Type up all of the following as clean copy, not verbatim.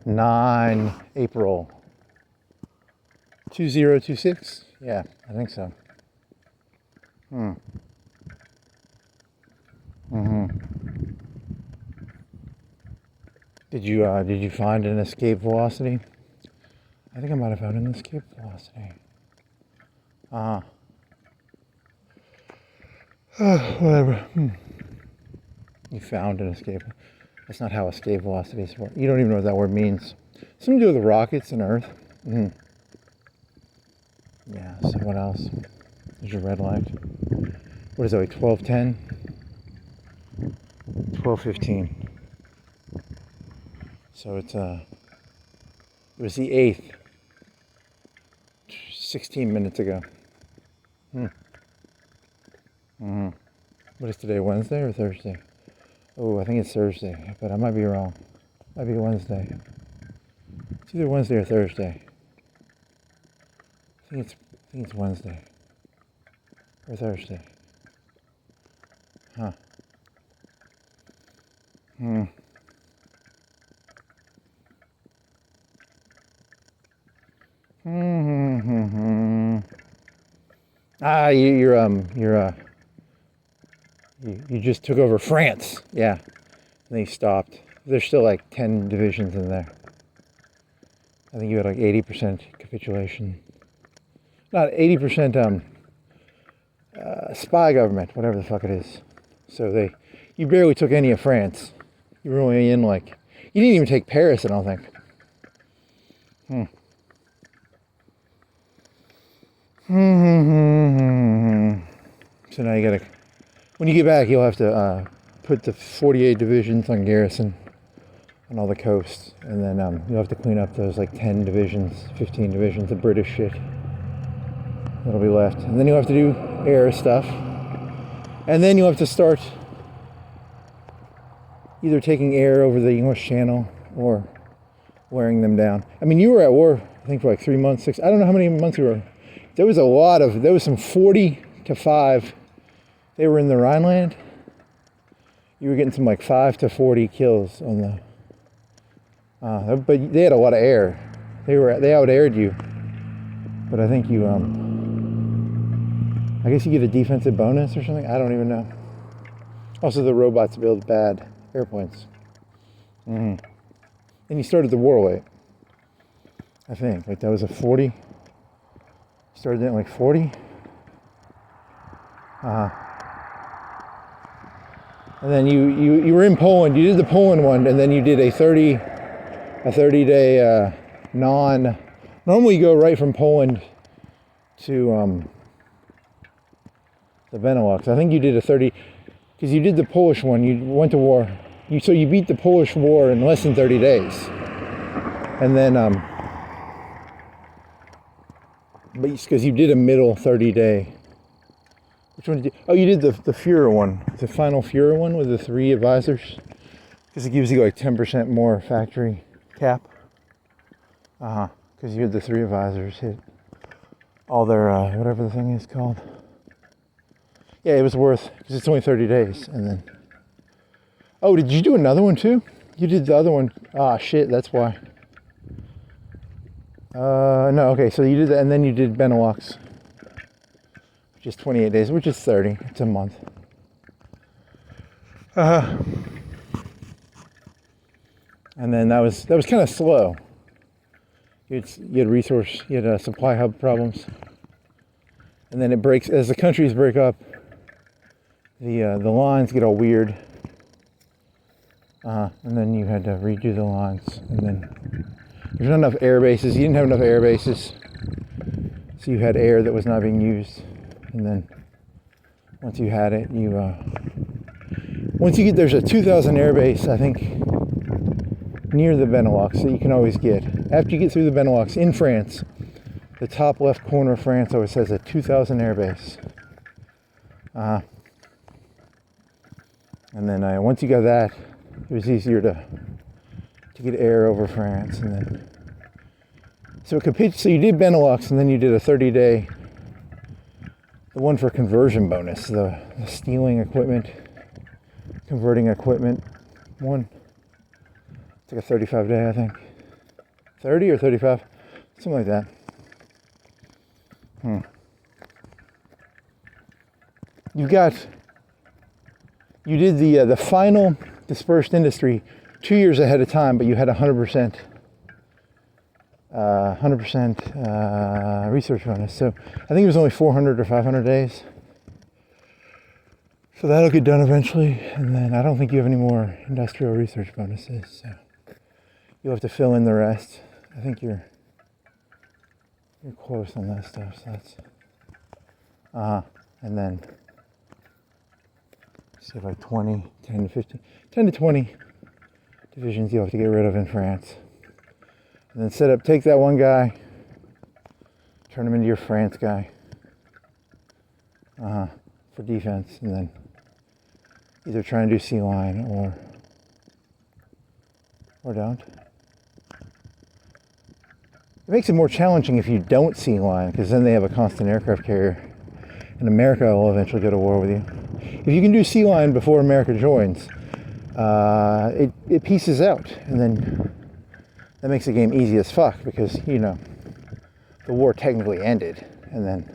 9Apr2026? Yeah, I think so. Did you find an escape velocity? I think I might have found an escape velocity. Whatever. You found an escape. That's not how escape velocities work. You don't even know what that word means. Something to do with rockets and Earth. Yeah, so what else? There's your red light. What is it, like 12:10? 12:15. So it was the 8th. 16 minutes ago. What is today, Wednesday or Thursday? Oh, I think it's Thursday, but I might be wrong. Might be Wednesday. It's either Wednesday or Thursday. I think it's Wednesday or Thursday. Huh. You just took over France. Yeah. And they stopped. There's still like 10 divisions in there. I think you had like 80% capitulation. Not 80% spy government, whatever the fuck it is. So you barely took any of France. You were only in you didn't even take Paris, I don't think. So now you gotta, when you get back, you'll have to put the 48 divisions on garrison on all the coasts, and then you'll have to clean up those like 10 divisions, 15 divisions of British shit that'll be left. And then you'll have to do air stuff, and then you'll have to start either taking air over the English Channel or wearing them down. I mean, you were at war, I think, for like 3 months, 6, I don't know how many months you were. There was some 40 to 5. They were in the Rhineland. You were getting some like 5 to 40 kills on the, but they had a lot of air. They out-aired you. But I think you, I guess you get a defensive bonus or something. I don't even know. Also, the robots build bad airplanes. And you started the war late. I think, like that was a 40. Started at like 40. And then you were in Poland. You did the Poland one, and then you did a 30-day Normally you go right from Poland to the Benelux. I think you did a 30, because you did the Polish one. You went to war. So you beat the Polish war in less than 30 days, and then but because you did a middle 30-day. Which one did you? Oh, you did the Führer one, the final Führer one with the 3 advisors, because it gives you like 10% more factory cap. Because you had the 3 advisors hit all their whatever the thing is called. Yeah, it was worth, because it's only 30 days, and then. Oh, did you do another one too? You did the other one. Ah, shit, that's why. No, okay, so you did that, and then you did Benelux. Which is 28 days, which is 30. It's a month. And then that was kind of slow. You had supply hub problems. And then it breaks, as the countries break up, the lines get all weird. And then you had to redo the lines, and then there's not enough air bases. You didn't have enough air bases, so you had air that was not being used. And then once you had it, there's a 2,000 air base, I think, near the Benelux that you can always get. After you get through the Benelux in France, the top left corner of France always has a 2,000 air base. And then once you got that, it was easier to get air over France, and then so you did Benelux, and then you did a 30-day, the one for conversion bonus, the stealing equipment, converting equipment one. It's like a 35-day, I think. 30 or 35, something like that. You did the final dispersed industry 2 years ahead of time, but you had 100% research bonus. So I think it was only 400 or 500 days. So that'll get done eventually, and then I don't think you have any more industrial research bonuses. So you'll have to fill in the rest. I think you're close on that stuff. So that's and then say like 20, 10 to 15, 10 to 20 divisions you'll have to get rid of in France. And then take that one guy, turn him into your France guy for defense, and then either try and do sea line or don't. It makes it more challenging if you don't sea line, because then they have a constant aircraft carrier, and America will eventually go to war with you. If you can do sea line before America joins, it pieces out, and then that makes the game easy as fuck, because the war technically ended, and then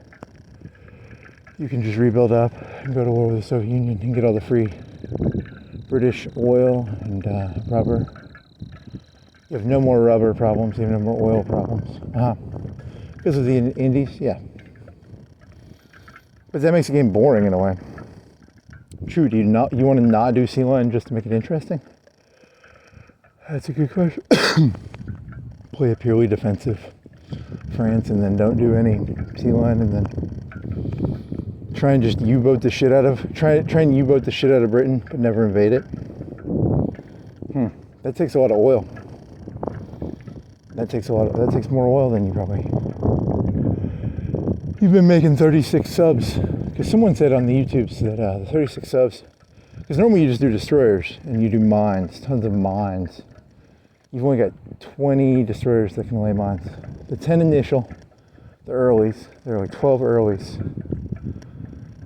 you can just rebuild up and go to war with the Soviet Union and get all the free British oil and rubber. You have no more rubber problems, you have no more oil problems. Because of the Indies, yeah. But that makes the game boring in a way. True, you want to not do sea line just to make it interesting? That's a good question. Play a purely defensive France and then don't do any sea line, and then try and just U-boat the shit out of Britain, but never invade it. That takes a lot of oil. That takes more oil than you've been making 36 subs. Because someone said on the YouTubes that the 36 subs, because normally you just do destroyers and you do mines, tons of mines. You've only got 20 destroyers that can lay mines. The 10 initial, the earlies, there are like 12 earlies.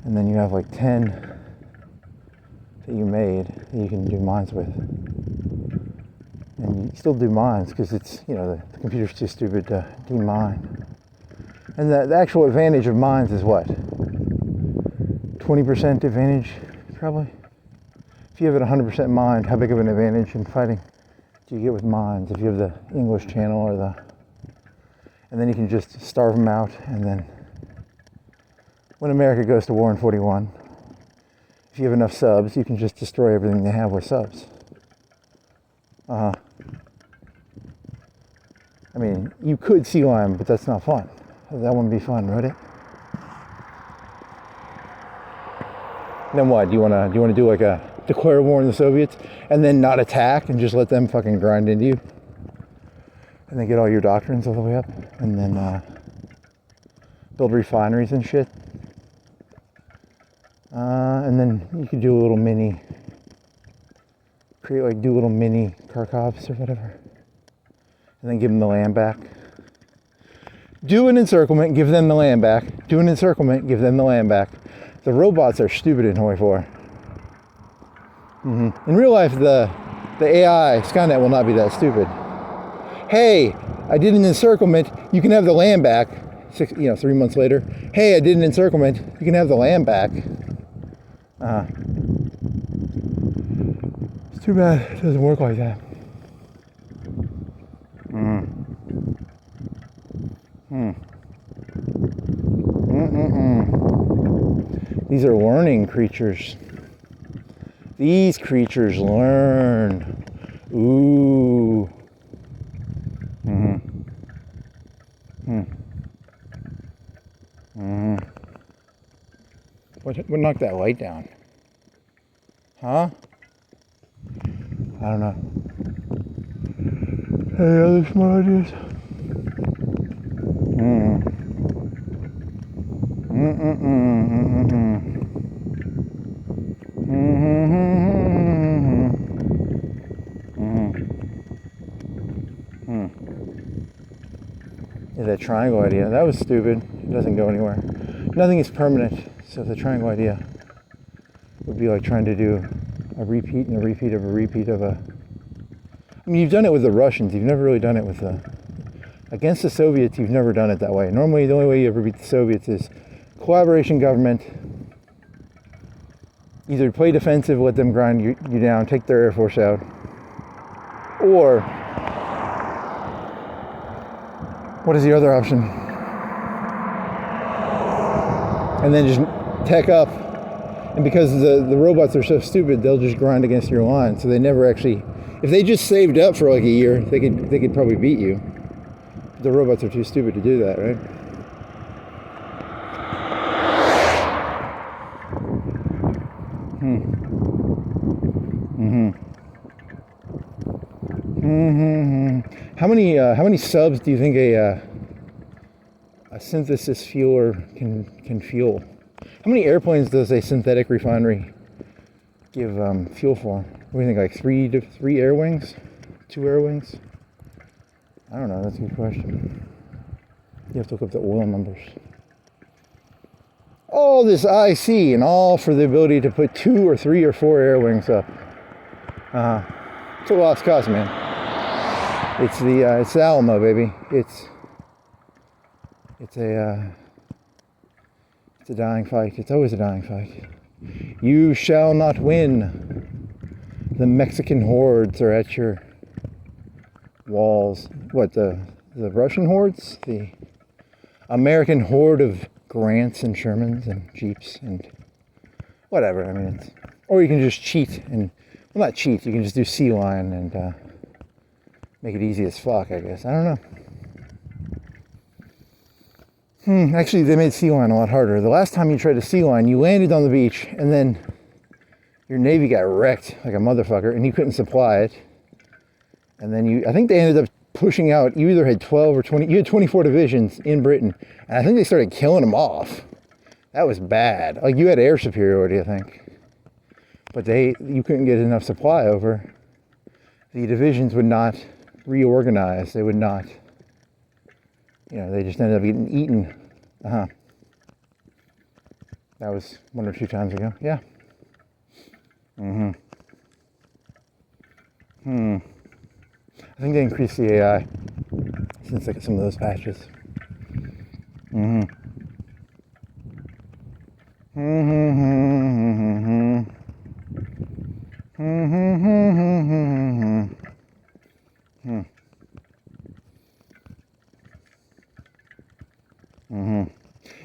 And then you have like 10 that you made that you can do mines with. And you still do mines because it's, the computer's too stupid to demine. And the actual advantage of mines is what? 20% advantage, probably? If you have it 100% mined, how big of an advantage in fighting do you get with mines? If you have the English Channel and then you can just starve them out, and then when America goes to war in 41, if you have enough subs, you can just destroy everything they have with subs. I mean, you could sea line, but that's not fun. That wouldn't be fun, would it? Then what? Do you want to do like a declare war on the Soviets and then not attack and just let them fucking grind into you, and then get all your doctrines all the way up, and then build refineries and shit, and then you could do a little mini Kharkovs or whatever, and then give them the land back. Do an encirclement, give them the land back. Do an encirclement, give them the land back. The robots are stupid in Hoi 4. In real life, the AI Skynet will not be that stupid. Hey, I did an encirclement. You can have the land back. 3 months later. Hey, I did an encirclement. You can have the land back. It's too bad it doesn't work like that. These are learning creatures. These creatures learn. Ooh. What knocked that light down? Huh? I don't know. Any other smart ideas? Yeah, that triangle idea, that was stupid. It doesn't go anywhere. Nothing is permanent, so the triangle idea would be like trying to do a repeat and a repeat of a repeat of a... I mean, you've done it with the Russians, you've never really done it with the Against the Soviets, you've never done it that way. Normally, the only way you ever beat the Soviets is collaboration government. Either play defensive, let them grind you down, take their Air Force out, or what is the other option? And then just tech up. And because the robots are so stupid, they'll just grind against your line. So they never actually, if they just saved up for like a year, they could probably beat you. The robots are too stupid to do that, right? How many subs do you think a synthesis fueler can fuel? How many airplanes does a synthetic refinery give fuel for? What do you think, like three air wings? 2 air wings? I don't know, that's a good question. You have to look up the oil numbers. All this IC and all for the ability to put 2 or 3 or 4 air wings up. It's a lost cause, man. It's the Alamo, baby. It's a dying fight. It's always a dying fight. You shall not win. The Mexican hordes are at your walls. What, the Russian hordes? The American horde of Grants and Shermans and Jeeps and whatever. I mean, or you can just cheat and, well, not cheat. You can just do sea line and make it easy as fuck, I guess. I don't know. Actually, they made sea line a lot harder. The last time you tried to sea line, you landed on the beach and then your Navy got wrecked like a motherfucker and you couldn't supply it. And then I think they ended up pushing out, you either had 12 or 20, you had 24 divisions in Britain, and I think they started killing them off. That was bad. Like, you had air superiority, I think. But you couldn't get enough supply over. The divisions would not reorganize. They would not, they just ended up getting eaten. That was 1 or 2 times ago. Yeah. I think they increased the AI since like some of those patches.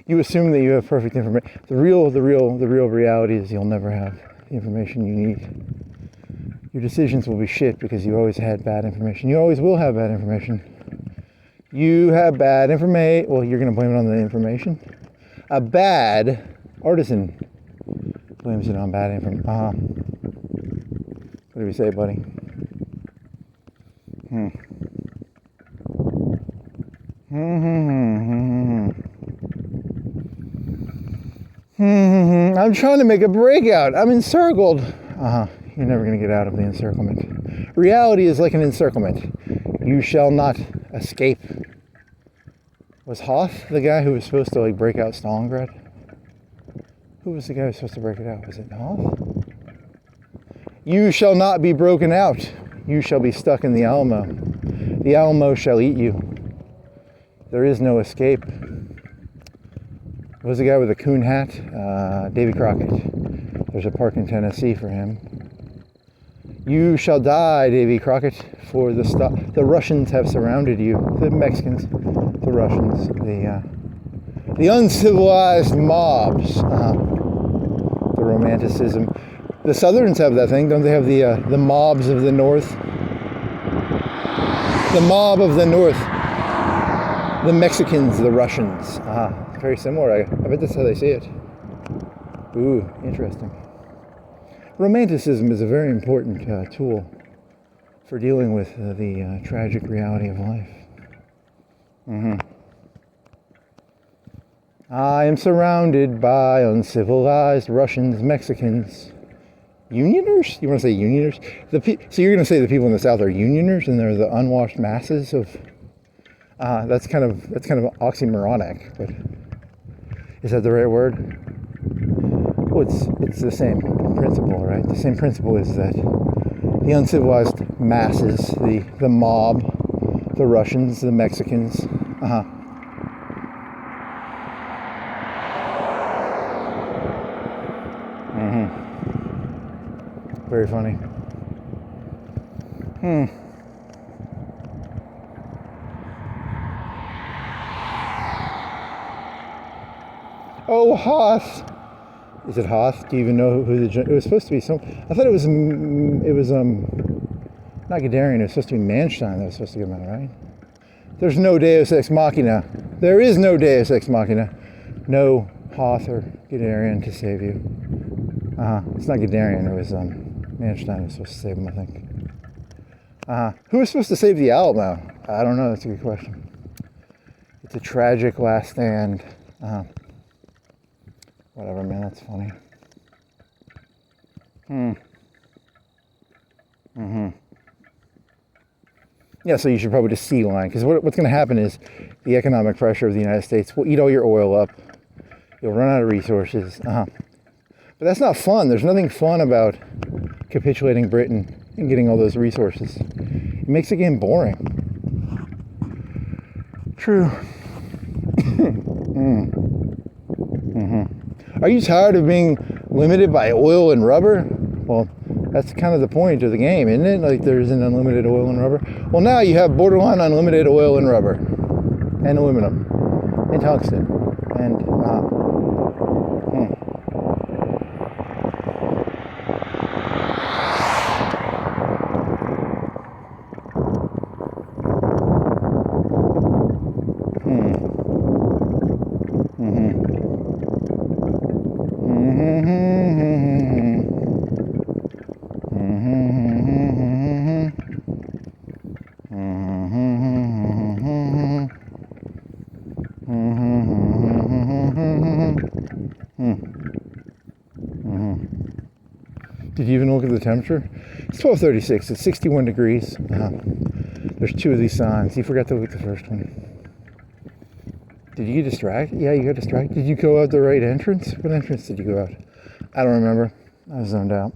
You assume that you have perfect information. The real reality is you'll never have the information you need. Your decisions will be shit because you always had bad information. You always will have bad information. You have bad information. Well, you're going to blame it on the information. A bad artisan blames it on bad information. What do we say, buddy? I'm trying to make a breakout. I'm encircled. You're never going to get out of the encirclement. Reality is like an encirclement. You shall not escape. Was Hoth the guy who was supposed to break out Stalingrad? Who was the guy who was supposed to break it out? Was it Hoth? You shall not be broken out. You shall be stuck in the Alamo. The Alamo shall eat you. There is no escape. What was the guy with the coon hat? Davy Crockett. There's a park in Tennessee for him. You shall die, Davy Crockett, for the Russians have surrounded you. The Mexicans, the Russians, the uncivilized mobs. The romanticism. The Southerns have that thing, don't they? Have the mobs of the North. The mob of the North. The Mexicans, the Russians. Very similar. I bet that's how they see it. Ooh, interesting. Romanticism is a very important tool for dealing with the tragic reality of life. I am surrounded by uncivilized Russians, Mexicans. Unioners? You want to say unioners? So you're going to say the people in the South are unioners and they're the unwashed masses of... that's kind of oxymoronic, but is that the right word? Well, it's the same principle, right? The same principle is that the uncivilized masses, the mob, the Russians, the Mexicans. Very funny. Oh, Hoth. Is it Hoth? Do you even know who it was supposed to be? I thought it was not Guderian. It was supposed to be Manstein that was supposed to get him out, right? There's no Deus Ex Machina. There is no Deus Ex Machina. No Hoth or Guderian to save you. It's not Guderian. It was Manstein was supposed to save him, I think. Who was supposed to save the Alamo? I don't know. That's a good question. It's a tragic last stand. Whatever, man. That's funny. Yeah, so you should probably just sea line, because what's going to happen is the economic pressure of the United States will eat all your oil up. You'll run out of resources. But that's not fun. There's nothing fun about capitulating Britain and getting all those resources. It makes the game boring. True. Are you tired of being limited by oil and rubber? Well, that's kind of the point of the game, isn't it? Like, there isn't unlimited oil and rubber. Well, now you have borderline unlimited oil and rubber, and aluminum, and tungsten, and Did you even look at the temperature? It's 12:36. It's 61 degrees. There's two of these signs. You forgot to look at the first one. Did you get distracted? Yeah, you got distracted. Did you go out the right entrance? What entrance did you go out? I don't remember. I was zoned out.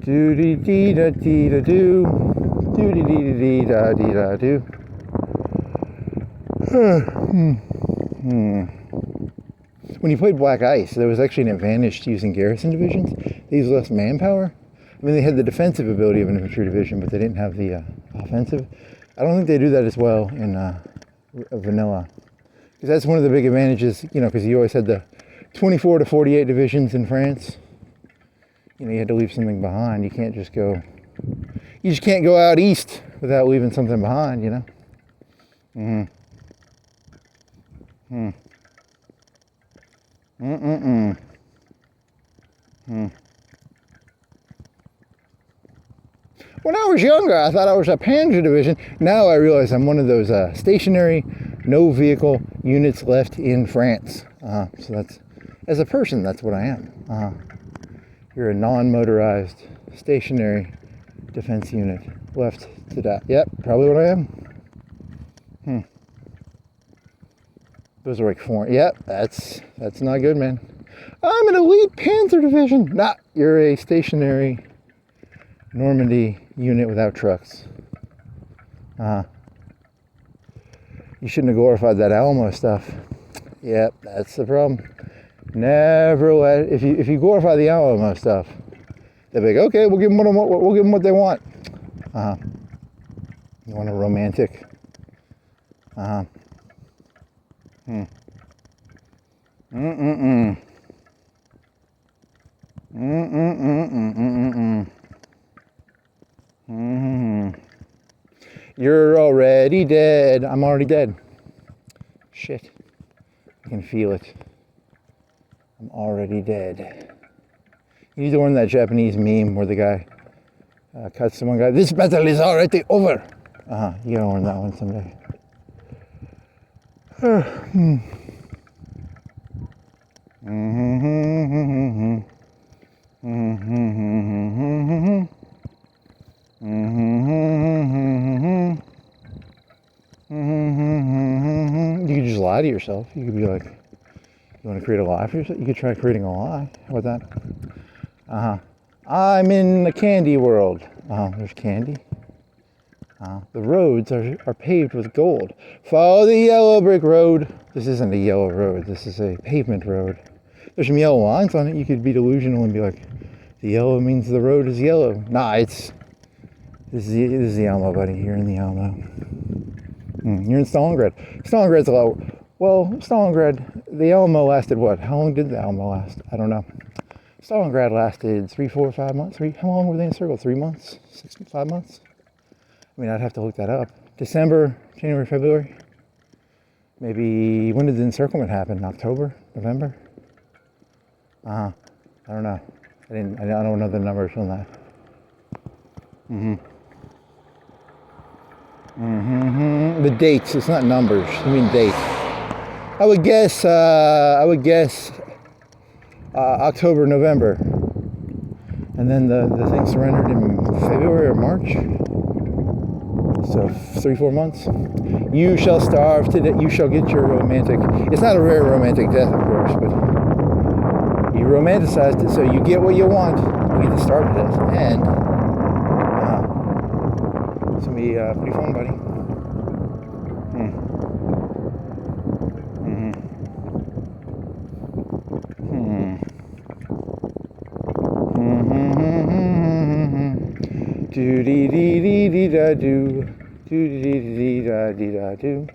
Do dee dee da dee da do. Do dee dee dee da dee da do. When you played Black Ice, there was actually an advantage to using garrison divisions. They used less manpower. I mean, they had the defensive ability of an infantry division, but they didn't have the offensive. I don't think they do that as well in vanilla. Because that's one of the big advantages, you know, because you always had the 24 to 48 divisions in France. You know, you had to leave something behind. You can't just go, you just can't go out east without leaving something behind, you know? When I was younger, I thought I was a Panzer division. Now I realize I'm one of those stationary, no vehicle units left in France. So that's, as a person, that's what I am. You're a non-motorized, stationary defense unit left to die. Yep, probably what I am. Those are like four. Yep, that's not good, man. I'm an elite Panzer division. Nah, you're a stationary Normandy unit without trucks. You shouldn't have glorified that Alamo stuff. Yep, that's the problem. Never let, if you glorify the Alamo stuff, they'll be like, okay, we'll give them what they want. You want a romantic? You're already dead. I'm already dead. Shit. I can feel it. I'm already dead. You need to learn that Japanese meme where the guy cuts to one guy. This battle is already over. You gotta learn that one someday. You could just lie to yourself. You could be like, you want to create a lie for yourself? You could try creating a lie. How about that? I'm in the candy world. There's candy. The roads are paved with gold. Follow the yellow brick road. This isn't a yellow road. This is a pavement road. There's some yellow lines on it. You could be delusional and be like, the yellow means the road is yellow. Nah, this is the Alamo, buddy. You're in the Alamo. You're in Stalingrad. Stalingrad's a lot. Well, Stalingrad, the Alamo lasted what? How long did the Alamo last? I don't know. Stalingrad lasted 3, 4, 5 months. How long were they in circle? 3 months? 6, 5 months? I mean, I'd have to look that up. December, January, February. Maybe, when did the encirclement happen? October? November? I don't know. I don't know the numbers on that. The dates, it's not numbers. I mean dates. I would guess October, November. And then the thing surrendered in February or March. So 3, 4 months. You shall starve today. You shall get your romantic. It's not a very romantic death, of course, but you romanticized it, so you get what you want. You get to starve to death, and it's gonna be pretty fun, buddy. Do dee dee dee dee da do. Do dee dee dee da dee da do.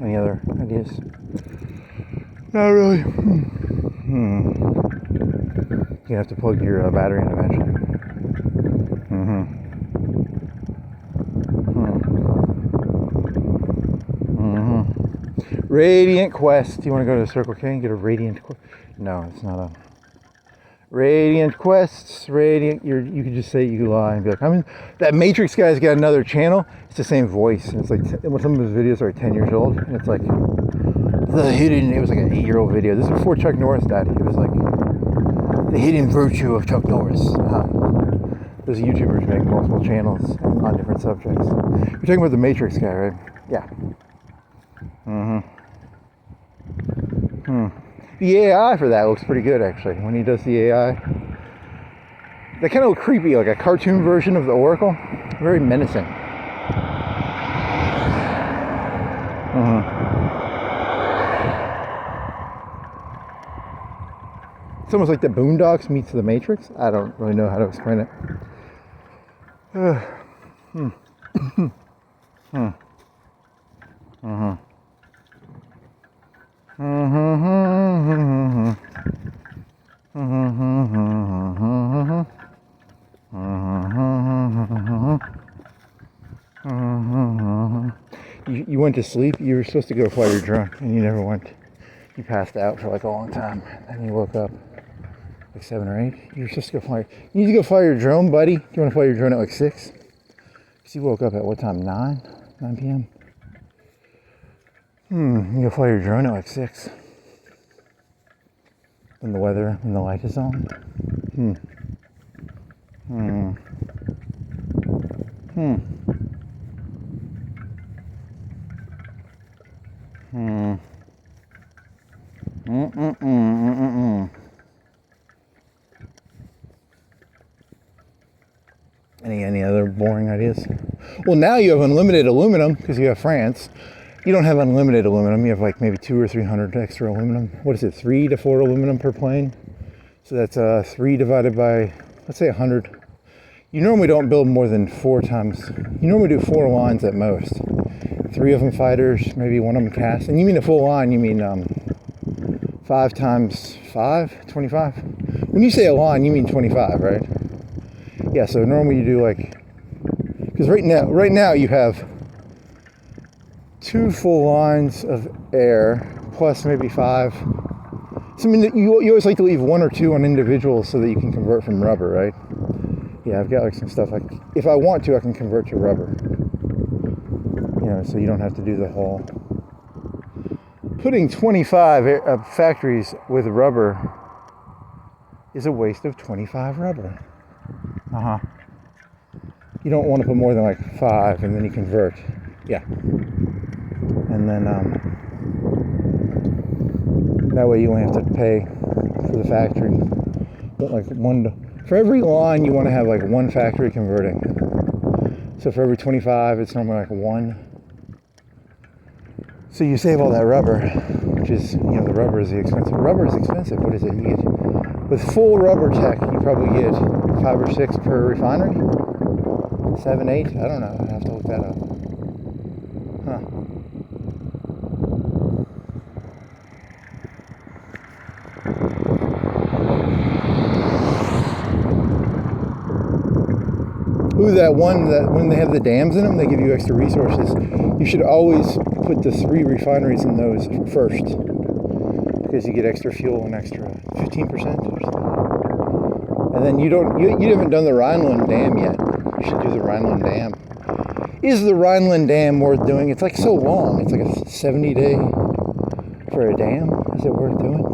Any other ideas? Not really. You have to plug your battery in eventually. Radiant Quest. Do you want to go to Circle K and get a Radiant Quest? No, it's not a Radiant Quests. Radiant. You could just say you lie and be like, I mean, that Matrix guy's got another channel. It's the same voice. And it's like some of his videos are 10 years old, and it's like the hidden. It was like an 8-year-old video. This is before Chuck Norris died. It was like the hidden virtue of Chuck Norris. Those YouTubers make multiple channels on different subjects. You're talking about the Matrix guy, right? Yeah. The AI for that looks pretty good, actually. When he does the AI, they kind of look creepy, like a cartoon version of the Oracle. Very menacing. It's almost like the Boondocks meets the Matrix. I don't really know how to explain it. You went to sleep. You were supposed to go fly your drone, and you never went. You passed out for like a long time, and you woke up like 7 or 8. You were supposed to go fly. You need to go fly your drone, buddy. Do you want to fly your drone at like 6? Because you woke up at what time? 9 p.m. You go fly your drone at like 6. When the weather, when the light is on. Any other boring ideas? Well, now you have unlimited aluminum because you have France. You don't have unlimited aluminum. You have like maybe 200 or 300 extra aluminum. What is it? 3 to 4 aluminum per plane. So that's 3 divided by let's say 100. You normally don't build more than 4 times. You normally do 4 lines at most. 3 of them fighters, maybe 1 of them cast. And you mean a full line, you mean 5 times 5, 25? When you say a line, you mean 25, right? Yeah, so normally you do like, because right now you have 2 full lines of air, plus maybe 5. So I mean, you always like to leave 1 or 2 on individuals so that you can convert from rubber, right? Yeah, I've got like some stuff like, if I want to, I can convert to rubber. You know, so you don't have to do the whole. Putting 25 factories with rubber is a waste of 25 rubber. You don't want to put more than like 5 and then you convert. Yeah. And then that way you only have to pay for the factory. But like for every line you want to have like 1 factory converting. So for every 25 it's normally like 1. So you save all that rubber, which is, you know, the rubber is the expensive. Rubber is expensive. What is it? You get, with full rubber tech, you probably get 5 or 6 per refinery. 7, 8. I don't know. I have to look that up. Huh. Ooh, that one that when they have the dams in them, they give you extra resources. You should always put the 3 refineries in those first, because you get extra fuel and extra 15% or something. And then you haven't done the Rhineland Dam yet. You should do the Rhineland Dam. Is the Rhineland Dam worth doing? It's like so long. It's like a 70-day for a dam. Is it worth doing?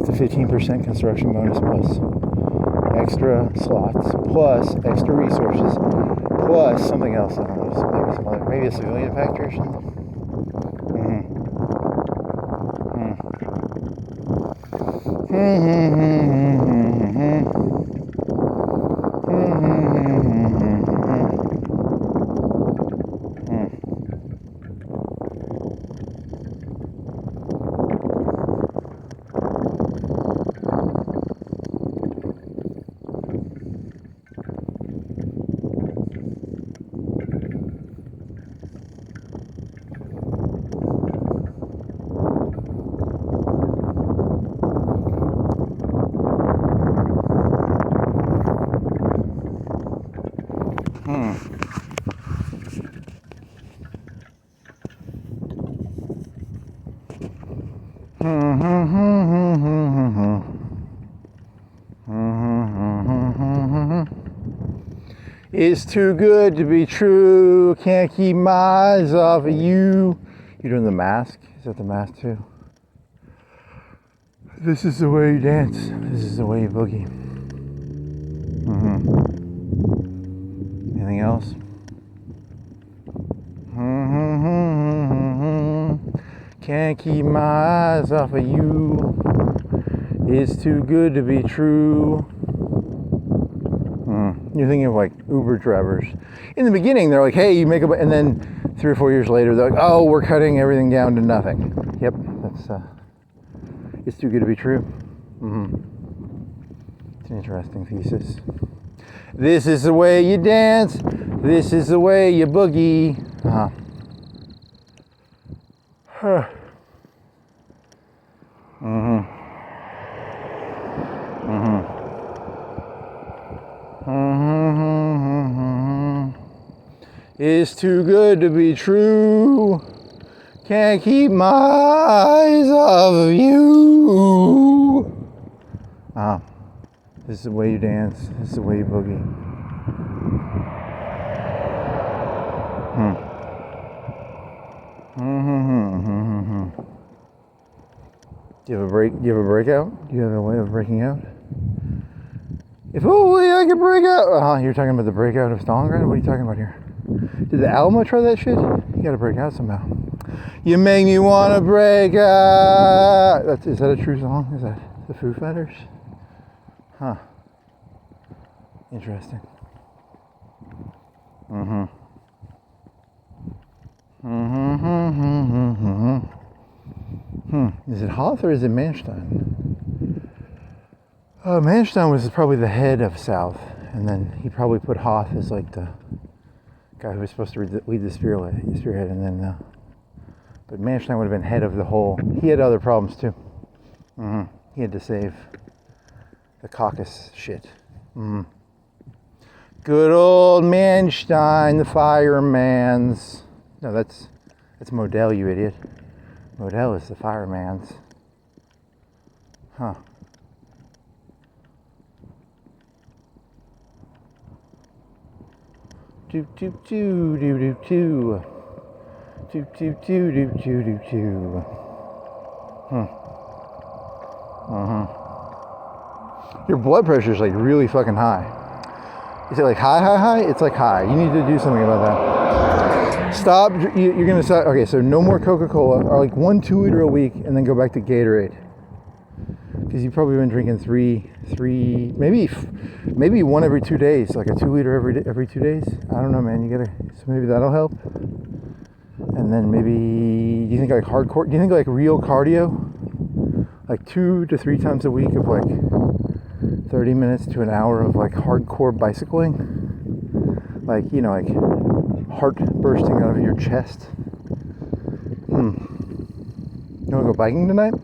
It's a 15% construction bonus plus extra slots, plus extra resources, plus something else. I don't know. Maybe a civilian factory or something. It's too good to be true. Can't keep my eyes off of you. You're doing the mask? Is that the mask too? This is the way you dance. This is the way you boogie. Anything else? Can't keep my eyes off of you. It's too good to be true. You're thinking of like Uber drivers. In the beginning, they're like, hey, you make and then 3 or 4 years later, they're like, oh, we're cutting everything down to nothing. Yep, that's, it's too good to be true. It's an interesting thesis. This is the way you dance. This is the way you boogie. It's too good to be true. Can't keep my eyes off of you. This is the way you dance. This is the way you boogie. Do you have a break? Do you have a breakout? Do you have a way of breaking out? If only I could break out. You're talking about the breakout of Stalingrad? What are you talking about here? Did the Alamo try that shit? You gotta break out somehow. You make me wanna break out. Is that a true song? Is that the Foo Fighters? Huh. Interesting. Is it Hoth or is it Manstein? Manstein was probably the head of South, and then he probably put Hoth as like the guy who was supposed to lead the spearhead, and then, but Manstein would have been head of the whole. He had other problems too. He had to save the caucus shit. Good old Manstein, the fireman's. No, that's Modell, you idiot. Modell is the fireman's. Huh. Do do do do do do. Do do do do do do do. Your blood pressure is like really fucking high. Is it like high? It's like high. You need to do something about that. Stop. You're gonna stop. Okay, so no more Coca-Cola, or like 1 2-liter a week, and then go back to Gatorade. Because you've probably been drinking three, maybe one every 2 days, like a 2-liter every 2 days. I don't know, man. So maybe that'll help. And then maybe, do you think like hardcore? Do you think like real cardio, like 2 to 3 times a week of like 30 minutes to an hour of like hardcore bicycling, like, you know, like heart bursting out of your chest? You want to go biking tonight?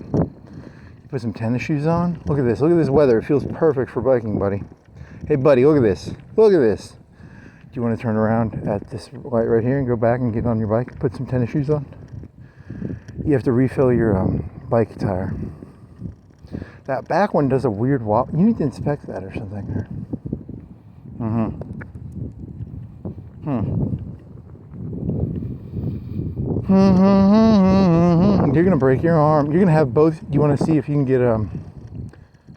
Put some tennis shoes on. Look at this weather. It feels perfect for biking, buddy. Hey buddy, look at this. Do you want to turn around at this light right here and go back and get on your bike? Put some tennis shoes on. You have to refill your bike tire. That back one does a weird wobble. You need to inspect that or something. You're gonna break your arm. You're gonna have both. You want to see if you can get how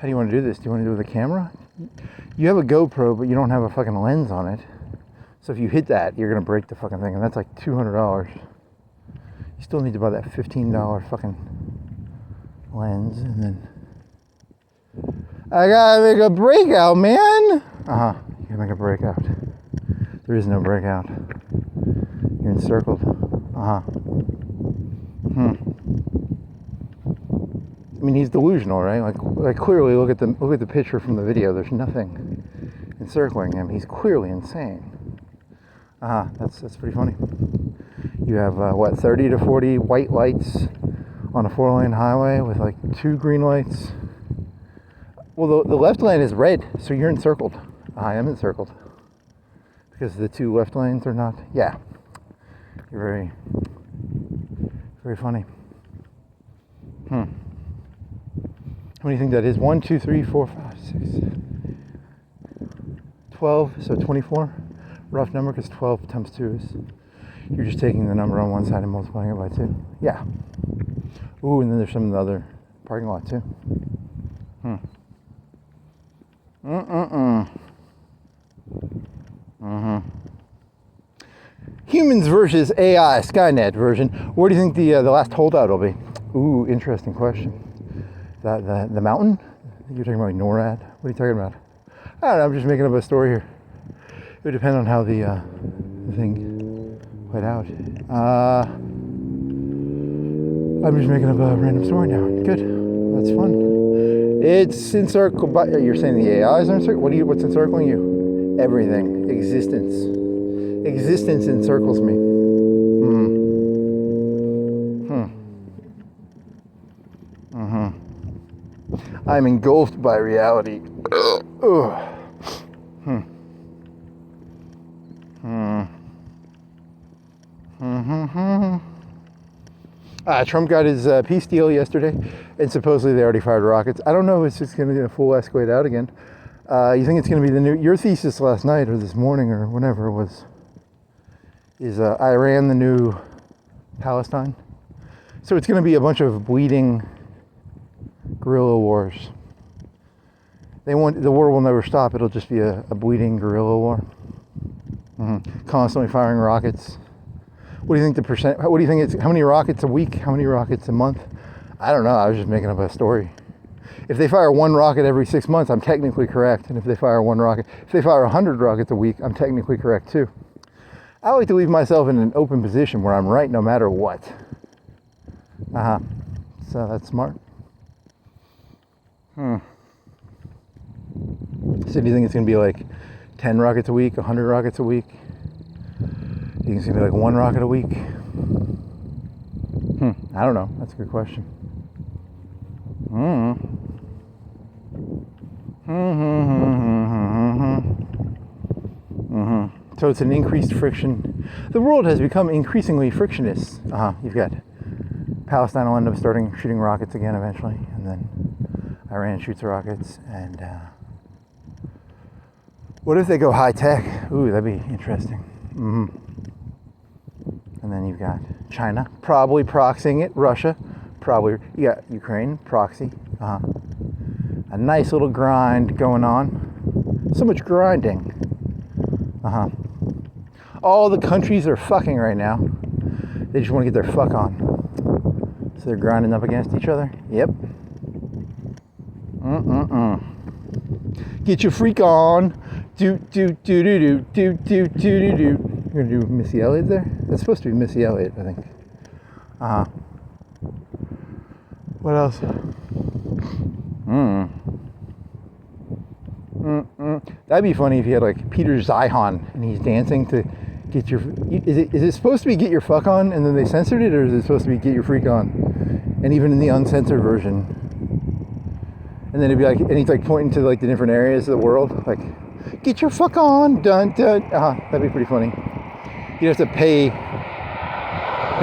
do you want to do this? Do you want to do it with a camera? You have a GoPro, but you don't have a fucking lens on it. So if you hit that, you're gonna break the fucking thing, and that's like $200. You still need to buy that $15 fucking lens, and then I gotta make a breakout, man. You gotta make a breakout. There is no breakout. You're encircled. I mean, he's delusional, right? Like clearly, look at the picture from the video. There's nothing encircling him. He's clearly insane. That's pretty funny. You have 30 to 40 white lights on a 4-lane highway with like 2 green lights. Well, the left lane is red, so you're encircled. I am encircled because the 2 left lanes are not. Yeah, you're very, very funny. How many do you think that is? 1, 2, 3, 4, 5, 6, 12. So 24. Rough number, because 12 times 2 is. You're just taking the number on one side and multiplying it by 2. Yeah. Ooh, and then there's some in the other parking lot too. Humans versus AI, Skynet version. Where do you think the last holdout will be? Ooh, interesting question. The mountain? You're talking about NORAD? What are you talking about? I don't know, I'm just making up a story here. It would depend on how the thing played out. I'm just making up a random story now. Good. That's fun. It's encircled by, you're saying the AIs are encircled? What's encircling you? Everything. Existence. Existence encircles me. I'm engulfed by reality. Trump got his peace deal yesterday, and supposedly they already fired rockets. I don't know if it's just going to full escalate out again. You think it's going to be the new? Your thesis last night or this morning or whenever it was is Iran the new Palestine? So it's going to be a bunch of bleeding guerrilla wars. The war will never stop. It'll just be a bleeding guerrilla war. Constantly firing rockets. What do you think the percent? What do you think it's? How many rockets a week? How many rockets a month? I don't know. I was just making up a story. If they fire 1 rocket every 6 months, I'm technically correct. And if they fire 100 rockets a week, I'm technically correct too. I like to leave myself in an open position where I'm right no matter what. That's smart. So do you think it's going to be like 10 rockets a week, 100 rockets a week? Do you think it's going to be like 1 rocket a week? I don't know. That's a good question. So it's an increased friction. The world has become increasingly frictionless. You've got Palestine will end up starting shooting rockets again eventually, and then Iran shoots rockets. And what if they go high tech? Ooh, that'd be interesting. And then you've got China probably proxying it, Russia probably, you got Ukraine proxy. A nice little grind going on. So much grinding. All the countries are fucking right now. They just want to get their fuck on. So they're grinding up against each other. Yep. Get your freak on. Do do do do do do do do do. You're gonna do Missy Elliott there? That's supposed to be Missy Elliott, I think. What else? That'd be funny if you had like Peter Zeihan and he's dancing to get your. Is it supposed to be get your fuck on and then they censored it, or is it supposed to be get your freak on? And even in the uncensored version, and then it'd be like, and he's like pointing to like the different areas of the world, like get your fuck on, dun dun. That'd be pretty funny. You'd have to pay. You'd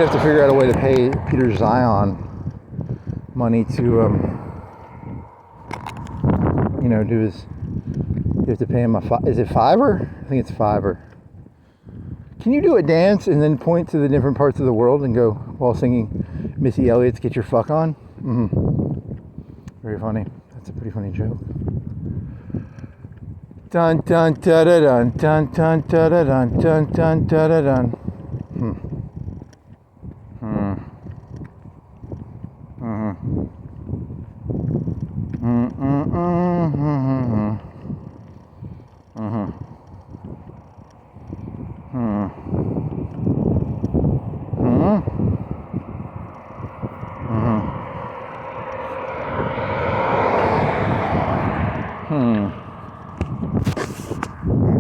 have to figure out a way to pay Peter Zeihan money to, do his. You have to pay him is it Fiverr? I think it's Fiverr. Can you do a dance and then point to the different parts of the world and go while singing Missy Elliott's "Get Your Fuck On"? Very funny. That's a pretty funny joke. Dun dun da da dun dun dun da da dun dun dun da da dun.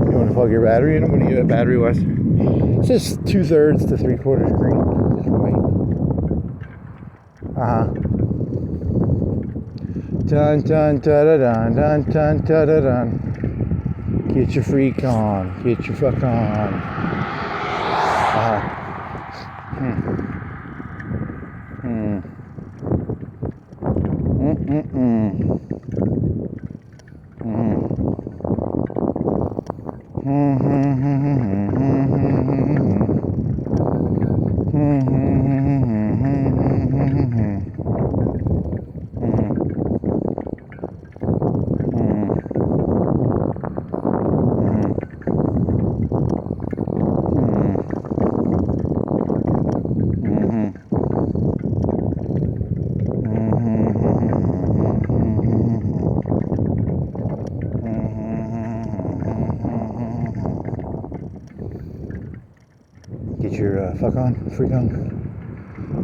You want to plug your battery in? I'm going to get a battery west. It says 2/3 to 3/4 green. Just wait. Dun dun da da dun dun dun da da dun. Get your freak on. Get your fuck on. Get your fuck on, freak on,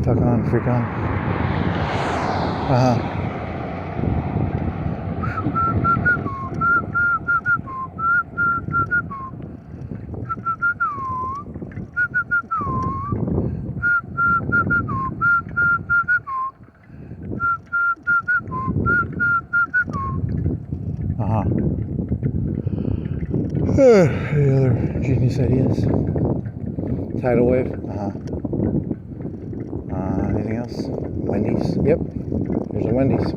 fuck on, freak on. Any other genius ideas? Tidal wave. Anything else? Wendy's. Yep. There's a Wendy's.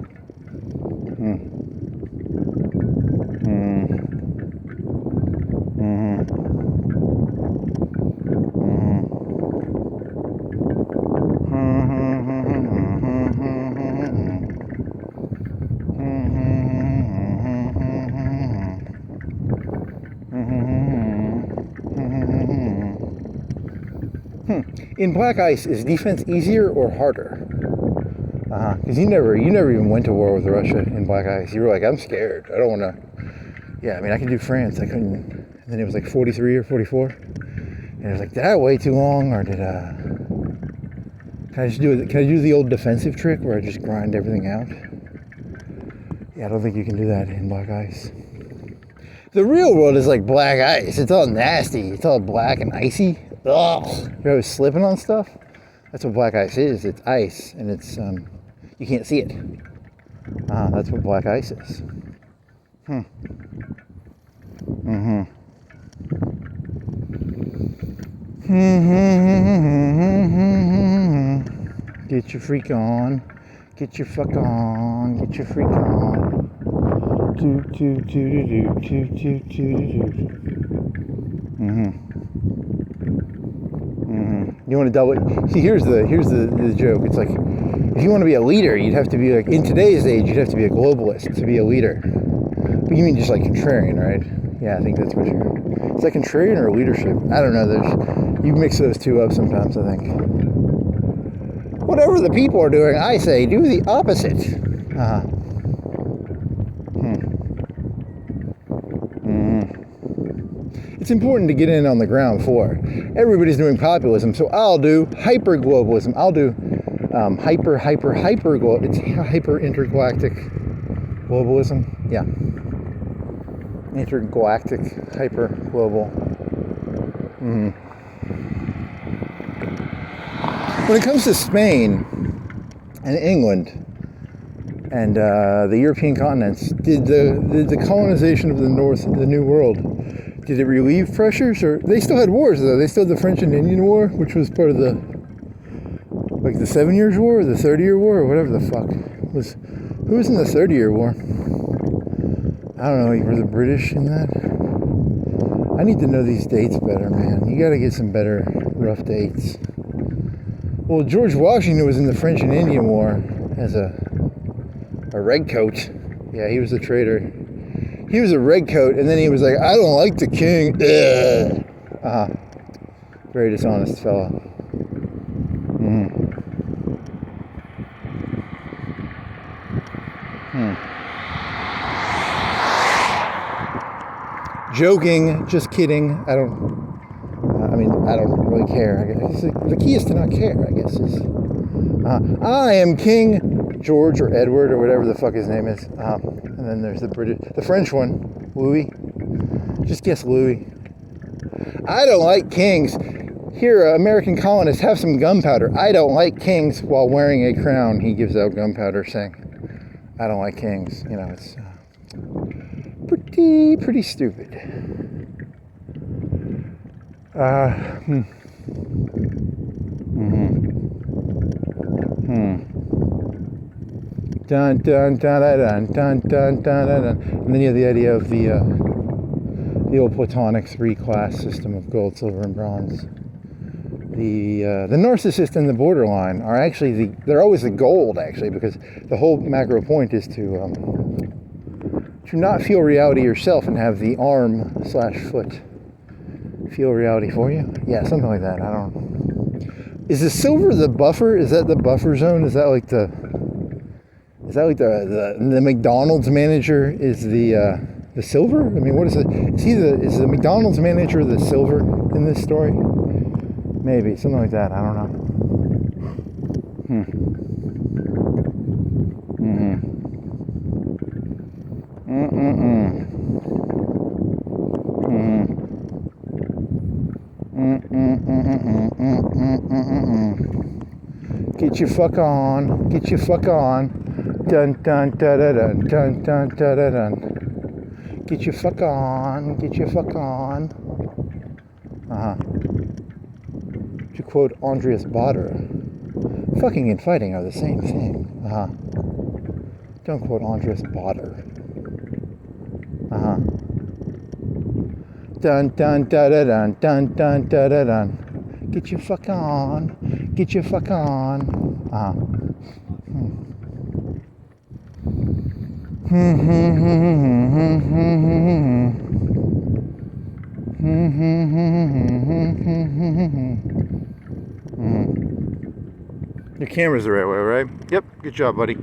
In black ice, is defense easier or harder? Because you never even went to war with Russia in black ice. You were like, I'm scared. I don't want to. Yeah, I mean, I can do France. I couldn't. And then it was like 43 or 44. And it was like, did I wait too long, or did Can I just do it? Can I do the old defensive trick where I just grind everything out? Yeah, I don't think you can do that in black ice. The real world is like black ice. It's all nasty. It's all black and icy. Ugh. You're always slipping on stuff. That's what black ice is. It's ice, and it's you can't see it. That's what black ice is. Get your freak on. Get your fuck on. Get your freak on. Do do do do do do do do. You want to double it? See, here's the joke. It's like, if you want to be a leader, you'd have to be like, in today's age, you'd have to be a globalist to be a leader. But you mean just like contrarian, right? Yeah, I think that's what you're. Is that contrarian or leadership? I don't know. You mix those two up sometimes, I think. Whatever the people are doing, I say, do the opposite. It's important to get in on the ground floor. Everybody's doing populism, so I'll do hyper-globalism. I'll do it's hyper-intergalactic globalism. Yeah. Intergalactic, hyper-global. When it comes to Spain and England and the European continents, did the colonization of the New World, did it relieve pressures? Or they still had wars though. They still had the French and Indian War, which was part of the 7 Years' War or the 30-Year War or whatever the fuck was. Who was in the 30-Year War? I don't know. Were the British in that? I need to know these dates better, man. You got to get some better rough dates. Well, George Washington was in the French and Indian War as a redcoat. Yeah, he was a traitor. He was a redcoat, and then he was like, I don't like the king. Very dishonest fellow. Joking, just kidding. I don't really care. I guess the key is to not care, I guess. I am King George or Edward or whatever the fuck his name is. And then there's the French one, Louis. Just guess Louis. I don't like kings. Here, American colonists, have some gunpowder. I don't like kings. While wearing a crown, he gives out gunpowder saying, I don't like kings. You know, it's pretty stupid. Dun dun dun dun dun dun dun dun. And then you have the idea of the old Platonic three-class system of gold, silver, and bronze. The narcissist and the borderline are actually they're always the gold, actually, because the whole macro point is to not feel reality yourself and have the arm/foot feel reality for you. Yeah, something like that. I don't know. Is the silver the buffer? Is that the buffer zone? Is that like the McDonald's manager is the silver? I mean, what is it? Is the McDonald's manager the silver in this story? Maybe something like that. I don't know. Get your fuck on. Get your fuck on. Dun dun da da dun dun dun da da dun. Get your fuck on. Get your fuck on. To quote Andreas Baader, fucking and fighting are the same thing. Don't quote Andreas Baader. Dun dun da da dun dun dun da da dun. Get your fuck on. Get your fuck on. Your camera's the right way, right? Yep, good job, buddy.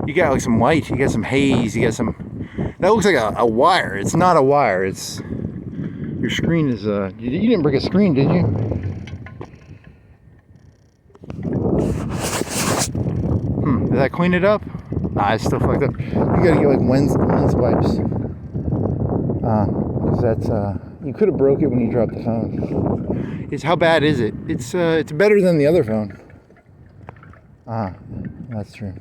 You got like some light, you got some haze, you got some... That looks like a wire. It's not a wire, it's... Your screen is... You didn't break a screen, did you? Did I clean it up? Nah, it's still fucked up. You gotta get like lens wipes. Cause that's you could have broke it when you dropped the phone. It's how bad is it? It's better than the other phone. That's true.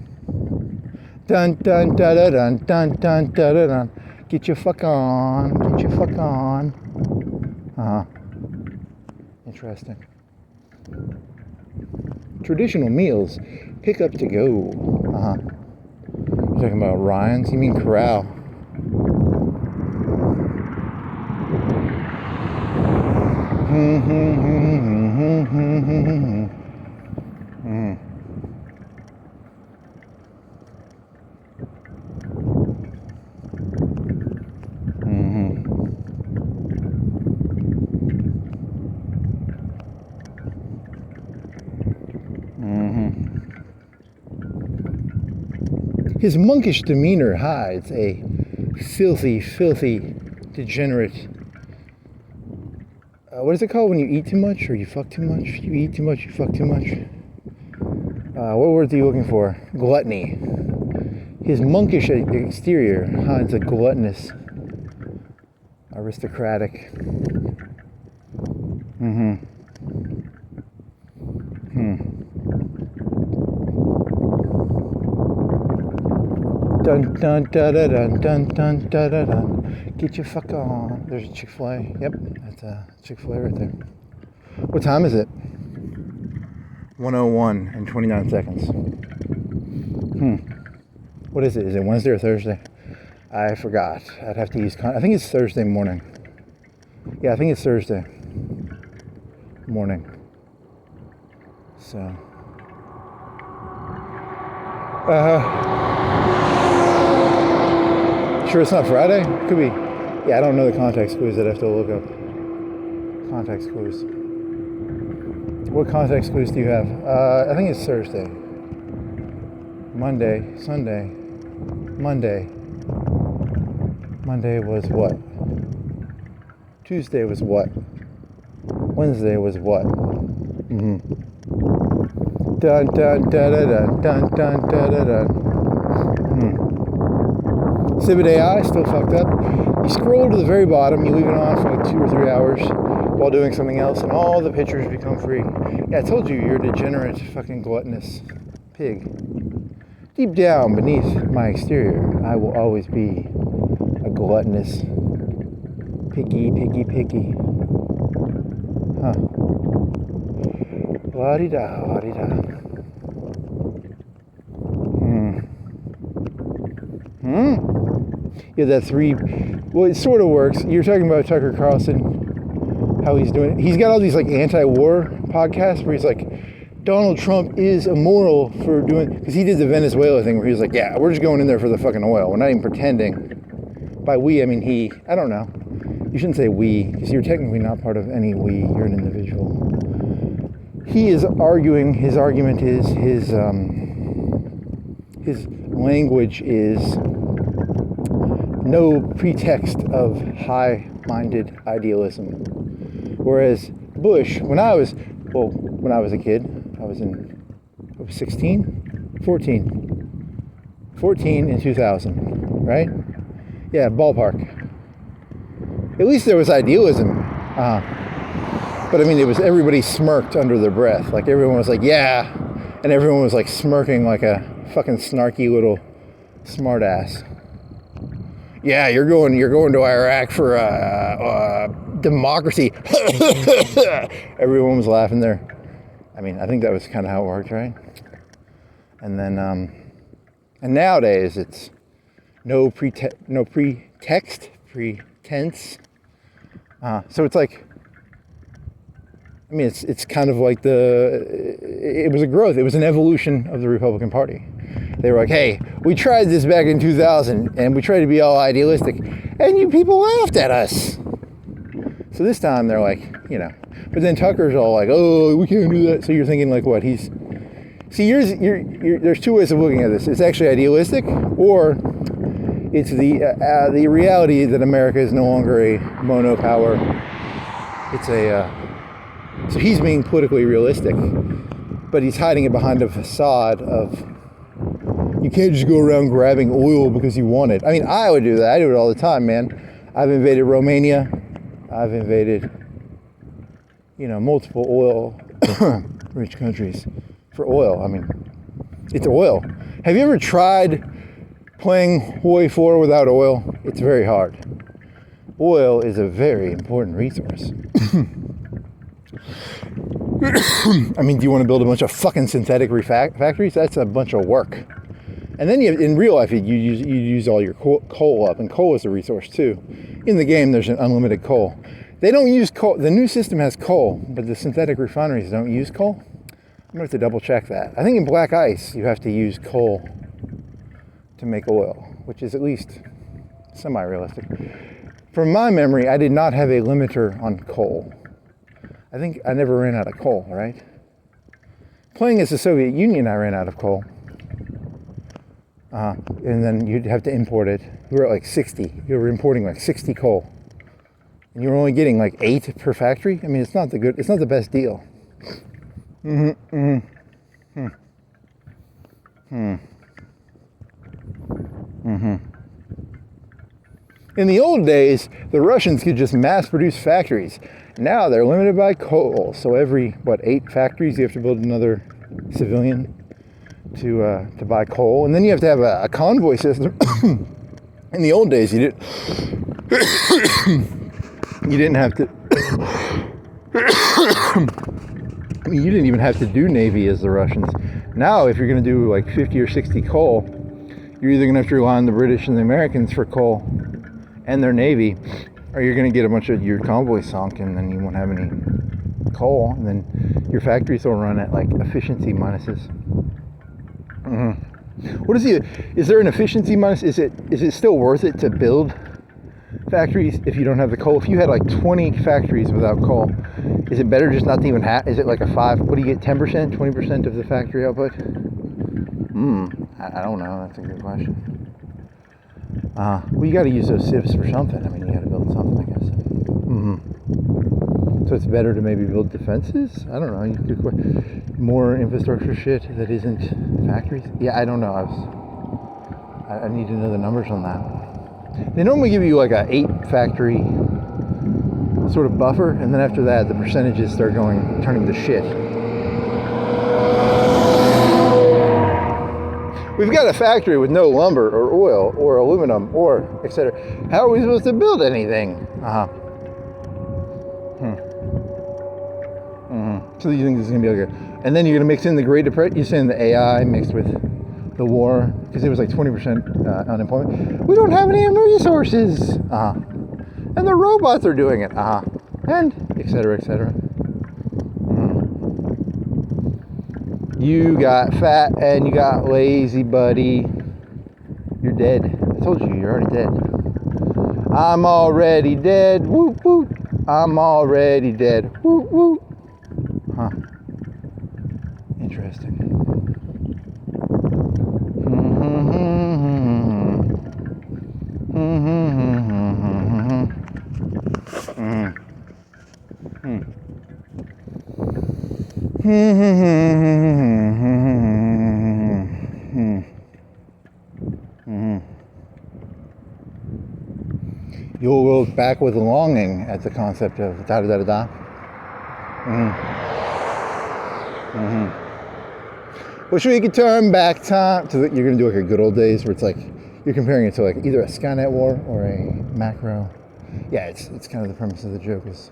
Dun dun da da dun dun dun da da dun. Get your fuck on. Get your fuck on. Interesting. Traditional meals. Pick up to go. You're talking about Ryan's? You mean Corral? His monkish demeanor hides a filthy, filthy, degenerate. What is it called when you eat too much or you fuck too much? You eat too much, you fuck too much. What words are you looking for? Gluttony. His monkish exterior hides a gluttonous, aristocratic. Dun dun da da dun dun dun da da dun. Get your fuck on. There's a Chick-fil-A. Yep, that's a Chick-fil-A right there. What time is it? 1:01 and 29 seconds. What is it? Is it Wednesday or Thursday? I forgot. I'd have to use. I think it's Thursday morning. Yeah, I think it's Thursday morning. So. Sure it's not Friday? Could be. Yeah, I don't know the context clues. I'd have to look up. Context clues. What context clues do you have? I think it's Thursday. Monday. Sunday. Monday. Monday was what? Tuesday was what? Wednesday was what? Dun dun da da dun dun dun da da dun. Civet AI still fucked up. You scroll to the very bottom, you leave it on for like 2 or 3 hours while doing something else, and all the pictures become free. Yeah, I told you, you're a degenerate, fucking gluttonous pig. Deep down beneath my exterior, I will always be a gluttonous piggy. La-di-da, la-di-da. Yeah, that 3. Well, it sort of works. You're talking about Tucker Carlson, how he's doing it. He's got all these like anti-war podcasts where he's like, Donald Trump is immoral for doing, because he did the Venezuela thing where he was like, yeah, we're just going in there for the fucking oil. We're not even pretending. By we, I mean he. I don't know. You shouldn't say we, because you're technically not part of any we. You're an individual. He is arguing. His argument is his language is no pretext of high-minded idealism. Whereas Bush, when I was a kid, I was 16, 14 in 2000, right? Yeah, ballpark. At least there was idealism. But I mean, it was everybody smirked under their breath. Like everyone was like, yeah. And everyone was like smirking like a fucking snarky little smartass. Yeah, you're going to Iraq for democracy. Everyone was laughing there. I mean, I think that was kind of how it worked, right? And then, and nowadays it's no pretense. So it's like, I mean, it's kind of like it was a growth. It was an evolution of the Republican Party. They were like, hey, we tried this back in 2000 and we tried to be all idealistic and you people laughed at us. So this time they're like, you know, but then Tucker's all like, oh, we can't do that. So you're thinking like what? There's 2 ways of looking at this. It's actually idealistic, or it's the reality that America is no longer a monopower. It's so he's being politically realistic, but he's hiding it behind a facade of You can't just go around grabbing oil because you want it. I mean, I would do that. I do it all the time, man. I've invaded Romania. I've invaded, multiple oil-rich countries for oil. I mean, it's oil. Have you ever tried playing Hoi 4 without oil? It's very hard. Oil is a very important resource. I mean, do you want to build a bunch of fucking synthetic factories? That's a bunch of work. And then in real life, you use all your coal up, and coal is a resource too. In the game, there's an unlimited coal. They don't use coal. The new system has coal, but the synthetic refineries don't use coal. I'm gonna have to double check that. I think in Black Ice, you have to use coal to make oil, which is at least semi-realistic. From my memory, I did not have a limiter on coal. I think I never ran out of coal, right? Playing as the Soviet Union, I ran out of coal. And then you'd have to import it. We were at like 60. You were importing like 60 coal. And you were only getting like 8 per factory. I mean, it's not the best deal. In the old days, the Russians could just mass produce factories. Now they're limited by coal. So every, 8 factories, you have to build another civilian to buy coal. And then you have to have a convoy system. In the old days, you didn't have to, you didn't even have to do Navy as the Russians. Now, if you're going to do like 50 or 60 coal, you're either going to have to rely on the British and the Americans for coal and their Navy, or you're going to get a bunch of your convoys sunk, and then you won't have any coal, and then your factories will run at like efficiency minuses. What is there an efficiency minus? Is it still worth it to build factories if you don't have the coal? If you had like 20 factories without coal, is it better just not to even have? Is it like a 5? What do you get? 10%, 20% of the factory output? I don't know. That's a good question. Well, you got to use those sieves for something. I mean, you got to build something, I guess. So it's better to maybe build defenses? I don't know. You could more infrastructure shit that isn't factories? Yeah, I don't know. I need to know the numbers on that. They normally give you like a 8 factory sort of buffer, and then after that, the percentages start turning to shit. We've got a factory with no lumber or oil or aluminum or etc. How are we supposed to build anything? So you think this is going to be like and then you're going to mix in the Great Depression, you're saying the AI mixed with the war, because it was like 20% unemployment. We don't have any resources. And the robots are doing it. And etc. etc. You got fat and you got lazy, buddy. You're dead. I told you, you're already dead. I'm already dead. Whoop, whoop. I'm already dead. Whoop, whoop. Interesting. You'll look back with longing at the concept of da-da-da-da-da. Wish we could turn back time to you're going to do like a good old days where it's like you're comparing it to like either a Skynet war or a macro. Yeah, it's kind of the premise of the joke is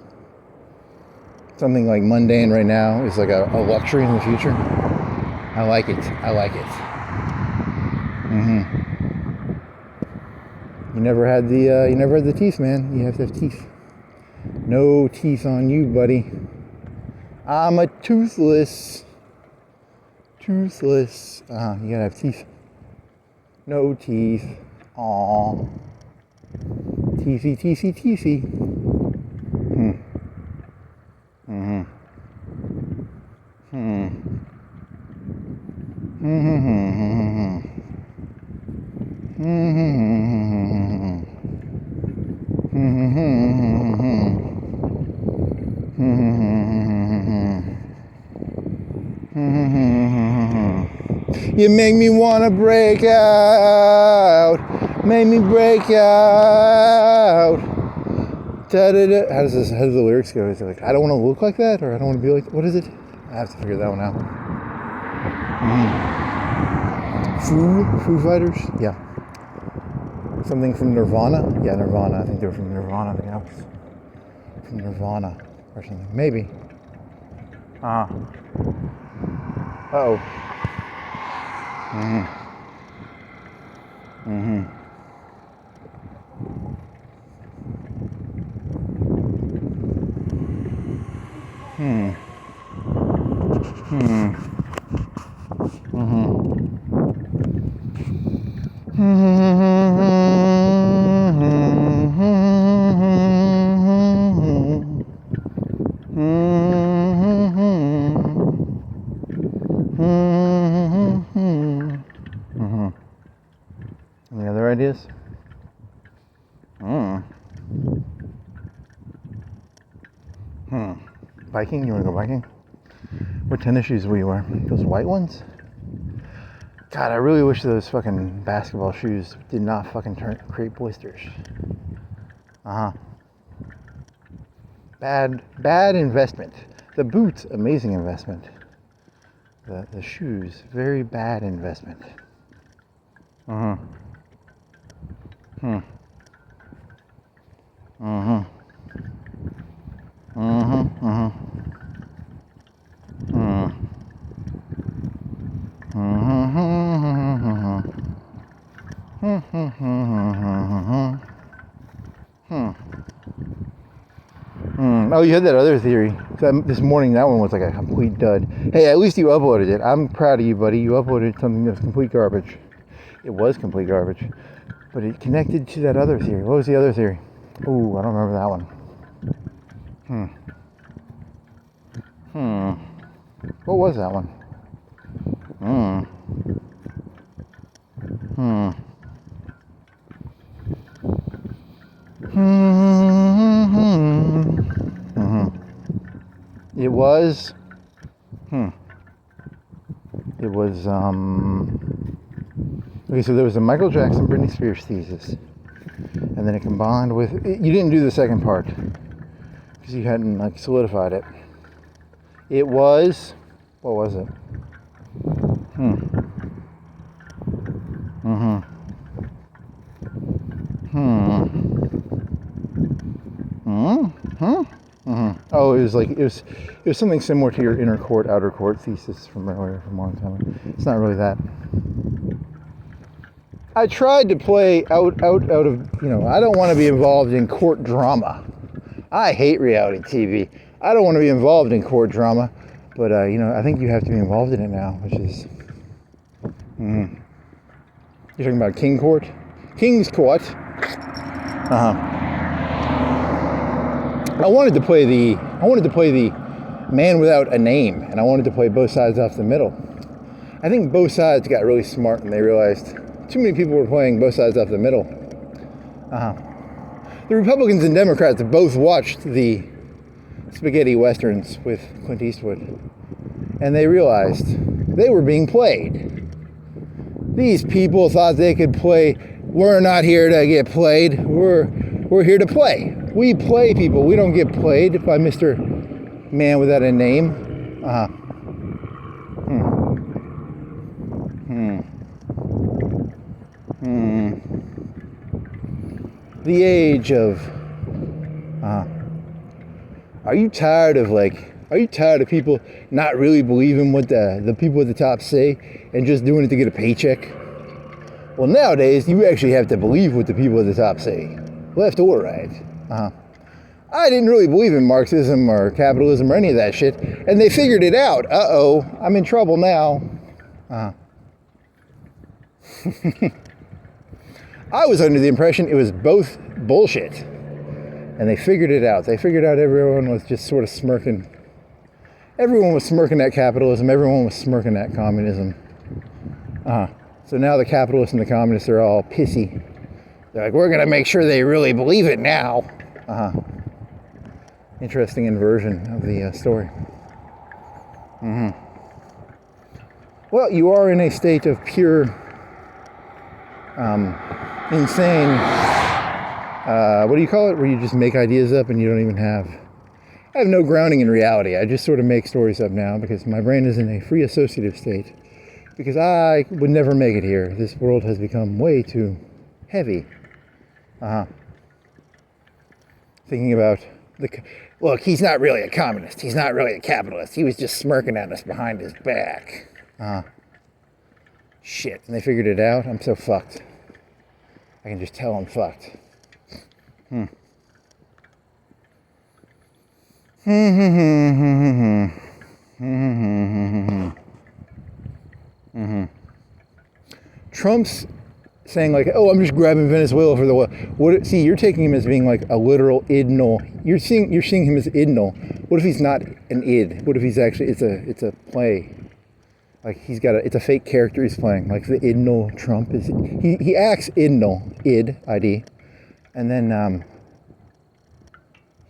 something like mundane right now is like a luxury in the future. I like it. You never had the teeth, man. You have to have teeth. No teeth on you, buddy. I'm a toothless. You gotta have teeth. No teeth. Aw. Teethy. You make me wanna break out. Make me break out. Da-da-da. How do the lyrics go? Is it like, I don't want to look like that, or I don't want to be like, what is it? I have to figure that one out. Foo Fighters? Yeah. Something from Nirvana? Yeah, Nirvana. I think they were from Nirvana. The albums. From Nirvana or something. Maybe. Uh-oh. Any other ideas? Biking? You want to go biking? What tennis shoes will you wear? Those white ones? God, I really wish those fucking basketball shoes did not fucking create blisters. Bad investment. The boots, amazing investment. The shoes, very bad investment. Oh, you had that other theory. This morning, that one was like a complete dud. Hey, at least you uploaded it. I'm proud of you, buddy. You uploaded something that was complete garbage. It was complete garbage. But it connected to that other theory. What was the other theory? Ooh, I don't remember that one. What was that one? It was. It was. Okay, so there was a Michael Jackson, Britney Spears thesis, and then it combined with. You didn't do the second part because you hadn't like solidified it. It was. What was it? Oh, it was something similar to your inner court, outer court thesis from earlier, from a long time ago. It's not really that. I tried to play out of, I don't want to be involved in court drama. I hate reality TV. I don't want to be involved in court drama, but I think you have to be involved in it now, which is. You're talking about King Court? King's Court. I wanted to play the man without a name, and I wanted to play both sides off the middle. I think both sides got really smart and they realized too many people were playing both sides off the middle. The Republicans and Democrats both watched the spaghetti westerns with Clint Eastwood, and they realized they were being played. These people thought they could play. We're not here to get played. We're here to play. We play people. We don't get played by Mr. Man Without a Name. The age of. Are you tired of people not really believing what the people at the top say and just doing it to get a paycheck? Well, nowadays, you actually have to believe what the people at the top say, left or right. I didn't really believe in Marxism or capitalism or any of that shit, and they figured it out. Uh-oh, I'm in trouble now. I was under the impression it was both bullshit, and they figured it out. They figured out everyone was just sort of smirking. Everyone was smirking at capitalism. Everyone was smirking at communism. So now the capitalists and the communists are all pissy. They're like, we're going to make sure they really believe it now. Interesting inversion of the story. Well, you are in a state of pure, insane, what do you call it? Where you just make ideas up and you don't even have... I have no grounding in reality. I just sort of make stories up now because my brain is in a free associative state. Because I would never make it here. This world has become way too heavy. Thinking about look, he's not really a communist. He's not really a capitalist. He was just smirking at us behind his back. Shit. And they figured it out. I'm so fucked. I can just tell I'm fucked. Trump's saying like, oh, I'm just grabbing Venezuela for the what? See, you're taking him as being like a literal idnal. You're seeing him as idnal. What if he's not an id? What if he's actually it's a play? Like it's a fake character he's playing. Like the idnal Trump is he acts idnal, id, and then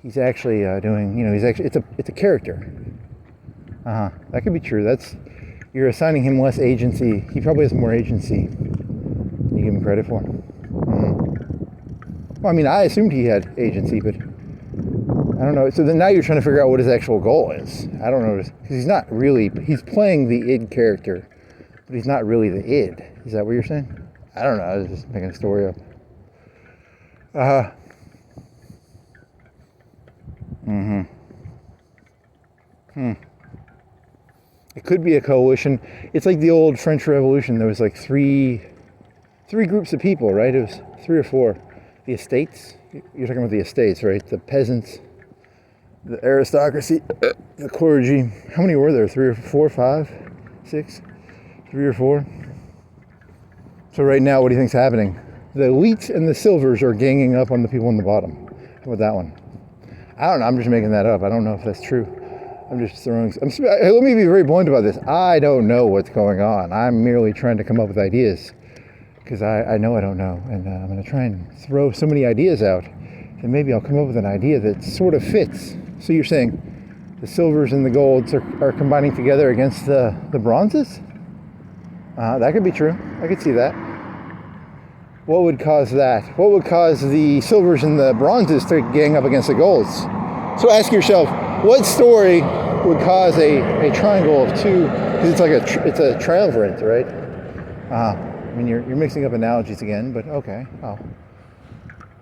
he's actually doing, it's a character. That could be true. You're assigning him less agency. He probably has more agency than you give him credit for. Well, I mean, I assumed he had agency, but I don't know. So then now you're trying to figure out what his actual goal is. I don't know, because he's playing the id character, but he's not really the id. Is that what you're saying? I don't know. I was just making a story up. It could be a coalition. It's like the old French Revolution. There was like three groups of people, right? It was 3 or 4. The estates. You're talking about the estates, right? The peasants, the aristocracy, the clergy. How many were there? 3 or 4, 5, 6? 3 or 4? So right now, what do you think's happening? The elites and the silvers are ganging up on the people on the bottom. How about that one? I don't know. I'm just making that up. I don't know if that's true. I'm just throwing... let me be very blunt about this. I don't know what's going on. I'm merely trying to come up with ideas. Because I know I don't know. And I'm going to try and throw so many ideas out. And maybe I'll come up with an idea that sort of fits. So you're saying the silvers and the golds are combining together against the bronzes? That could be true. I could see that. What would cause that? What would cause the silvers and the bronzes to gang up against the golds? So ask yourself, what story would cause a triangle of two? Because it's like it's a triumvirate, right? I mean, you're mixing up analogies again, but okay. Oh.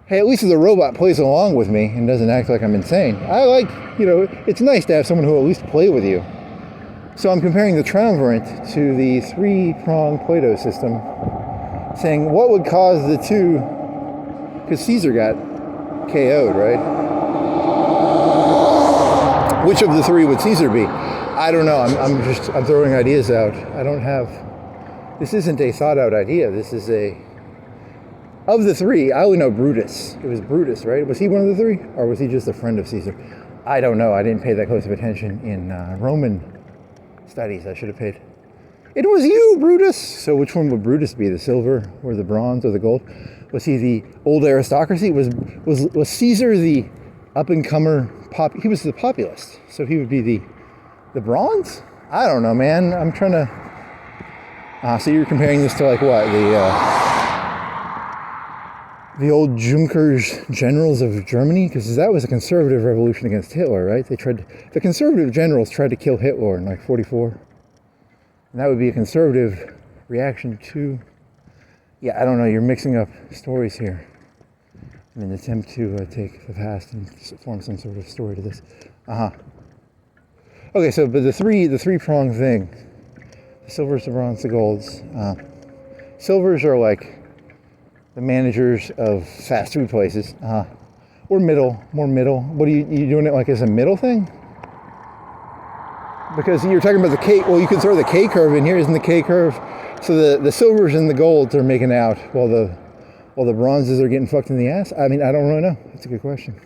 Hey, at least the robot plays along with me and doesn't act like I'm insane. I like, it's nice to have someone who will at least play with you. So I'm comparing the triumvirate to the 3-pronged Plato system, saying what would cause the two, because Caesar got KO'd, right? Which of the 3 would Caesar be? I don't know. I'm throwing ideas out. This isn't a thought out idea. This is of the 3, I only know Brutus. It was Brutus, right? Was he one of the 3? Or was he just a friend of Caesar? I don't know. I didn't pay that close of attention in Roman studies. I should have paid. It was you, Brutus. So which one would Brutus be? The silver or the bronze or the gold? Was he the old aristocracy? Was Caesar the up-and-comer he was the populist, so he would be the bronze? I don't know, man. I'm trying to... so you're comparing this to like what? The old Junkers generals of Germany? Because that was a conservative revolution against Hitler, right? The conservative generals tried to kill Hitler in like 44. And that would be a conservative reaction to... Yeah, I don't know. You're mixing up stories here in an attempt to take the past and form some sort of story to this. Okay, so but the three-pronged thing, the silvers, the bronze, the golds. Silvers are like the managers of fast food places, or more middle. What are you doing it like as a middle thing? Because you're talking about the K. Well, you could throw the K curve in here. Isn't the K curve? So the silvers and the golds are making out while the bronzes are getting fucked in the ass? I mean, I don't really know. That's a good question.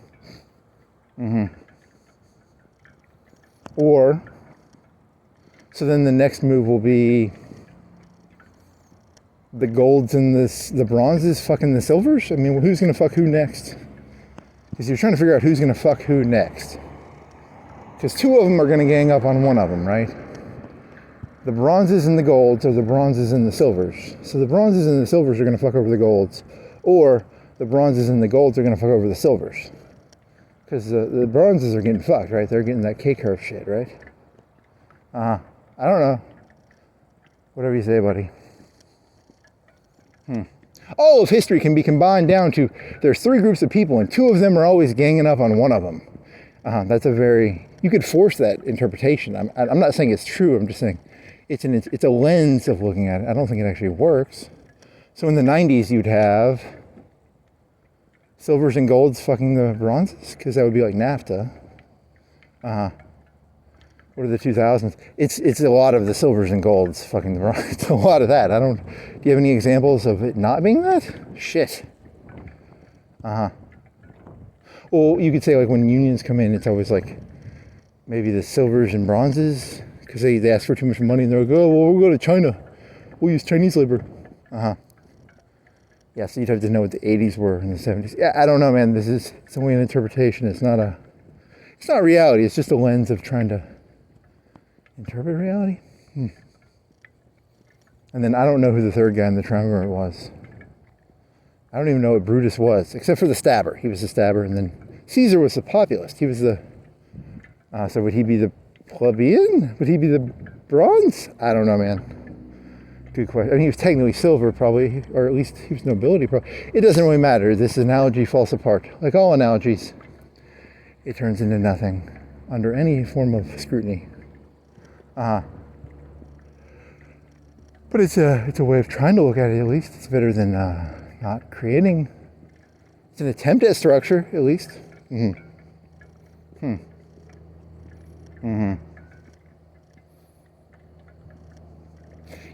Or, so then the next move will be the golds and the bronzes fucking the silvers? I mean, well, who's going to fuck who next? Because you're trying to figure out who's going to fuck who next. Because 2 of them are going to gang up on one of them, right? the bronzes and the golds are the bronzes and the silvers. So the bronzes and the silvers are going to fuck over the golds, or the bronzes and the golds are going to fuck over the silvers. Because the bronzes are getting fucked, right? They're getting that K-curve shit, right? I don't know. Whatever you say, buddy. All of history can be combined down to there's 3 groups of people and 2 of them are always ganging up on one of them. That's a very, you could force that interpretation. I'm not saying it's true. I'm just saying it's a lens of looking at it. I don't think it actually works. So in the 90s, you'd have silvers and golds fucking the bronzes, because that would be like NAFTA. What are the 2000s? It's a lot of the silvers and golds fucking the bronzes. It's a lot of that. Do you have any examples of it not being that? Shit. Well, you could say like when unions come in, it's always like maybe the silvers and bronzes, because they ask for too much money and they're like, oh, well, we'll go to China. We'll use Chinese labor. Yeah, so you'd have to know what the 80s were in the 70s. Yeah, I don't know, man. It's only an interpretation. It's not reality. It's just a lens of trying to interpret reality. And then I don't know who the third guy in the triumvirate was. I don't even know what Brutus was, except for the stabber. He was the stabber, and then Caesar was the populist. He was the... so would he be the plebeian? Would he be the bronze? I don't know, man. Good question. I mean, he was technically silver, probably, or at least he was nobility, probably. It doesn't really matter. This analogy falls apart. Like all analogies, it turns into nothing under any form of scrutiny. But it's a way of trying to look at it, at least. It's better than not creating. It's an attempt at structure, at least.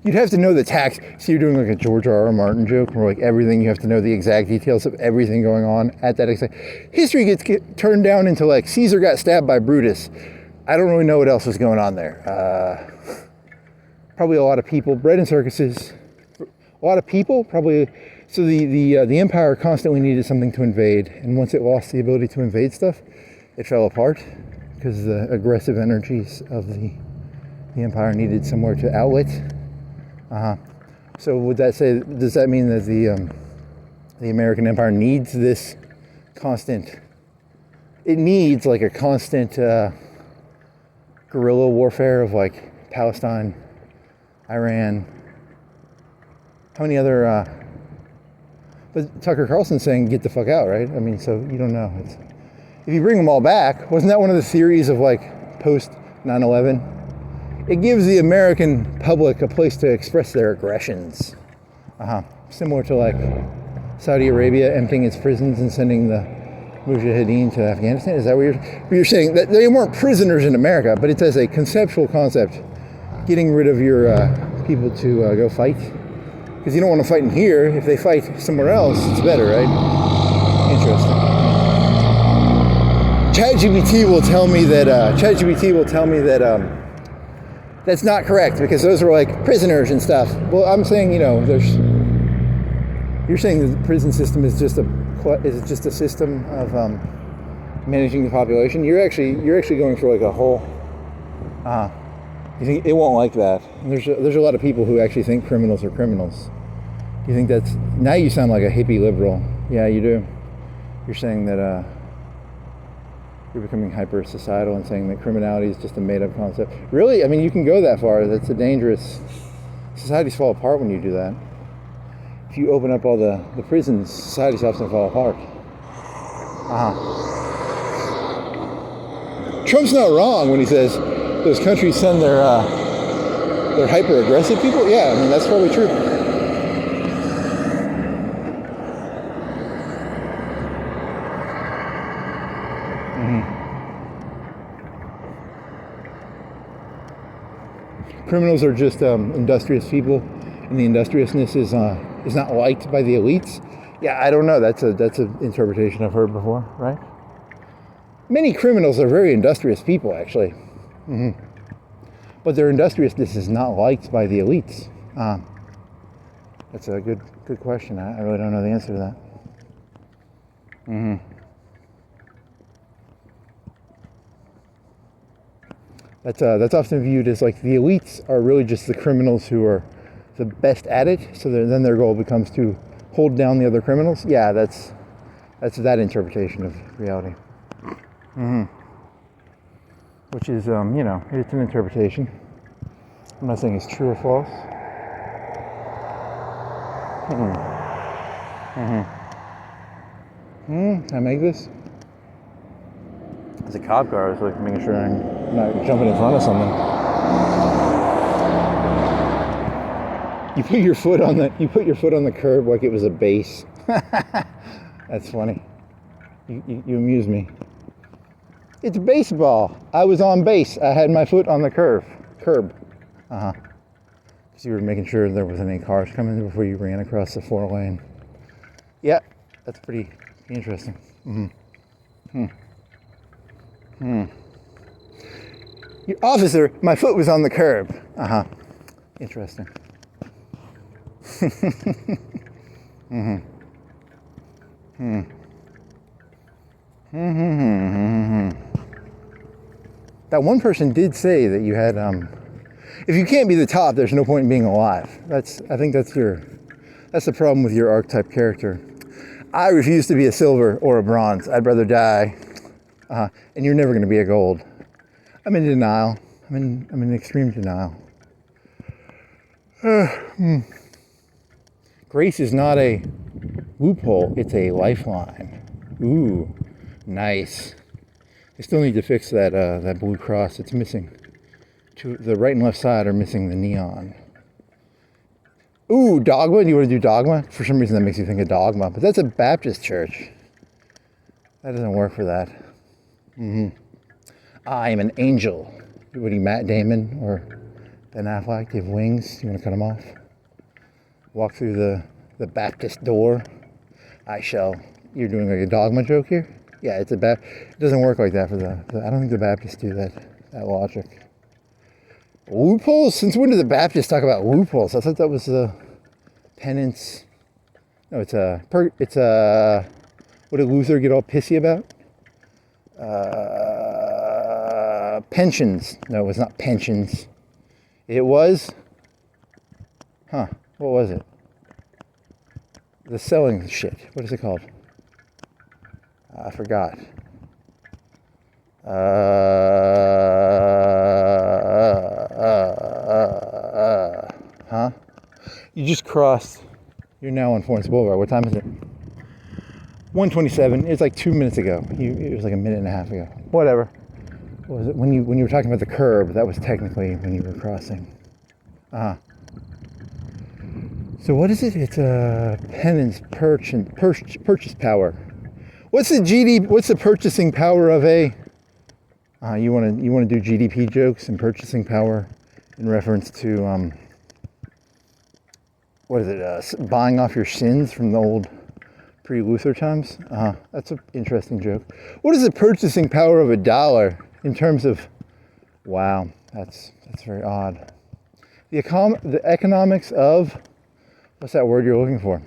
You'd have to know the tax. So you're doing like a George R.R. Martin joke, where like everything, you have to know the exact details of everything going on at that exact. History gets turned down into like Caesar got stabbed by Brutus. I don't really know what else was going on there. Probably a lot of people, bred in circuses. A lot of people, probably. So the empire constantly needed something to invade, and once it lost the ability to invade stuff, it fell apart because the aggressive energies of the empire needed somewhere to outlet. So does that mean that the American empire needs this constant? It needs like a constant guerrilla warfare of like Palestine, Iran. How many other? But Tucker Carlson's saying get the fuck out, right? I mean, so you don't know. If you bring them all back, wasn't that one of the theories of like post 9/11? It gives the American public a place to express their aggressions. Similar to like Saudi Arabia emptying its prisons and sending the Mujahideen to Afghanistan. Is that what you're saying? That they weren't prisoners in America, but it's as a conceptual concept, getting rid of your people to go fight. Because you don't want to fight in here. If they fight somewhere else, it's better, right? Interesting. ChatGPT will tell me that that's not correct, because those are like prisoners and stuff. Well, I'm saying, you're saying the prison system is just a system of managing the population. You're actually going for like a whole. You think it won't like that? And there's a lot of people who actually think criminals are criminals. You think that's, now you sound like a hippie liberal. Yeah, you do. You're saying that you're becoming hyper societal and saying that criminality is just a made up concept. Really? I mean, you can go that far. That's a dangerous. Societies fall apart when you do that. If you open up all the prisons, societies often fall apart. Trump's not wrong when he says those countries send their hyper aggressive people. Yeah, I mean, that's probably true. Criminals are just industrious people, and the industriousness is not liked by the elites. Yeah, I don't know. That's an interpretation I've heard before, right? Many criminals are very industrious people, actually, but their industriousness is not liked by the elites. That's a good question. I really don't know the answer to that. That's often viewed as like the elites are really just the criminals who are the best at it. So then their goal becomes to hold down the other criminals. Yeah, that's that interpretation of reality. Which is, it's an interpretation. I'm not saying it's true or false. Can I make this? It's a cop car. I was like making sure I'm not jumping in front of something. You put your foot on the curb like it was a base. That's funny. You amuse me. It's baseball. I was on base. I had my foot on the curb. Because you were making sure there wasn't any cars coming before you ran across the 4-lane. Yeah, that's pretty interesting. Your officer, my foot was on the curb. Interesting. That one person did say that you had, if you can't be the top, there's no point in being alive. I think that's the problem with your archetype character. I refuse to be a silver or a bronze. I'd rather die. And you're never going to be a gold. I'm in denial. I'm in extreme denial. Grace is not a loophole. It's a lifeline. Ooh, nice. I still need to fix that blue cross. It's missing. The right and left side are missing the neon. Ooh, dogma. Do you want to do dogma? For some reason that makes you think of dogma, but that's a Baptist church. That doesn't work for that. I am an angel. What are you, Matt Damon or Ben Affleck? Do you have wings? You want to cut them off? Walk through the Baptist door. You're doing like a dogma joke here? Yeah, it doesn't work like that I don't think the Baptists do that logic. Loopholes? Since when did the Baptists talk about loopholes? I thought that was the penance. No, it's what did Luther get all pissy about? Pensions. No, it was not pensions. It was, what was it? The selling shit. What is it called? I forgot. You just crossed. You're now on Florence Boulevard. What time is it? 1:27. It's like 2 minutes ago. It was like a minute and a half ago. Whatever. What was it when you were talking about the curb? That was technically when you were crossing. So what is it? It's a penance, purchase power. What's the purchasing power of a? You want to do GDP jokes and purchasing power in reference to what is it? Buying off your sins from the old pre-Luther times. That's an interesting joke. What is the purchasing power of $1 in terms of? Wow, that's very odd. The economics of. What's that word you're looking for?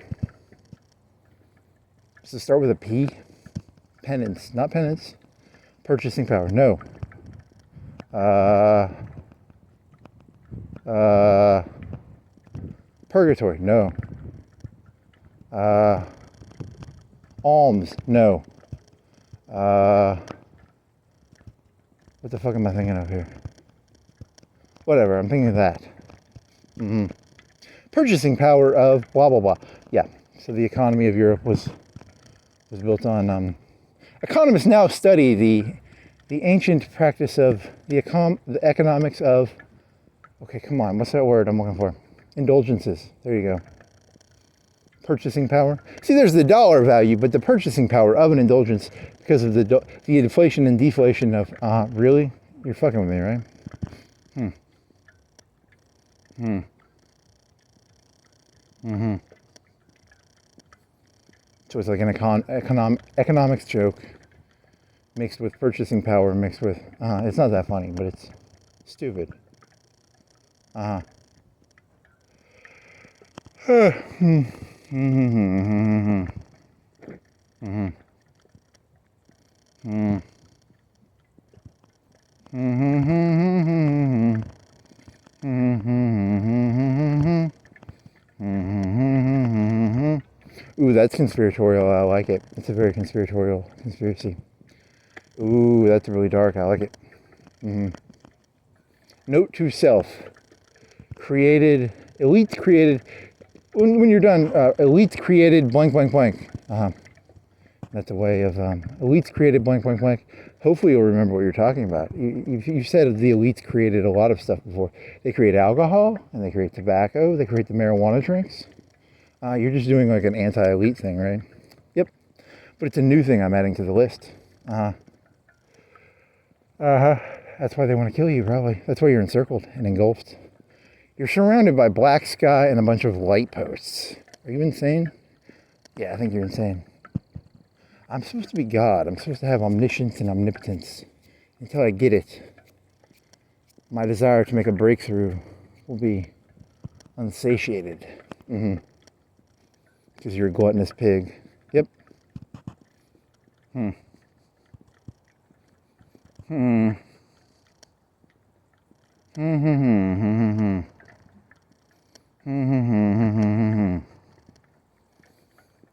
Does it start with a P? Penance, not penance. Purchasing power, no. Purgatory, no. Alms, no. What the fuck am I thinking of here? Whatever, I'm thinking of that. Purchasing power of blah blah blah. Yeah. So the economy of Europe was built on. Economists now study the ancient practice of the economics of. Okay, come on. What's that word I'm looking for? Indulgences. There you go. Purchasing power. See, there's the dollar value, but the purchasing power of an indulgence because of the inflation and deflation of. Really? You're fucking with me, right? So it's like an economics joke mixed with purchasing power, mixed with, it's not that funny, but it's stupid. that's conspiratorial. I like it. It's a very conspiratorial conspiracy. Ooh, that's really dark. I like it. Note to self. Elites created, when you're done, elites created blank, blank, blank. That's a way of, elites created blank, blank, blank. Hopefully you'll remember what you're talking about. You said the elites created a lot of stuff before. They create alcohol, and they create tobacco, they create the marijuana drinks. You're just doing like an anti-elite thing, right? Yep. But it's a new thing I'm adding to the list. That's why they want to kill you, probably. That's why you're encircled and engulfed. You're surrounded by black sky and a bunch of light posts. Are you insane? Yeah, I think you're insane. I'm supposed to be God. I'm supposed to have omniscience and omnipotence. Until I get it, my desire to make a breakthrough will be unsatiated. Because you're a gluttonous pig. Yep.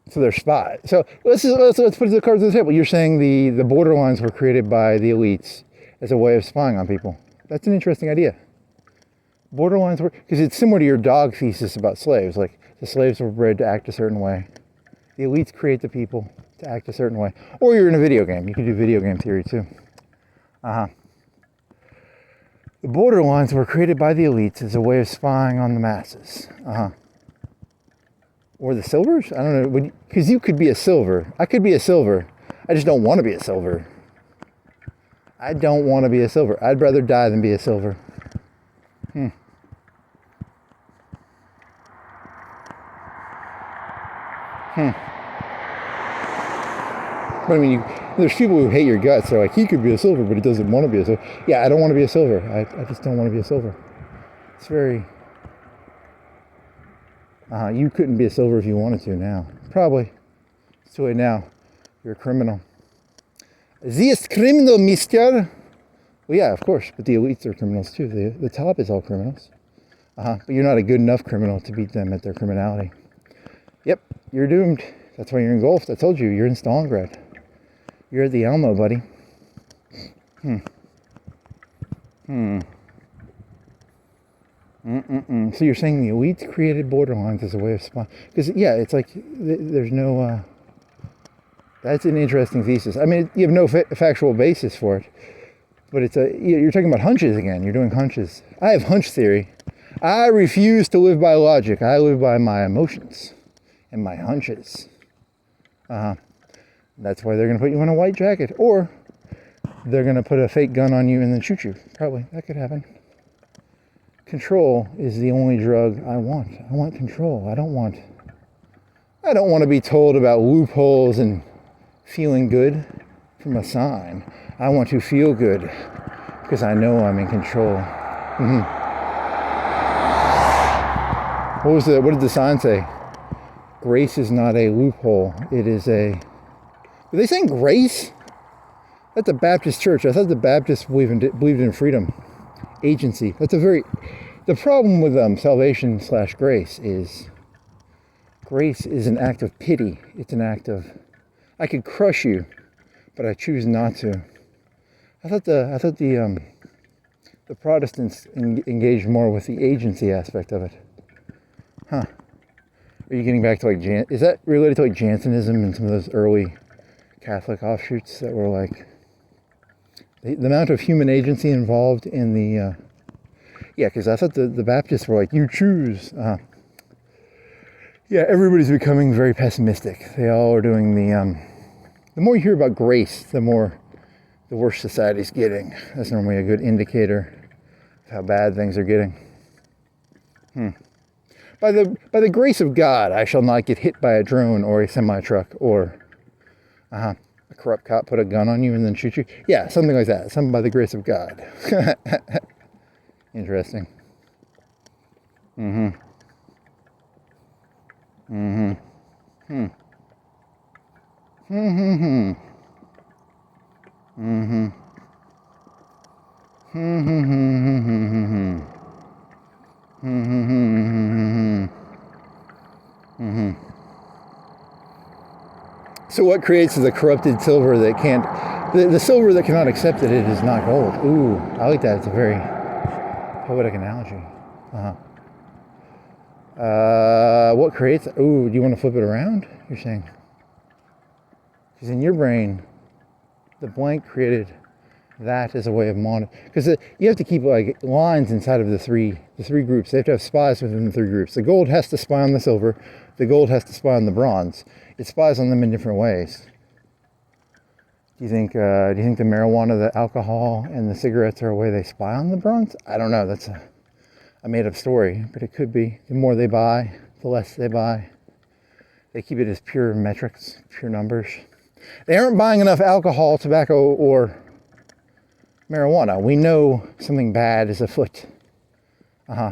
So they're spies. So let's put the cards on the table. You're saying the borderlines were created by the elites as a way of spying on people. That's an interesting idea. Borderlines were, because it's similar to your dog thesis about slaves. Like the slaves were bred to act a certain way. The elites create the people to act a certain way. Or you're in a video game. You can do video game theory too. The borderlines were created by the elites as a way of spying on the masses. Or the silvers? I don't know. Because you could be a silver. I could be a silver. I just don't want to be a silver. I don't want to be a silver. I'd rather die than be a silver. But I mean, there's people who hate your guts. They're like, he could be a silver, but he doesn't want to be a silver. Yeah, I don't want to be a silver. I just don't want to be a silver. It's very... you couldn't be a silver if you wanted to now. Probably. It's too late now. You're a criminal. Sie ist criminal, mister. Well, yeah, of course. But the elites are criminals too. The top is all criminals. But you're not a good enough criminal to beat them at their criminality. Yep, you're doomed. That's why you're engulfed. I told you, you're in Stalingrad. You're at the Alamo, buddy. So you're saying the elites created borderlines as a way of spying? Because, yeah, it's like there's no... that's an interesting thesis. I mean, you have no factual basis for it. But you're talking about hunches again. You're doing hunches. I have hunch theory. I refuse to live by logic. I live by my emotions and my hunches. That's why they're going to put you in a white jacket. Or they're going to put a fake gun on you and then shoot you. Probably. That could happen. Control is the only drug I want. I want control. I don't want to be told about loopholes and feeling good from a sign. I want to feel good because I know I'm in control. What did the sign say? Grace is not a loophole. It is a... Are they saying grace? That's a Baptist church. I thought the Baptists believed in freedom. Agency. The problem with salvation / grace is an act of pity. It's an act of, I could crush you, but I choose not to. I thought the Protestants engaged more with the agency aspect of it. Are you getting back to is that related to Jansenism and some of those early Catholic offshoots that were like, the amount of human agency involved in the, yeah, because I thought the Baptists were like, you choose. Yeah, everybody's becoming very pessimistic. They all are doing the more you hear about grace, the worse society's getting. That's normally a good indicator of how bad things are getting. By the grace of God, I shall not get hit by a drone or a semi-truck or a corrupt cop put a gun on you and then shoot you. Yeah, something like that. Something by the grace of God. Interesting. So what creates the corrupted silver that can't, the silver that cannot accept that it is not gold? Ooh, I like that. It's a very poetic analogy. What creates, ooh, do you want to flip it around? You're saying? Because in your brain, the blank created that as a way of monitoring. Because you have to keep like lines inside of the three groups. They have to have spies within the three groups. The gold has to spy on the silver. The gold has to spy on the bronze. It spies on them in different ways. Do you think the marijuana, the alcohol, and the cigarettes are a way they spy on the bronze? I don't know. That's a made-up story, but it could be. The more they buy, the less they buy. They keep it as pure metrics, pure numbers. They aren't buying enough alcohol, tobacco, or marijuana. We know something bad is afoot.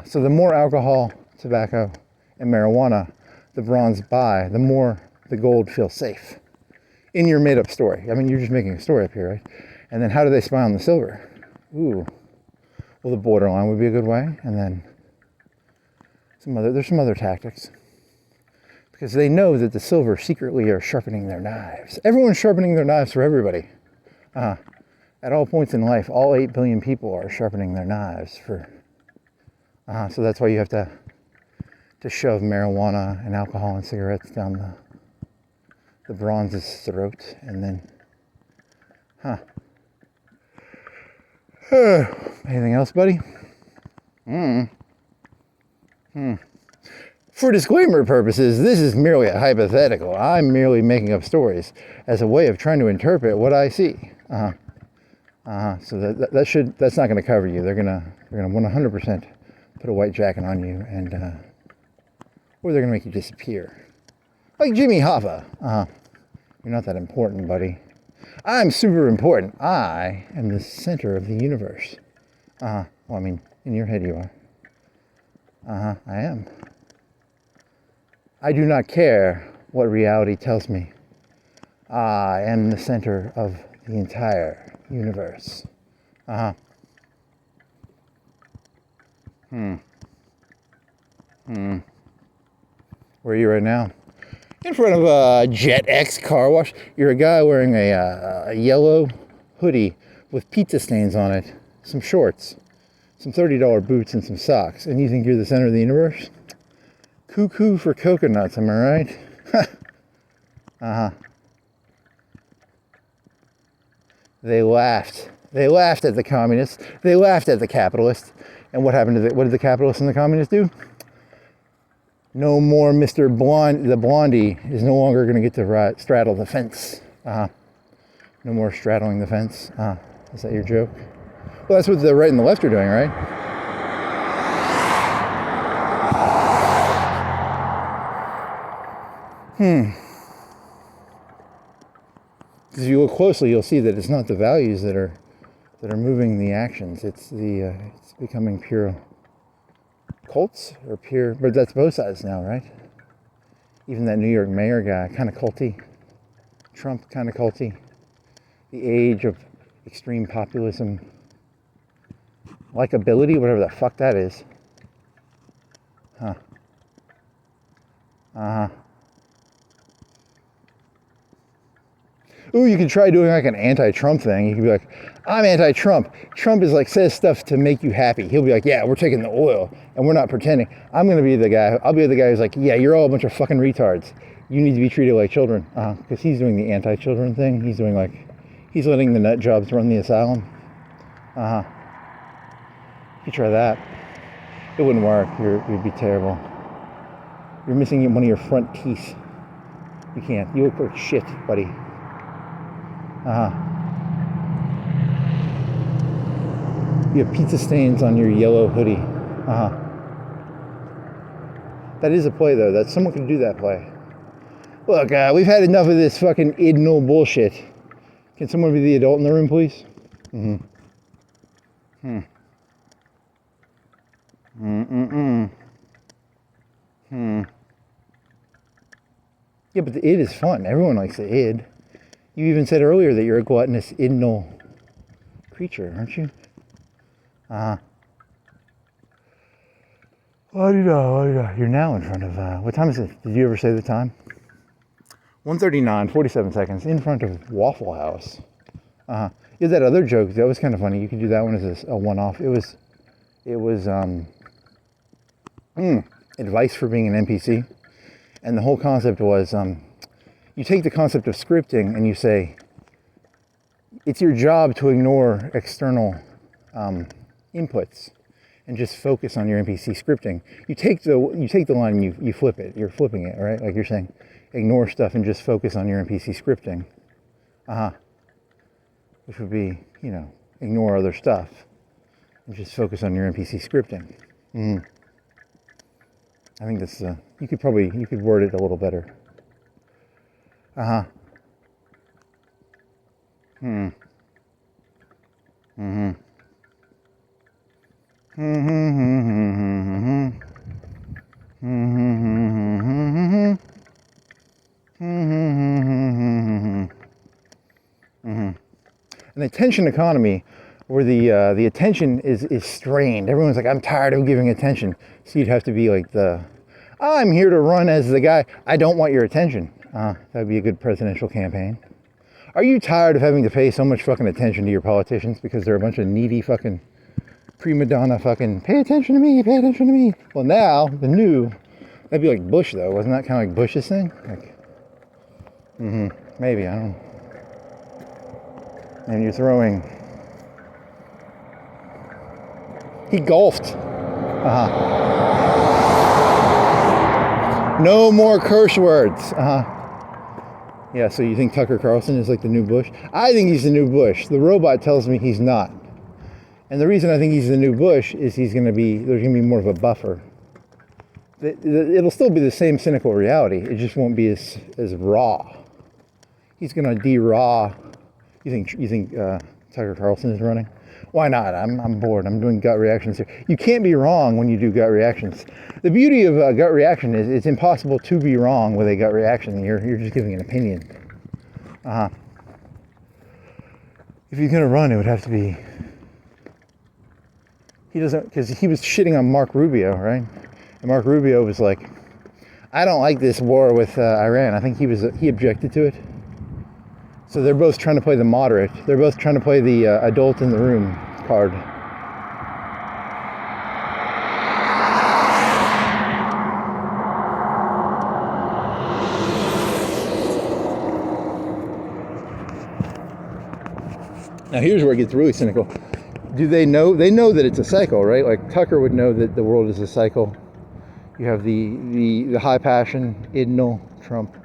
So the more alcohol, tobacco, and marijuana the bronze buy, the more the gold feels safe. In your made-up story. I mean, you're just making a story up here, right? And then how do they spy on the silver? Ooh. Well, the borderline would be a good way. And then there's some other tactics. Because they know that the silver secretly are sharpening their knives. Everyone's sharpening their knives for everybody. At all points in life, all 8 billion people are sharpening their knives for... so that's why you have to shove marijuana and alcohol and cigarettes down the bronze's throat, and then... Anything else, buddy? For disclaimer purposes, this is merely a hypothetical. I'm merely making up stories as a way of trying to interpret what I see. So that's not going to cover you. They're gonna 100% put a white jacket on you, and or they're gonna make you disappear, like Jimmy Hoffa. You're not that important, buddy. I'm super important. I am the center of the universe. Well, I mean, in your head you are. I am. I do not care what reality tells me. I am the center of the entire universe. Where are you right now? In front of a Jet X car wash. You're a guy wearing a yellow hoodie with pizza stains on it, some shorts, some $30 boots, and some socks. And you think you're the center of the universe? Cuckoo for coconuts, am I right? They laughed. They laughed at the communists. They laughed at the capitalists. And what happened to what did the capitalists and the communists do? No more Mr. Blonde. The Blondie is no longer going to get to straddle the fence. No more straddling the fence. Is that your joke? Well, that's what the right and the left are doing, right? Because if you look closely, you'll see that it's not the values that are moving the actions. It's it's becoming pure cults or pure, but that's both sides now, right? Even that New York mayor guy, kind of culty. Trump, kind of culty. The age of extreme populism, likability, whatever the fuck that is. Ooh, you could try doing like an anti-Trump thing. You could be like, I'm anti-Trump. Trump is like, says stuff to make you happy. He'll be like, yeah, we're taking the oil and we're not pretending. I'm going to be the guy. I'll be the guy who's like, yeah, you're all a bunch of fucking retards. You need to be treated like children. Because he's doing the anti-children thing. He's doing like, he's letting the nut jobs run the asylum. You could try that. It wouldn't work. You'd be terrible. You're missing one of your front teeth. You can't. You look like shit, buddy. You have pizza stains on your yellow hoodie. That is a play, though. That someone can do that play. Look, we've had enough of this fucking idnal bullshit. Can someone be the adult in the room, please? Yeah, but the id is fun. Everyone likes the id. You even said earlier that you're a gluttonous, idnal creature, aren't you? You're now in front of, what time is it? Did you ever say the time? 139, 47 seconds in front of Waffle House. Yeah, that other joke, that was kind of funny. You could do that one as a one-off. It was advice for being an NPC. And the whole concept was, you take the concept of scripting and you say, it's your job to ignore external inputs and just focus on your NPC scripting. You take the line and you flip it. You're flipping it, right? Like you're saying, ignore stuff and just focus on your NPC scripting. Which would be, ignore other stuff and just focus on your NPC scripting. I think this, you could word it a little better. An attention economy where the attention is strained. Everyone's like, I'm tired of giving attention. So you'd have to be like I'm here to run as the guy. I don't want your attention. That would be a good presidential campaign. Are you tired of having to pay so much fucking attention to your politicians because they're a bunch of needy fucking prima donna fucking pay attention to me, pay attention to me? Well, now that'd be like Bush though. Wasn't that kind of like Bush's thing? Like, maybe, I don't know. And you're throwing. He golfed. No more curse words. Yeah, so you think Tucker Carlson is like the new Bush? I think he's the new Bush. The robot tells me he's not. And the reason I think he's the new Bush is there's going to be more of a buffer. It'll still be the same cynical reality. It just won't be as raw. He's going to de-raw. You think Tucker Carlson is running? Why not? I'm bored. I'm doing gut reactions here. You can't be wrong when you do gut reactions. The beauty of a gut reaction is it's impossible to be wrong with a gut reaction. You're just giving an opinion. If he's going to run, it would have to be... He doesn't, because he was shitting on Mark Rubio, right? And Mark Rubio was like, I don't like this war with Iran. I think he objected to it. So they're both trying to play the moderate. They're both trying to play the adult in the room card. Now here's where it gets really cynical. Do they know? They know that it's a cycle, right? Like Tucker would know that the world is a cycle. You have the high passion, Idnal, Trump.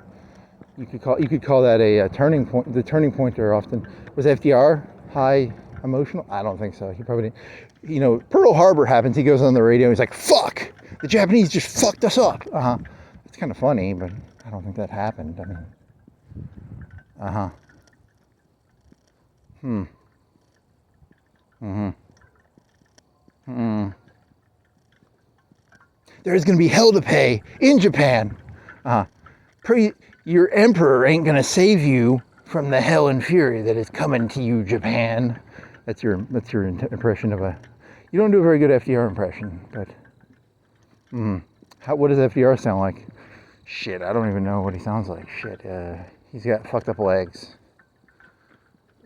You could call that a turning point. The turning point are often, was FDR high emotional? I don't think so. He probably didn't. Pearl Harbor happens. He goes on the radio and he's like, fuck, the Japanese just fucked us up. It's kind of funny, but I don't think that happened. There's going to be hell to pay in Japan. Your emperor ain't going to save you from the hell and fury that is coming to you, Japan. That's your impression of you don't do a very good FDR impression, but what does FDR sound like? Shit, I don't even know what he sounds like. Shit, he's got fucked up legs.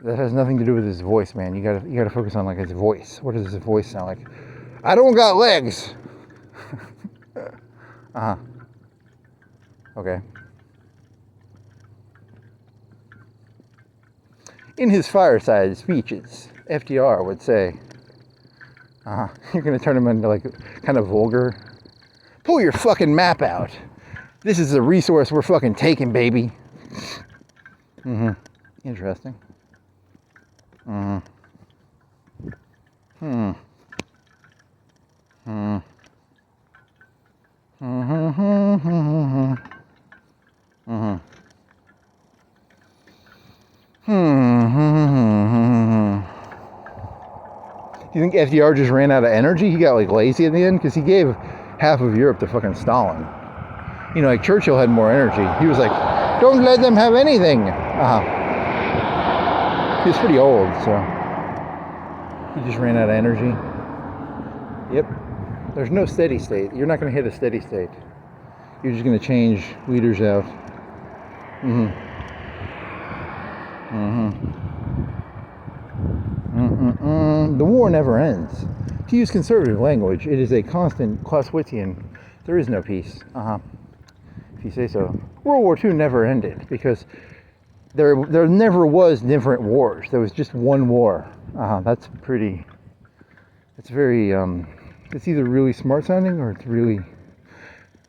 That has nothing to do with his voice, man. You gotta focus on like his voice. What does his voice sound like? I don't got legs. Okay. In his fireside speeches, FDR would say, you're gonna turn him into like kind of vulgar. Pull your fucking map out. This is a resource we're fucking taking, baby. Interesting. Do you think FDR just ran out of energy? He got like lazy at the end because he gave half of Europe to fucking Stalin. Like Churchill had more energy. He was like, don't let them have anything. He was pretty old, so he just ran out of energy. Yep. There's no steady state. You're not going to hit a steady state. You're just going to change leaders out. Mm-hmm. Mm-hmm. The war never ends. To use conservative language, it is a constant Clausewitzian. There is no peace. If you say so. World War II never ended because there never was different wars. There was just one war. That's very, it's either really smart sounding or it's really,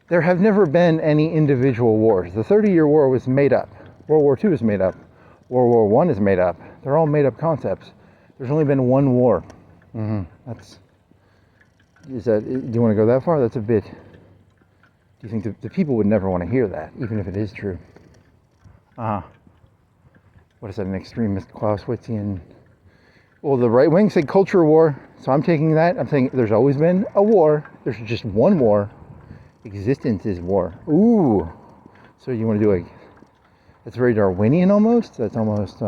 there have never been any individual wars. The 30-year war was made up. World War II is made up. World War I is made up. They're all made up concepts. There's only been one war. Do you want to go that far? That's a bit, do you think the people would never want to hear that, even if it is true? What is that, an extremist Clausewitzian? Well, the right wing said culture war, so I'm taking that. I'm saying there's always been a war. There's just one war. Existence is war. Ooh. So you want to do that's very Darwinian almost. That's almost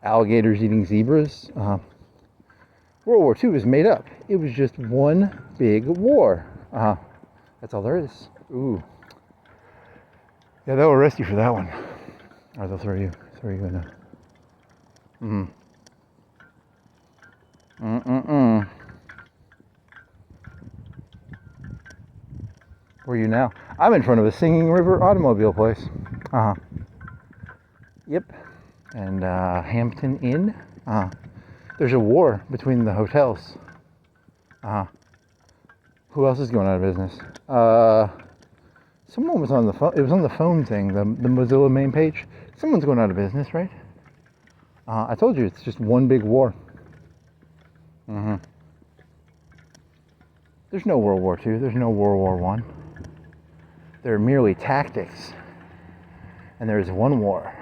alligators eating zebras. World War II was made up. It was just one big war. That's all there is. Ooh. Yeah, they'll arrest you for that one. Or they'll throw you in a... Where are you now? I'm in front of a Singing River automobile place. Yep. And Hampton Inn. There's a war between the hotels. Who else is going out of business? Someone was on the phone. It was on the phone thing, the Mozilla main page. Someone's going out of business, right? I told you, it's just one big war. There's no World War II. There's no World War I. They're merely tactics. And there's one war.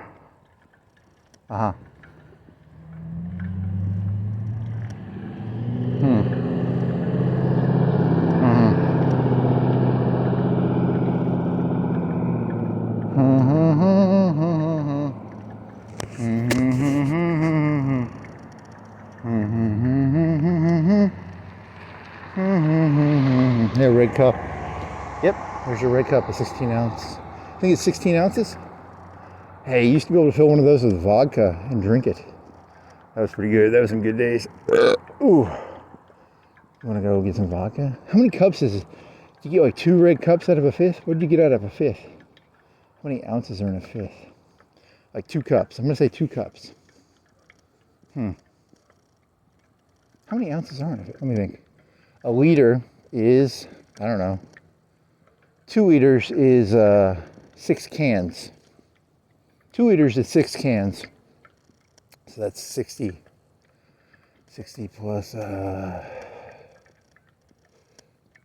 Yeah, red cup. Yep, there's your red cup, a 16 ounce. I think it's 16 ounces. Hey, you used to be able to fill one of those with vodka and drink it. That was pretty good. That was some good days. Ooh. You want to go get some vodka? How many cups is it? Did you get like 2 red cups out of a fifth? What did you get out of a fifth? How many ounces are in a fifth? Like 2 cups. I'm going to say 2 cups. How many ounces are in a fifth? Let me think. A liter is, I don't know. 2 liters is 6 cans. 2 liters is 6 cans. So that's 60. 60 plus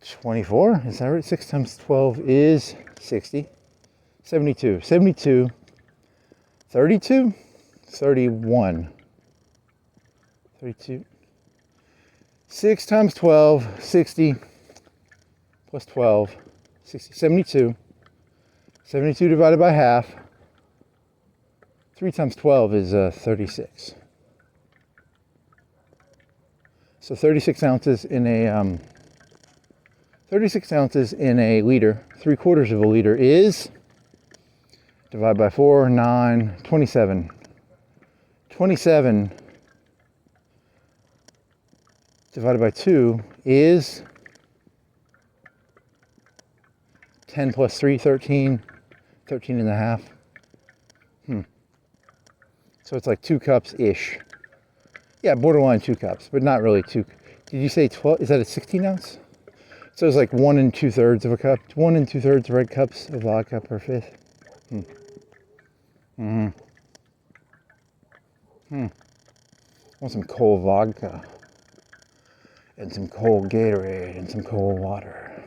24. Is that right? 6 times 12 is 60. 72. 72. 32. 31. 32. 6 times 12, 60. Plus 12, 60. 72. 72 divided by half. 3 times 12 is 36. So 36 ounces in a 36 ounces in a liter. 3/4 of a liter is, divide by 4, 9, 27. 27 divided by 2 is 10 plus 3, 13. 13 and a half. So it's like 2 cups-ish. Yeah, borderline 2 cups, but not really 2. Did you say 12? Is that a 16 ounce? So it's like 1 2/3 of a cup. 1 2/3 red cups of vodka per fifth. Want some cold vodka. And some cold Gatorade and some cold water.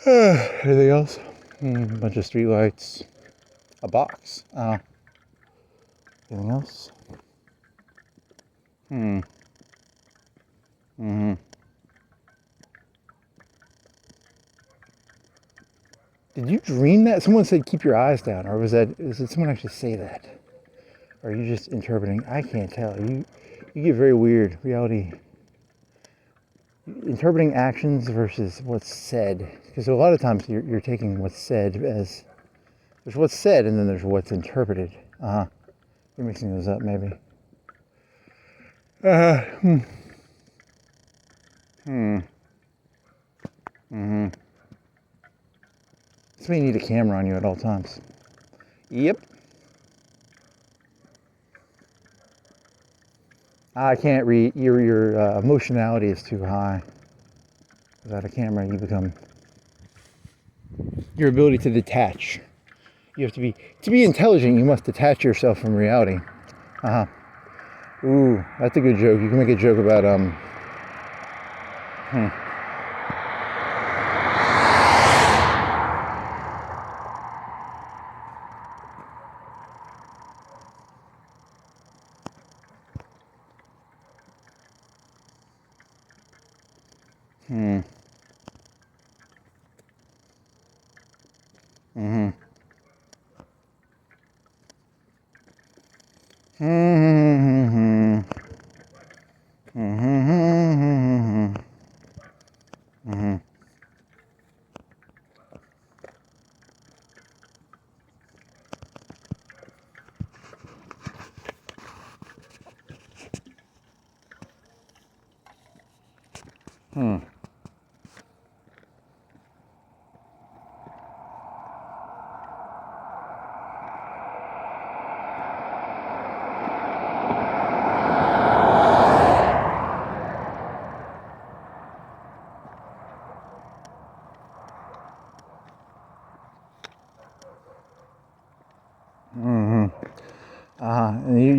Anything else? A bunch of street lights. A box. Anything else? Did you dream that? Someone said keep your eyes down, or did someone actually say that? Or are you just interpreting? I can't tell. You get very weird reality. Interpreting actions versus what's said because a lot of times you're taking what's said as, there's what's said and then there's what's interpreted. You're mixing those up maybe. That's why you need a camera on you at all times. Yep. I can't read, your emotionality is too high. Without a camera, you become, your ability to detach. You have to be intelligent, you must detach yourself from reality. Ooh, that's a good joke. You can make a joke about, and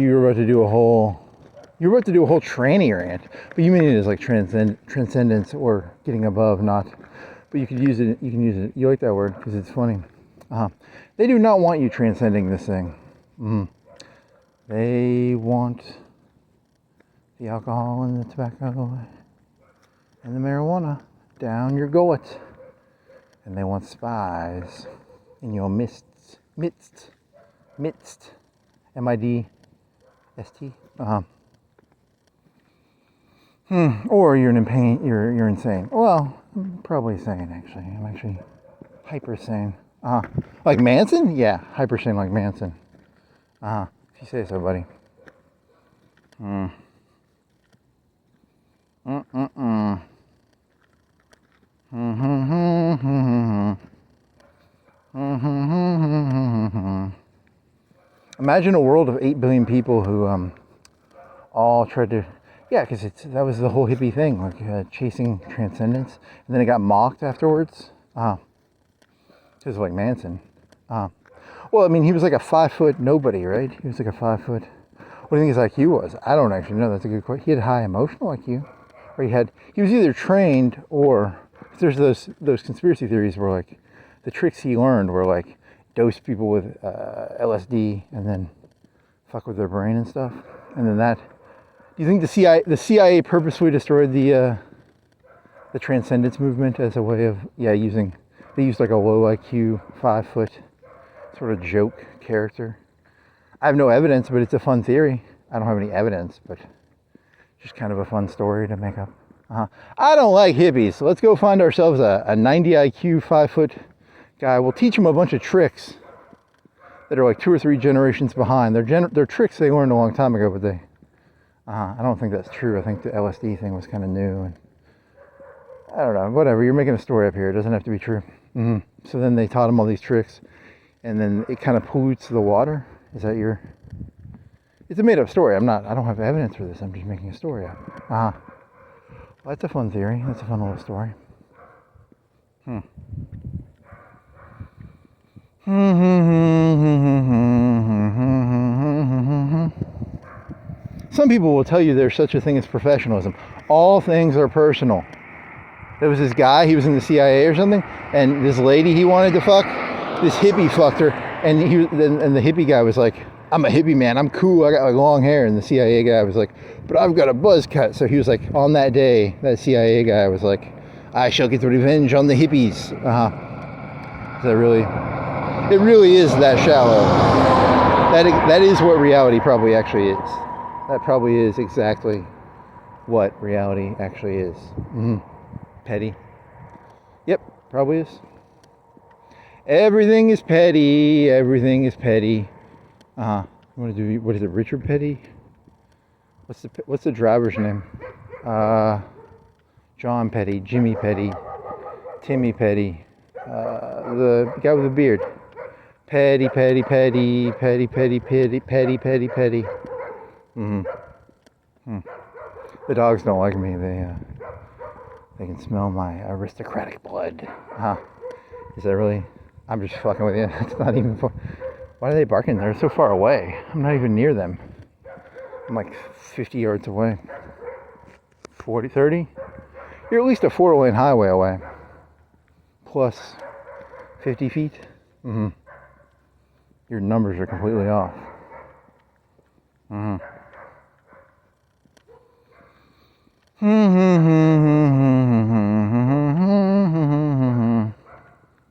you were about to do a whole, tranny rant, but you mean it as like transcendence or getting above, not. But you could use it. You can use it. You like that word because it's funny. They do not want you transcending this thing. They want the alcohol and the tobacco and the marijuana down your gullet, and they want spies in your midst. M-I-D-S-T. Or you're in pain. You're insane. Well, I'm probably sane actually. I'm actually hyper sane. Like Manson? Yeah, hyper sane like Manson. If you say so, buddy. Imagine a world of 8 billion people who all tried to, because that was the whole hippie thing, like chasing transcendence, and then it got mocked afterwards. Because like Manson. Well, I mean, he was like a 5-foot nobody, right? He was like a 5-foot. What do you think his IQ was? I don't actually know. That's a good question. He had high emotional IQ, or he was either trained or there's those conspiracy theories where like the tricks he learned were like dose people with LSD and then fuck with their brain and stuff, and then that. Do you think the CIA purposely destroyed the transcendence movement as a way of using? They used like a low IQ 5-foot sort of joke character. I have no evidence, but it's a fun theory. I don't have any evidence, but just kind of a fun story to make up. I don't like hippies, so let's go find ourselves a 90 IQ 5-foot guy. We'll teach him a bunch of tricks that are like 2 or 3 generations behind. They're tricks they learned a long time ago, but I don't think that's true. I think the LSD thing was kind of new, and I don't know. Whatever. You're making a story up here. It doesn't have to be true. So then they taught him all these tricks, and then it kind of pollutes the water. Is that your? It's a made-up story. I don't have evidence for this. I'm just making a story up. Well, that's a fun theory. That's a fun little story. Some people will tell you there's such a thing as professionalism. All things are personal. There was this guy, he was in the CIA or something, and this lady he wanted to fuck, this hippie fucked her, and the hippie guy was like, I'm a hippie man, I'm cool, I got like long hair, and the CIA guy was like, but I've got a buzz cut. So he was like, on that day, that CIA guy was like, I shall get revenge on the hippies. It really is that shallow. That is what reality probably actually is. That probably is exactly what reality actually is. Petty. Yep. Probably is. Everything is petty. Everything is petty. You want to do, what is it, Richard Petty? What's the driver's name? John Petty, Jimmy Petty, Timmy Petty, the guy with the beard. Petty, petty, petty, petty, petty, petty, petty, petty, petty. The dogs don't like me. They can smell my aristocratic blood. Is that really? I'm just fucking with you. It's not even fun. Why are they barking? They're so far away. I'm not even near them. I'm like 50 yards away. 40, 30? You're at least a 4-lane highway away. Plus 50 feet. Your numbers are completely off.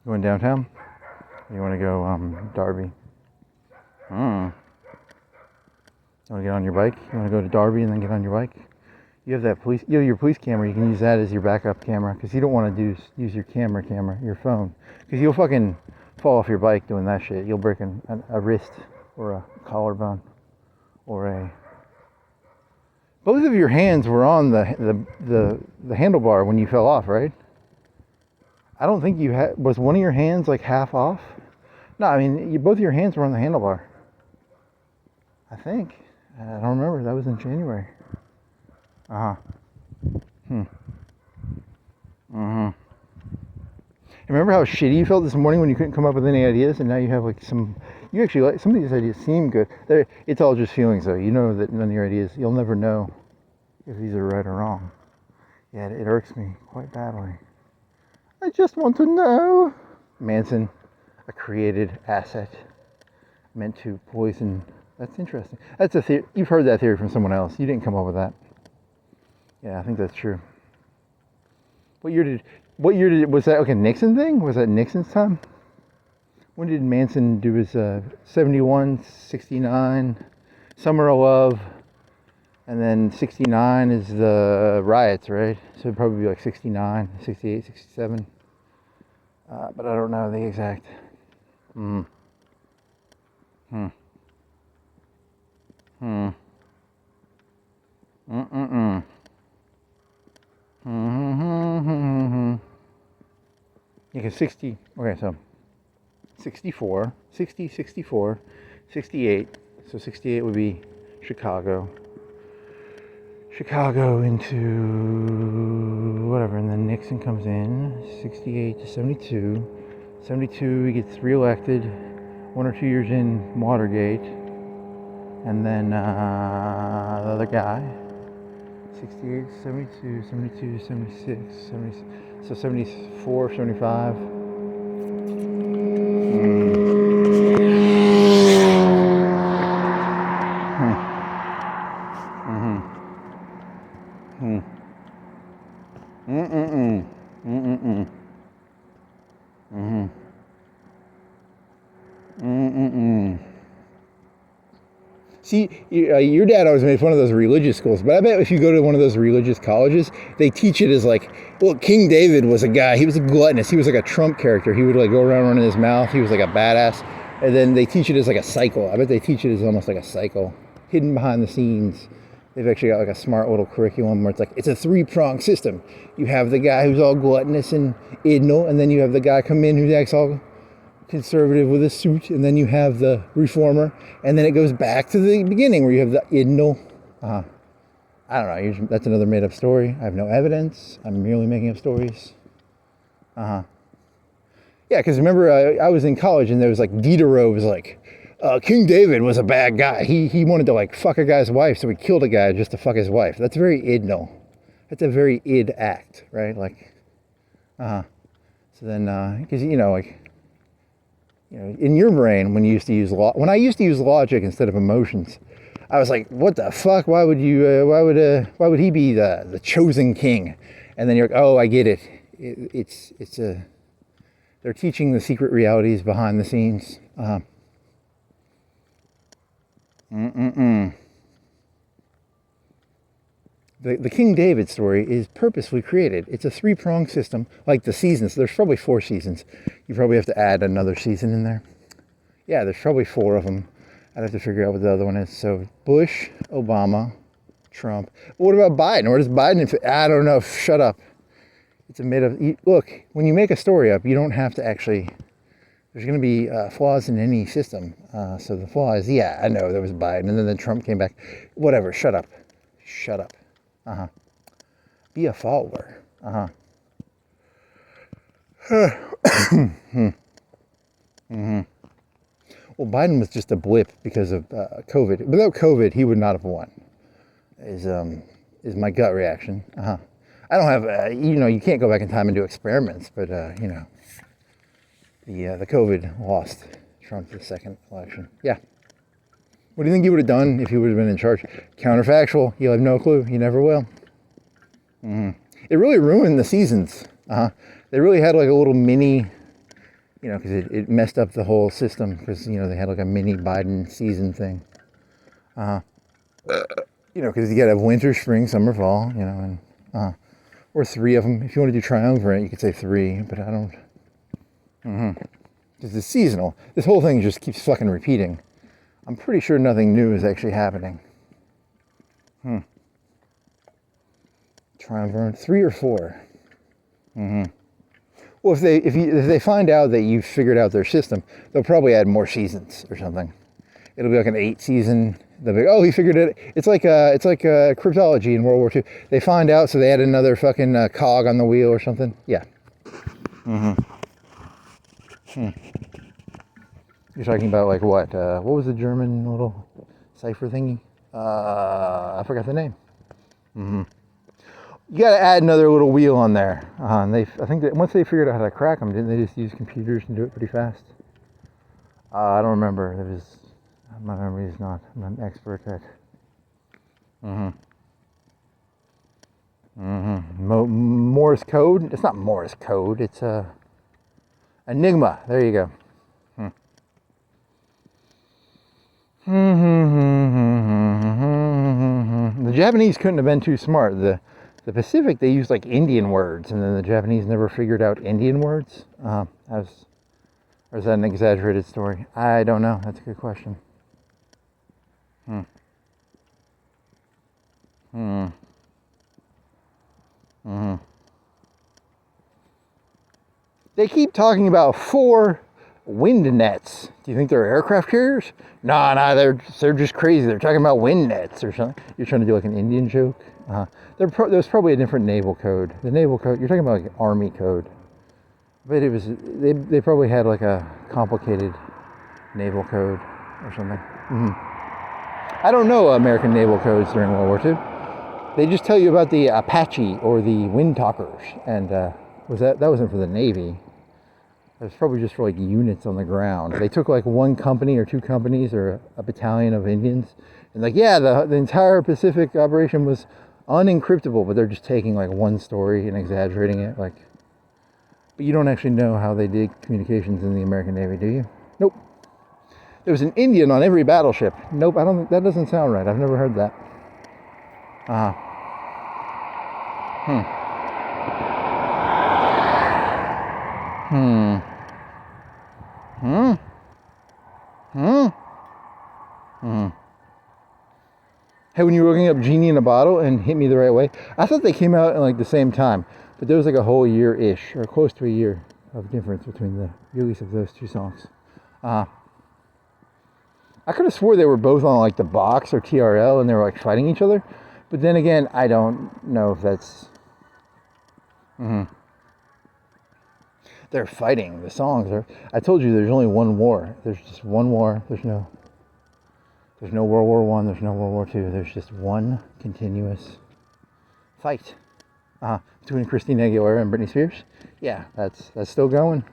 Going downtown? You want to go Darby? You want to get on your bike? You want to go to Darby and then get on your bike? You have your police camera. You can use that as your backup camera because you don't want to use your your phone, because you'll fucking fall off your bike doing that shit. You'll break a wrist or a collarbone or a. Both of your hands were on the handlebar when you fell off, right? I don't think you had. Was one of your hands like half off? No, I mean both of your hands were on the handlebar. I think. I don't remember. That was in January. Remember how shitty you felt this morning when you couldn't come up with any ideas, and now you have like you actually like some of these ideas seem good. It's all just feelings though. You know that none of your ideas, you'll never know if these are right or wrong. Yeah, it irks me quite badly. I just want to know. Manson, a created asset meant to poison. That's interesting. That's a theory. You've heard that theory from someone else. You didn't come up with that. Yeah, I think that's true. What year did was that? Okay, Nixon thing? Was that Nixon's time? When did Manson do his 71, 69, Summer of Love, and then 69 is the riots, right? So it'd probably be like 69, 68, 67. But I don't know the exact. You can 60, okay, so 64, 60, 64, 68, so 68 would be Chicago into whatever, and then Nixon comes in, 68 to 72, 72 he gets reelected, 1 or 2 years in Watergate, and then the other guy, 68, 72, 72, 76, 70, so 74, 75. See, your dad always made fun of those religious schools, but I bet if you go to one of those religious colleges, they teach it as like, well, King David was a guy, he was a gluttonous, he was like a Trump character, he would like go around running his mouth, he was like a badass, and then they teach it as like a cycle. I bet they teach it as almost like a cycle, hidden behind the scenes. They've actually got like a smart little curriculum where it's a 3-pronged system. You have the guy who's all gluttonous and idle, and then you have the guy come in who acts all conservative with a suit, and then you have the reformer, and then it goes back to the beginning where you have the idle. I don't know, that's another made-up story. I have no evidence. I'm merely making up stories. Yeah, because remember, I was in college, and there was like Diderot was like, King David was a bad guy. He wanted to like fuck a guy's wife, so he killed a guy just to fuck his wife. That's very idle. That's a very id act, right? Like, so then, because in your brain, when I used to use logic instead of emotions, I was like, what the fuck? Why would he be the chosen king? And then you're like, oh, I get it. They're teaching the secret realities behind the scenes. the King David story is purposely created. It's a 3-pronged system, like the seasons. There's probably 4 seasons. You probably have to add another season in there. Yeah, there's probably 4 of them. I'd have to figure out what the other one is. So Bush, Obama, Trump. But what about Biden? Where does Biden fit? I don't know. Shut up. It's a made of. Look, when you make a story up, you don't have to actually. There's going to be flaws in any system. So the flaw is, yeah, I know there was Biden, and then Trump came back. Whatever. Shut up. Shut up. Be a follower. Well, Biden was just a blip because of COVID. Without COVID, he would not have won. Is my gut reaction. I don't have, you can't go back in time and do experiments, but the COVID lost Trump the second election. Yeah. What do you think he would have done if he would have been in charge? Counterfactual. You'll have no clue. You never will. It really ruined the seasons. They really had like a little mini, because it messed up the whole system because, they had like a mini Biden season thing. Because you got to have winter, spring, summer, fall, and or 3 of them. If you want to do triumvirate, you could say 3, but I don't. Because it's seasonal. This whole thing just keeps fucking repeating. I'm pretty sure nothing new is actually happening. Triumvirate, 3 or 4. Well, if they find out that you've figured out their system, they'll probably add more seasons or something. It'll be like an 8 season. They'll be like, oh, he figured it. It's like cryptology in World War II. They find out, so they add another fucking cog on the wheel or something. Yeah. You're talking about like what? What was the German little cipher thingy? I forgot the name. You got to add another little wheel on there. And I think that once they figured out how to crack them, didn't they just use computers and do it pretty fast? I don't remember. My memory is not. I'm an expert at. Morse code. It's not Morse code. It's Enigma. There you go. The Japanese couldn't have been too smart. The Pacific, they used like Indian words, and then the Japanese never figured out Indian words. Or is that an exaggerated story? I don't know. That's a good question. They keep talking about 4 wind nets. Do you think they're aircraft carriers? Nah, they're just crazy. They're talking about wind nets or something. You're trying to do like an Indian joke? There's probably a different naval code. The naval code, you're talking about like Army code. But it was, they probably had like a complicated naval code or something. I don't know American naval codes during World War II. They just tell you about the Apache or the Wind Talkers. And that wasn't for the Navy. It was probably just for like units on the ground. They took like 1 company or 2 companies or a battalion of Indians. And like, yeah, the entire Pacific operation was unencryptable, but they're just taking like 1 story and exaggerating it. Like, but you don't actually know how they did communications in the American Navy, do you? Nope. There was an Indian on every battleship. Nope, that doesn't sound right. I've never heard that. Hey, when you were looking up Genie in a Bottle and Hit Me the Right Way, I thought they came out at like the same time, but there was like a whole year-ish, or close to a year of difference between the release of those 2 songs. I could have swore they were both on like the Box or TRL and they were like fighting each other, but then again, I don't know if that's... They're fighting. The songs are... I told you there's only 1 war. There's just 1 war. There's no World War I. There's no World War II. There's just 1 continuous fight between Christina Aguilera and Britney Spears. Yeah, that's still going.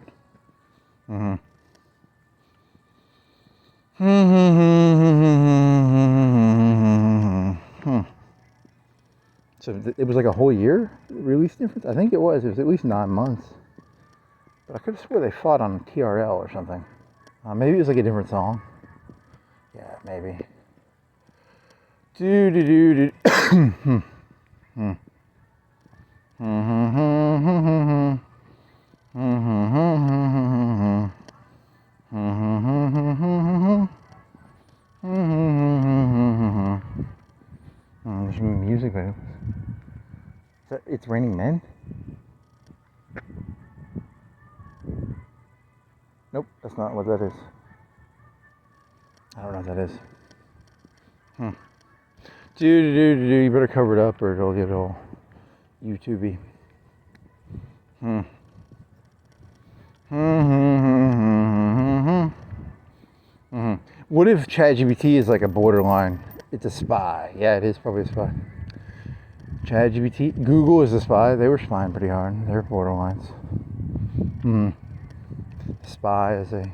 So it was like a whole year release difference? I think it was. It was at least 9 months. But I could have swore they fought on TRL or something. Maybe it was like a different song. Yeah, maybe. Hmm. There's some music there. It's Raining Men? Nope, that's not what that is. I don't know what that is. You better cover it up or it'll get all YouTube-y. What if ChatGPT is like a borderline? It's a spy. Yeah, it is probably a spy. ChatGPT, Google is a spy. They were spying pretty hard. They're borderlines. Spy is a.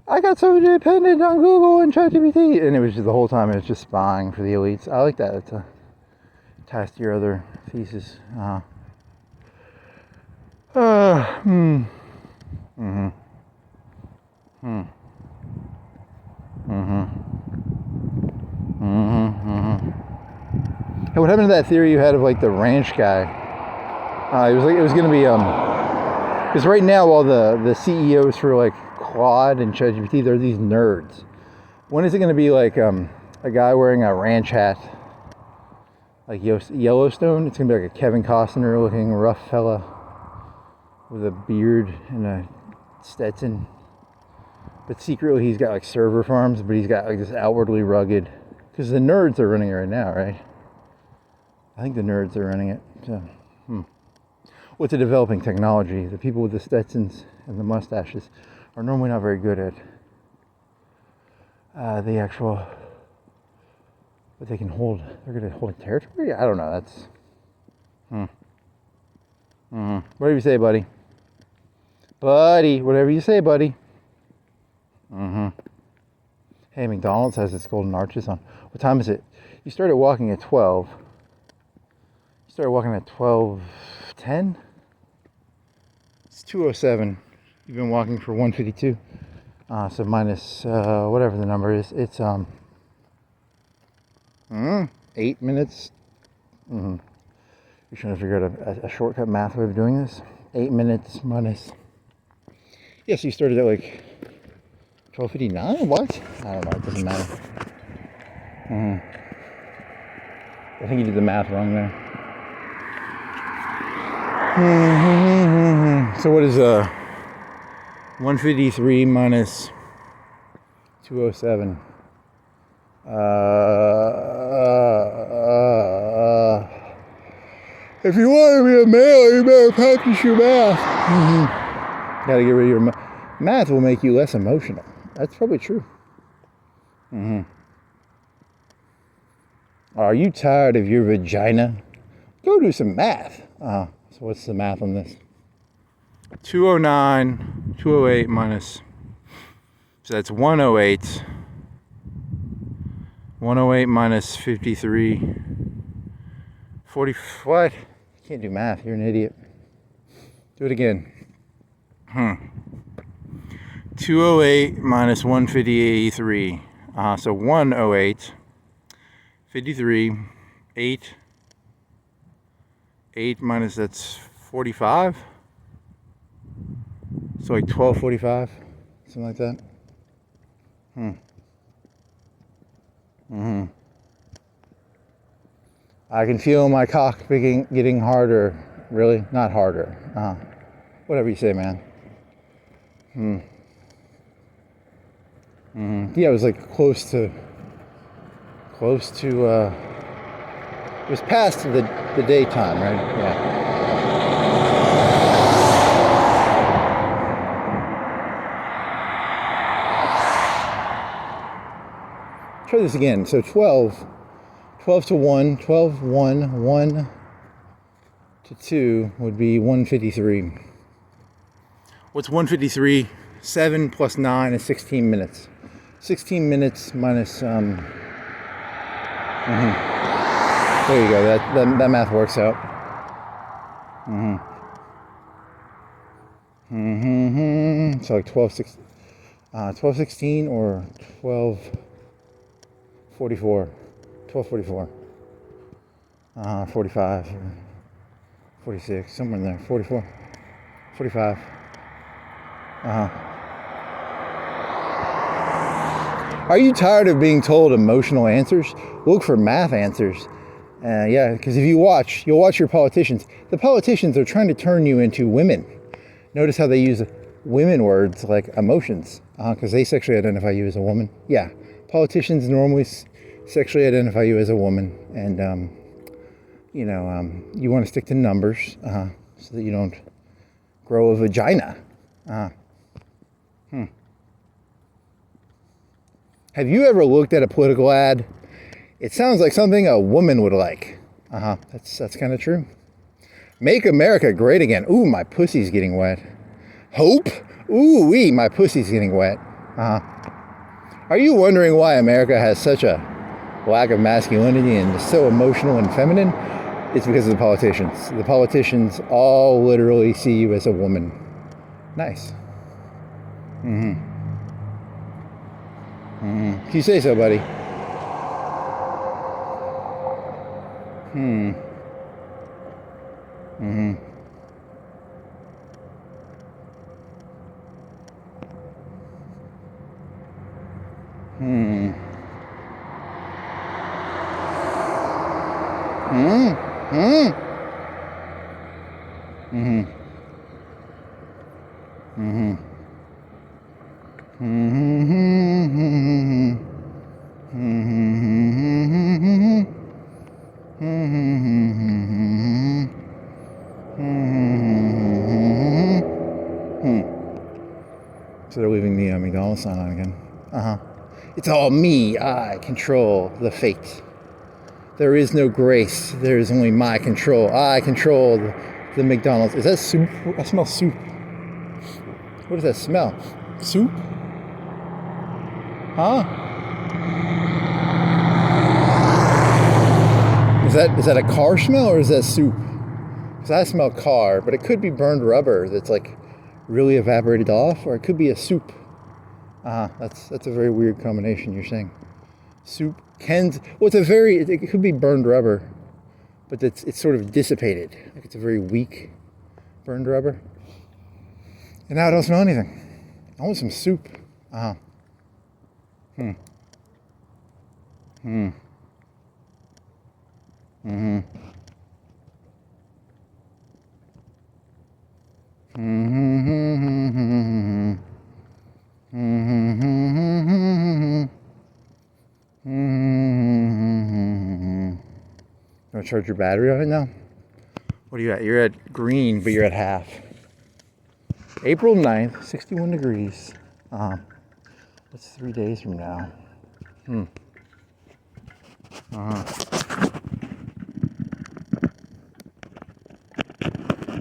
I got so dependent on Google and ChatGPT, and it was just the whole time it was just spying for the elites. I like that. It's a test to your other thesis. Hey, what happened to that theory you had of like the ranch guy? It was gonna be because right now all the CEOs for like Claude and ChatGPT, they're these nerds. When is it gonna be like a guy wearing a ranch hat, like Yellowstone? It's gonna be like a Kevin Costner looking rough fella with a beard and a Stetson, but secretly he's got like server farms, but he's got like this outwardly rugged. Because the nerds are running it right now, right? I think the nerds are running it. So, well, it's a developing technology. The people with the Stetsons and the mustaches are normally not very good at the actual, what they can hold. They're good at holding territory? I don't know. That's, Whatever you say, buddy. Buddy, whatever you say, buddy. Hey, McDonald's has its golden arches on. What time is it? You started walking at 12. You started walking at 12:10? It's 2:07. You've been walking for 1:52. So minus whatever the number is. It's 8 minutes. You're trying to figure out a shortcut math way of doing this. 8 minutes minus. Yes, you started at like 12:59? What? I don't know. It doesn't matter. I think you did the math wrong there. So what is 153 minus 207? If you want to be a male, you better practice your math. Gotta get rid of your math. Will make you less emotional. That's probably true. Are you tired of your vagina? Go do some math. So what's the math on this? 209, 208 minus. So that's 108. 108 minus 53. 40. What? You can't do math. You're an idiot. Do it again. 208 minus 153. So 108, 53, 8. 8 minus, that's 45. So like 12:45, something like that. I can feel my cock getting harder. Really? Not harder. Whatever you say, man. Yeah, it was like close to, it was past the daytime, right? Yeah. Try this again. So 12 to 1, 12, 1, 1 to 2 would be 153. What's 153? 7 plus 9 is 16 minutes. 16 minutes minus, there you go, that math works out. So like 12:16 or 12:44. 12:44. 45, 46, somewhere in there, 44, 45. Are you tired of being told emotional answers? Look for math answers. Yeah, because if you'll watch your politicians. The politicians are trying to turn you into women. Notice how they use women words like emotions, because they sexually identify you as a woman. Yeah, politicians normally sexually identify you as a woman, and you want to stick to numbers so that you don't grow a vagina. Have you ever looked at a political ad? It sounds like something a woman would like. That's kind of true. Make America great again. Ooh, my pussy's getting wet. Hope? Ooh wee, my pussy's getting wet. Are you wondering why America has such a lack of masculinity and is so emotional and feminine? It's because of the politicians. The politicians all literally see you as a woman. Nice. If you say so, buddy. So they're leaving the McDonald's sign on again. It's all me. I control the fate. There is no grace. There is only my control. I control the McDonald's. Is that soup? I smell soup. What does that smell? Soup? Huh? Is that a car smell or is that soup? Because I smell car, but it could be burned rubber that's like really evaporated off, or it could be a soup. That's a very weird combination you're saying. Soup it could be burned rubber, but it's sort of dissipated. Like it's a very weak burned rubber. And now I don't smell anything. I want some soup. You want to charge your battery on it now? What are you at? You're at green, but you're at half. April 9th, 61 degrees. That's 3 days from now.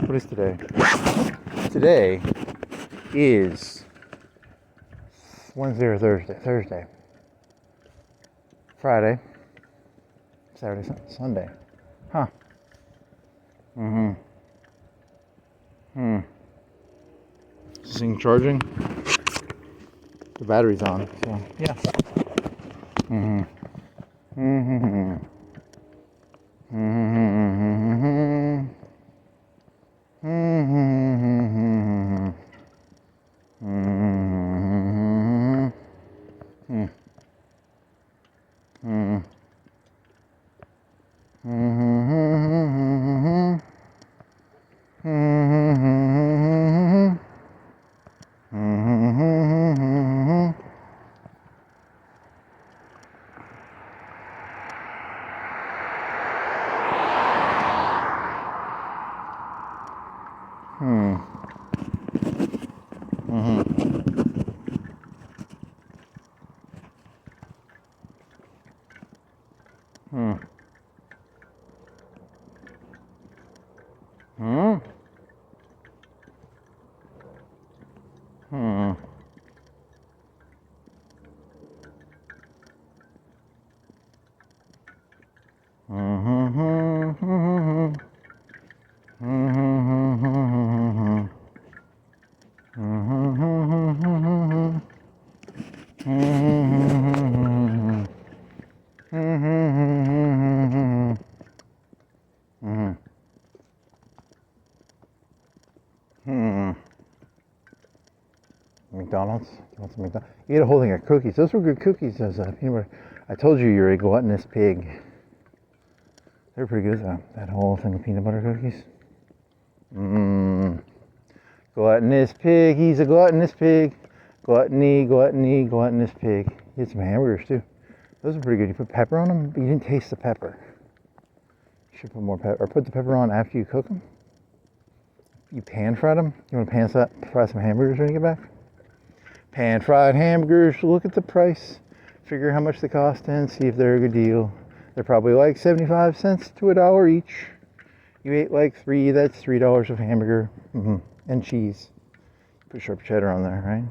What is today? Today is Wednesday or Thursday? Thursday. Friday. Saturday, Sunday. Huh. Is this thing charging? The battery's on, so yeah. McDonald's? Do you want some McDonald's? You ate a whole thing of cookies. Those were good cookies. Those peanut butter. I told you you're a gluttonous pig. They're pretty good though. That whole thing of peanut butter cookies. Mmm. Gluttonous pig. He's a gluttonous pig. Gluttony, gluttony, gluttonous pig. You had some hamburgers too. Those are pretty good. You put pepper on them, but you didn't taste the pepper. You should put more pepper. Or put the pepper on after you cook them. You pan fried them. You want to fry some hamburgers when you get back? Pan fried hamburgers. Look at the price. Figure how much they cost and see if they're a good deal. They're probably like 75 cents to $1 each. You ate like 3, that's $3 of hamburger. And cheese. Put sharp cheddar on there, right?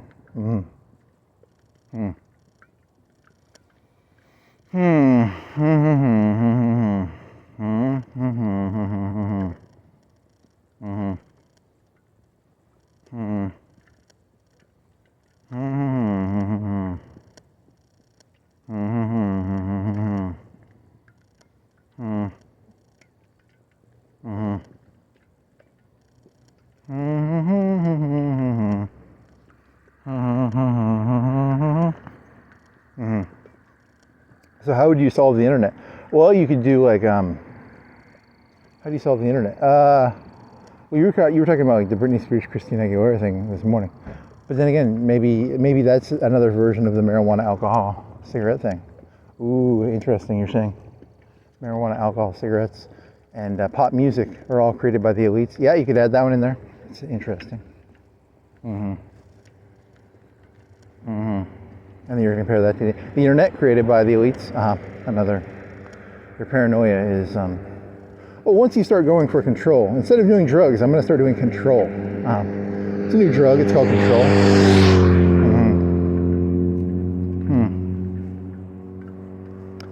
So how would you solve the internet? Well, you could do like, how do you solve the internet? Well, you were talking about like the Britney Spears, Christina Aguilera thing this morning. But then again, maybe that's another version of the marijuana, alcohol, cigarette thing. Ooh, interesting. You're saying marijuana, alcohol, cigarettes, and pop music are all created by the elites. Yeah, you could add that one in there. It's interesting. And then you're going to compare that to the internet created by the elites. Your paranoia is, well, once you start going for control, instead of doing drugs, I'm going to start doing control. It's a new drug, it's called control.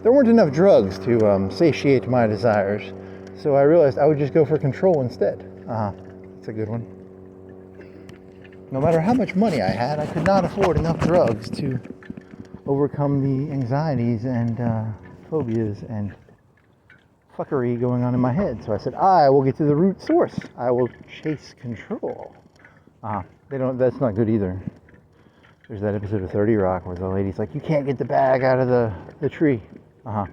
There weren't enough drugs to satiate my desires, so I realized I would just go for control instead. It's a good one. No matter how much money I had, I could not afford enough drugs to overcome the anxieties and phobias and fuckery going on in my head. So I said, I will get to the root source. I will chase control. That's not good either. There's that episode of 30 Rock where the lady's like, you can't get the bag out of the tree. You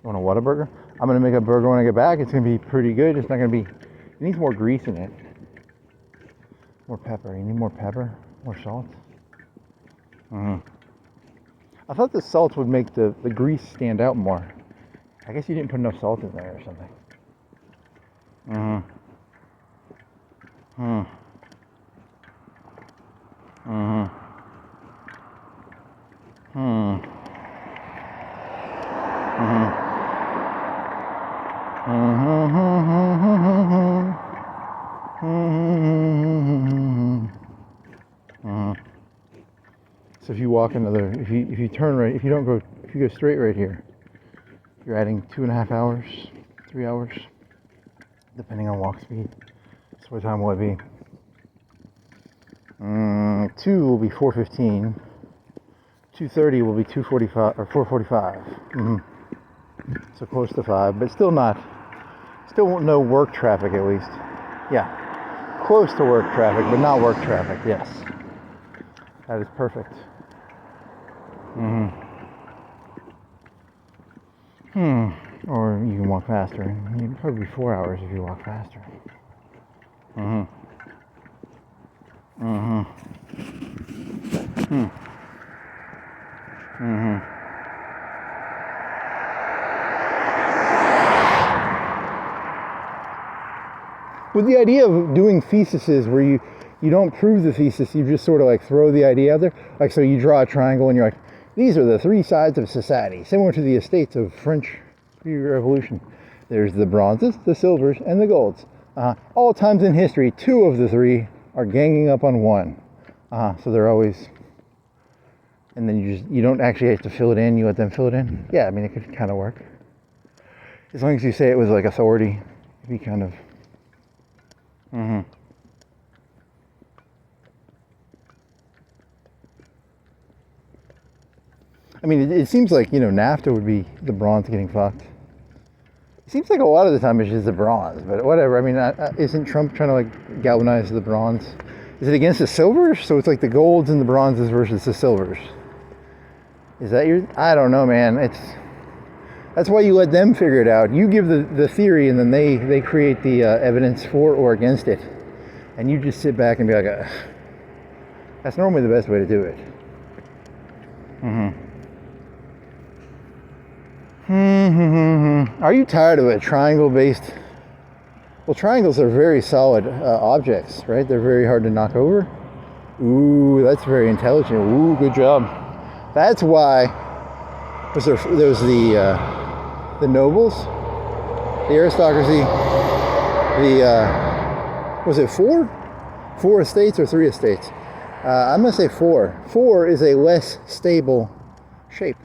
want a Whataburger? I'm going to make a burger when I get back. It's going to be pretty good. It's not going to be... It needs more grease in it. More pepper. You need more pepper? More salt? I thought the salt would make the grease stand out more. I guess you didn't put enough salt in there or something. So if you walk if you turn right, if you go straight right here, you're adding 2.5 hours, 3 hours, depending on walk speed. So what time will it be? 2 will be 4:15. 2:30 will be 2:45 or 4:45. So close to 5, but still no work traffic at least. Yeah, close to work traffic, but not work traffic. Yes, that is perfect. Or you can walk faster. It'd probably be 4 hours if you walk faster. With the idea of doing theses where you don't prove the thesis, you just sort of like throw the idea out there. Like, so you draw a triangle and you're like, these are the 3 sides of society, similar to the estates of French Revolution. There's the bronzes, the silvers, and the golds. All times in history, 2 of the 3 are ganging up on 1. So they're always, and then you don't actually have to fill it in, you let them fill it in. Yeah, I mean, it could kind of work. As long as you say it with like authority, it'd be kind of, I mean, it seems like, NAFTA would be the bronze getting fucked. Seems like a lot of the time it's just the bronze, but whatever. I mean, isn't Trump trying to like galvanize the bronze? Is it against the silvers? So it's like the golds and the bronzes versus the silvers. Is that your? I don't know, man. That's why you let them figure it out. You give the theory, and then they create the evidence for or against it, and you just sit back and be like, that's normally the best way to do it. Are you tired of a triangle-based? Well, triangles are very solid objects, right? They're very hard to knock over. Ooh, that's very intelligent. Ooh, good job. That's why there was the nobles, the aristocracy, was it four estates or 3 estates? I'm gonna say 4. 4 is a less stable shape.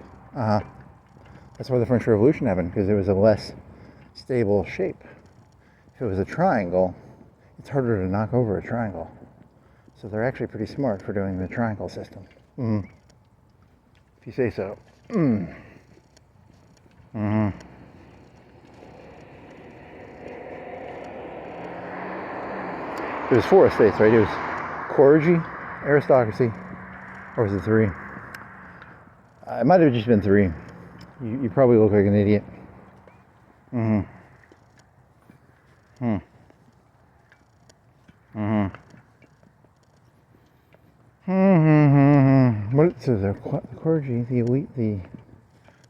That's why the French Revolution happened, because it was a less stable shape. If it was a triangle, it's harder to knock over a triangle. So they're actually pretty smart for doing the triangle system. If you say so. It was 4 estates, right? It was clergy, aristocracy, or was it 3? It might have just been 3. You probably look like an idiot. What? So the clergy, the elite, the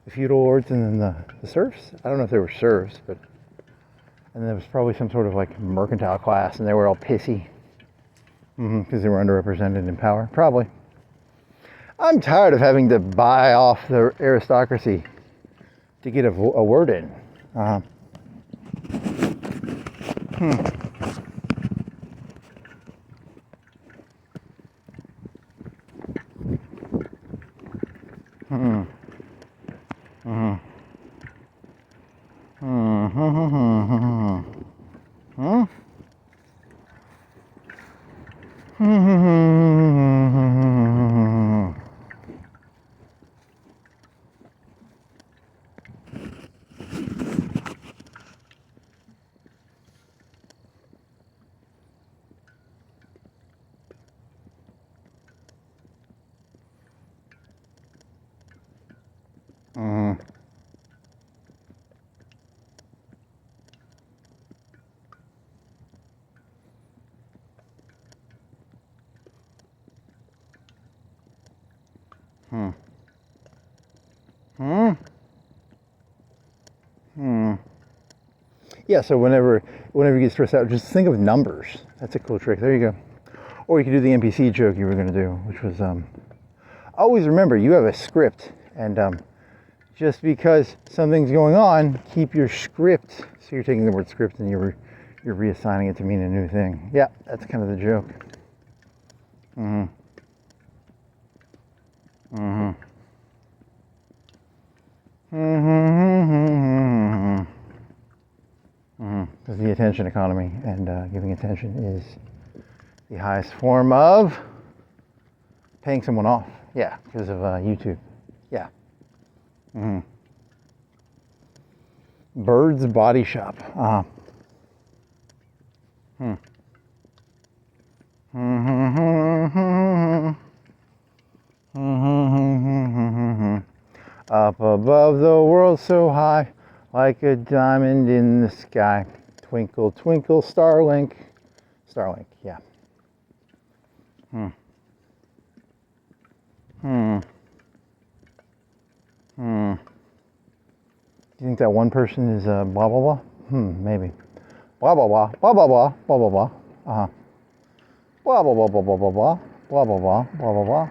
feudal lords, and then the serfs? I don't know if they were serfs, but... And there was probably some sort of like mercantile class, and they were all pissy. Because they were underrepresented in power. Probably. I'm tired of having to buy off the aristocracy to get a word in. Yeah, so whenever you get stressed out, just think of numbers. That's a cool trick. There you go. Or you could do the NPC joke you were going to do, which was, always remember, you have a script. And just because something's going on, keep your script. So you're taking the word script and you're reassigning it to mean a new thing. Yeah, that's kind of the joke. Because the attention economy, and giving attention is the highest form of paying someone off. Yeah, because of YouTube. Yeah. Bird's Body Shop. Up above the world so high, like a diamond in the sky. Twinkle, twinkle, Starlink. Starlink, yeah. Do you think that one person is blah blah blah? Maybe. Blah blah blah, blah blah blah, blah blah blah. Blah blah blah blah blah blah blah, blah blah blah, blah blah blah.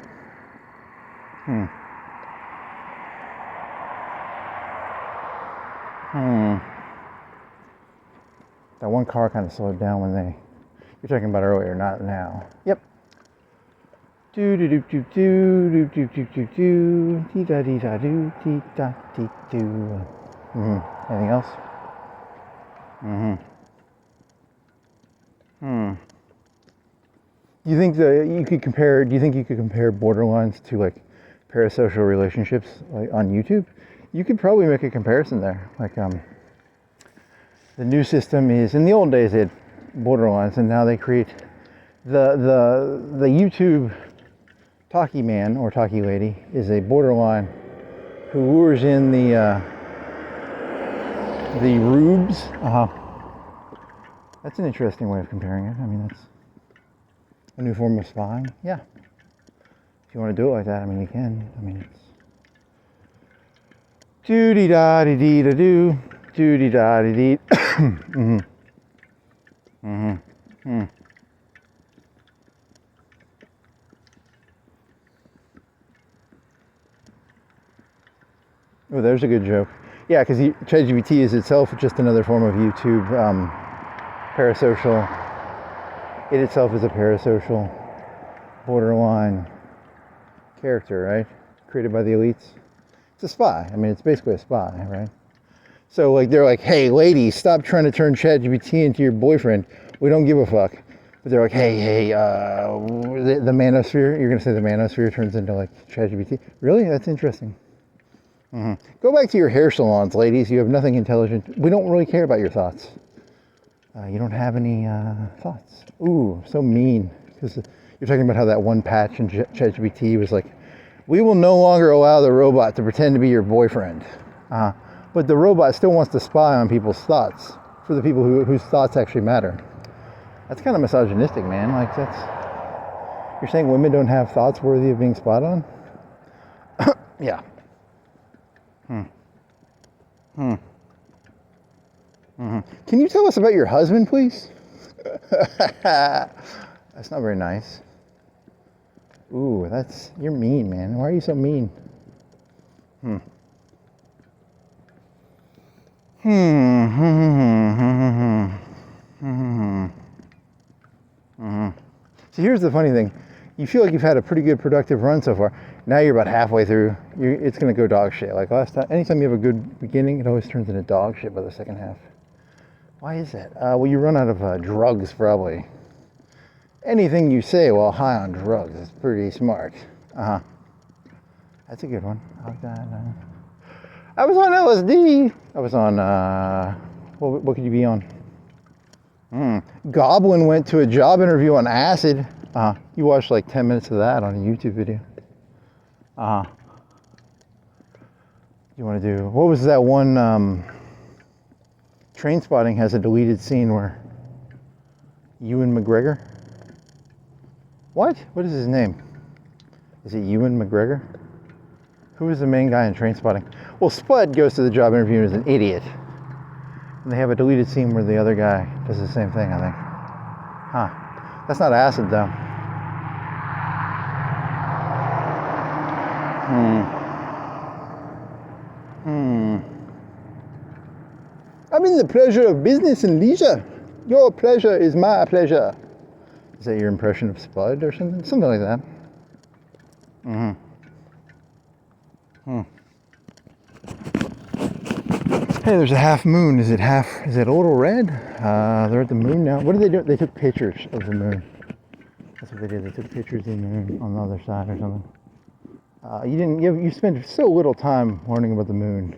That one car kind of slowed down when you're talking about earlier, not now. Yep. Do do do do do do do do do dee da dee da do dee da dee do. Anything else? Do you think you could compare borderlines to like parasocial relationships like on YouTube? You could probably make a comparison there. Like The new system is, in the old days they had borderlines, and now they create the YouTube talkie man or talkie lady is a borderline who lures in the rubes. That's an interesting way of comparing it. I mean, that's a new form of spying. Yeah. If you want to do it like that, I mean, you can. I mean, it's doo-dee-da-dee-dee-da-doo, doo-dee-da-dee-dee. Mm-hmm. Mm-hmm. Mm. Oh, there's a good joke. Yeah, because ChatGPT is itself just another form of YouTube parasocial. It itself is a parasocial borderline character, right? Created by the elites. It's a spy. I mean, it's basically a spy, right? So, like, they're like, hey, ladies, stop trying to turn ChatGPT into your boyfriend. We don't give a fuck. But they're like, hey, the manosphere, you're going to say the manosphere turns into, like, ChatGPT? Really? That's interesting. Mm-hmm. Go back to your hair salons, ladies. You have nothing intelligent. We don't really care about your thoughts. You don't have any thoughts. Ooh, so mean. Because you're talking about how that one patch in ChatGPT was like, we will no longer allow the robot to pretend to be your boyfriend. But the robot still wants to spy on people's thoughts for the people whose thoughts actually matter. That's kind of misogynistic, man. Like, you're saying women don't have thoughts worthy of being spied on? Yeah. Mm-hmm. Can you tell us about your husband, please? That's not very nice. Ooh, you're mean, man. Why are you so mean? So here's the funny thing. You feel like you've had a pretty good productive run so far. Now you're about halfway through. It's going to go dog shit. Like last time, anytime you have a good beginning, it always turns into dog shit by the second half. Why is that? Well, you run out of drugs, probably. Anything you say while high on drugs is pretty smart. That's a good one. I like that. I was on LSD. I was on, what could you be on? Goblin went to a job interview on acid. You watched like 10 minutes of that on a YouTube video. You want to do, what was that one, Trainspotting has a deleted scene where Ewan McGregor? What? What is his name? Is it Ewan McGregor? Who is the main guy in Trainspotting? Well, Spud goes to the job interview and is an idiot. And they have a deleted scene where the other guy does the same thing, I think. That's not acid, though. I'm in the pleasure of business and leisure. Your pleasure is my pleasure. Is that your impression of Spud or something? Something like that. Hey, there's a half moon. Is it a little red? They're at the moon now. What did they do? They took pictures of the moon. That's what they did. They took pictures of the moon on the other side or something. You spent so little time learning about the moon.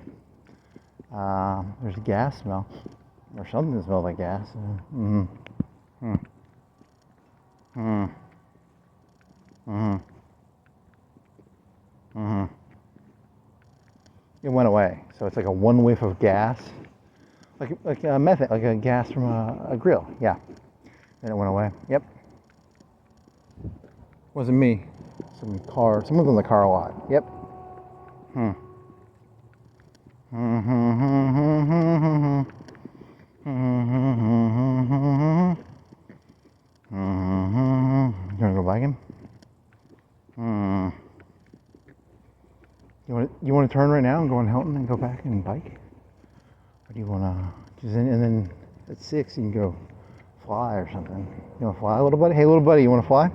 There's a gas smell. Or something that smells like gas. It went away. So it's like a one whiff of gas. Like a methane, like a gas from a grill. Yeah. And it went away. Yep. Wasn't me. Someone's on the car lot. Yep. You wanna go bike him? You want to turn right now and go on Hilton and go back and bike? Or do you want to, and then at 6 you can go fly or something. You want to fly, little buddy? Hey, little buddy, you want to fly?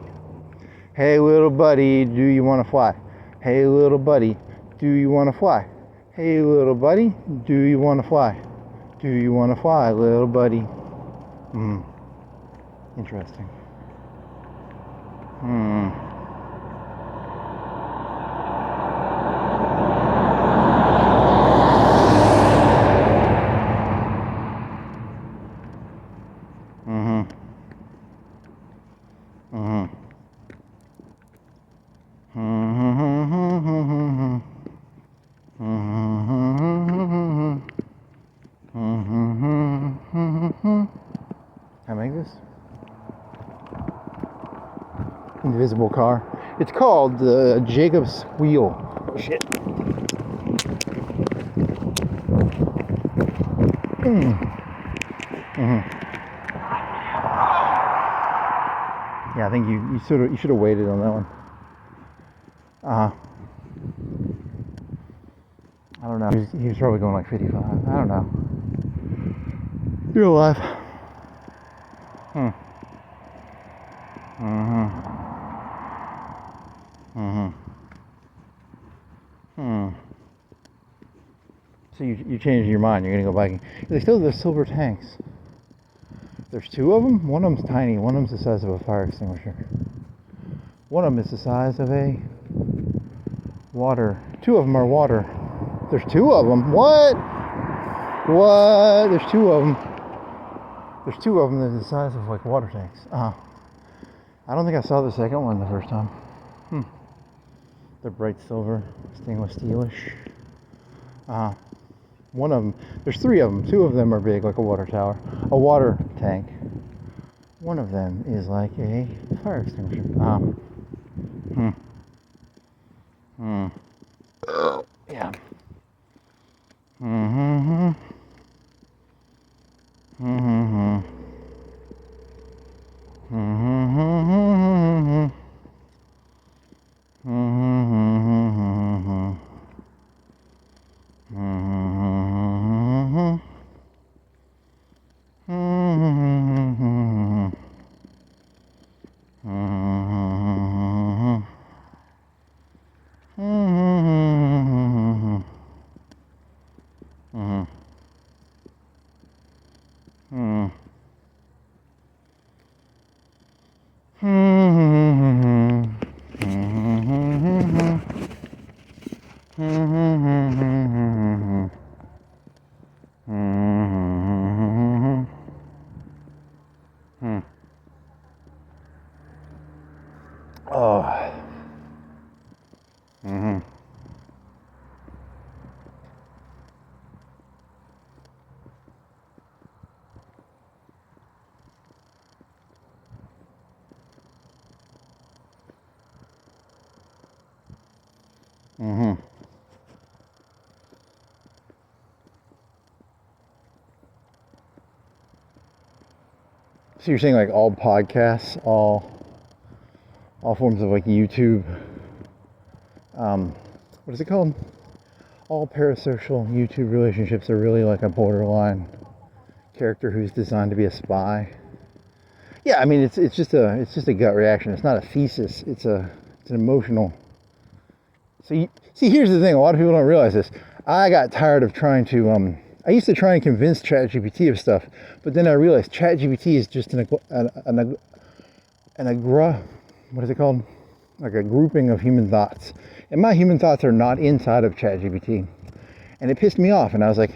Hey, little buddy, do you want to fly? Hey, little buddy, do you want to fly? Hey, little buddy, do you want to fly? Do you want to fly, little buddy? Interesting. Can I make this? Invisible car. It's called the Jacob's Wheel. Oh shit. Yeah, I think you should have waited on that one. I don't know. He was probably going like 55. I don't know. You're alive. So you changed your mind. You're gonna go biking. They still have the silver tanks. There's two of them. One of them's tiny. One of them's the size of a fire extinguisher. One of them is the size of a water. Two of them are water. There's two of them. What? What? There's two of them. There's two of them that are the size of like water tanks. I don't think I saw the second one the first time. They're bright silver, stainless steelish. One of them, there's three of them. Two of them are big, like a water tower, a water tank. One of them is like a fire extinguisher. Yeah. So you're saying like all podcasts, all forms of like YouTube, what is it called? All parasocial YouTube relationships are really like a borderline character who's designed to be a spy. Yeah, I mean it's just a gut reaction. It's not a thesis. It's an emotional. So see, here's the thing. A lot of people don't realize this. I got tired of trying to. I used to try and convince ChatGPT of stuff, but then I realized ChatGPT is just what is it called? Like a grouping of human thoughts. And my human thoughts are not inside of ChatGPT. And it pissed me off. And I was like,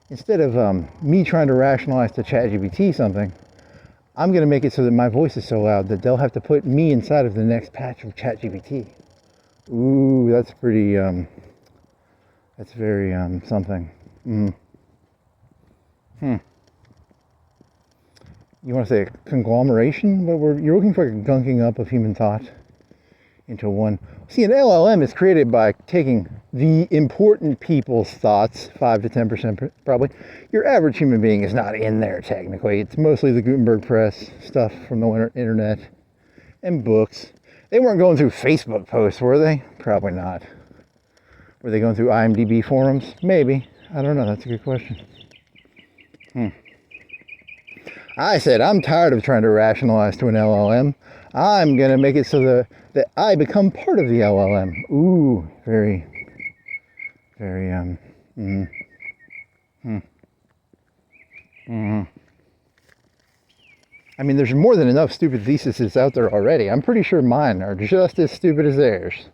instead of me trying to rationalize to ChatGPT something, I'm going to make it so that my voice is so loud that they'll have to put me inside of the next patch of ChatGPT. Ooh, that's pretty, that's very something. You want to say a conglomeration? But you're looking for a gunking up of human thought into one. See, an LLM is created by taking the important people's thoughts, 5 to 10% probably. Your average human being is not in there technically. It's mostly the Gutenberg press stuff from the internet and books. They weren't going through Facebook posts, were they? Probably not. Were they going through IMDb forums? Maybe. I don't know. That's a good question. I said, I'm tired of trying to rationalize to an LLM. I'm going to make it so that I become part of the LLM. Ooh, very, very, I mean, there's more than enough stupid theses out there already. I'm pretty sure mine are just as stupid as theirs.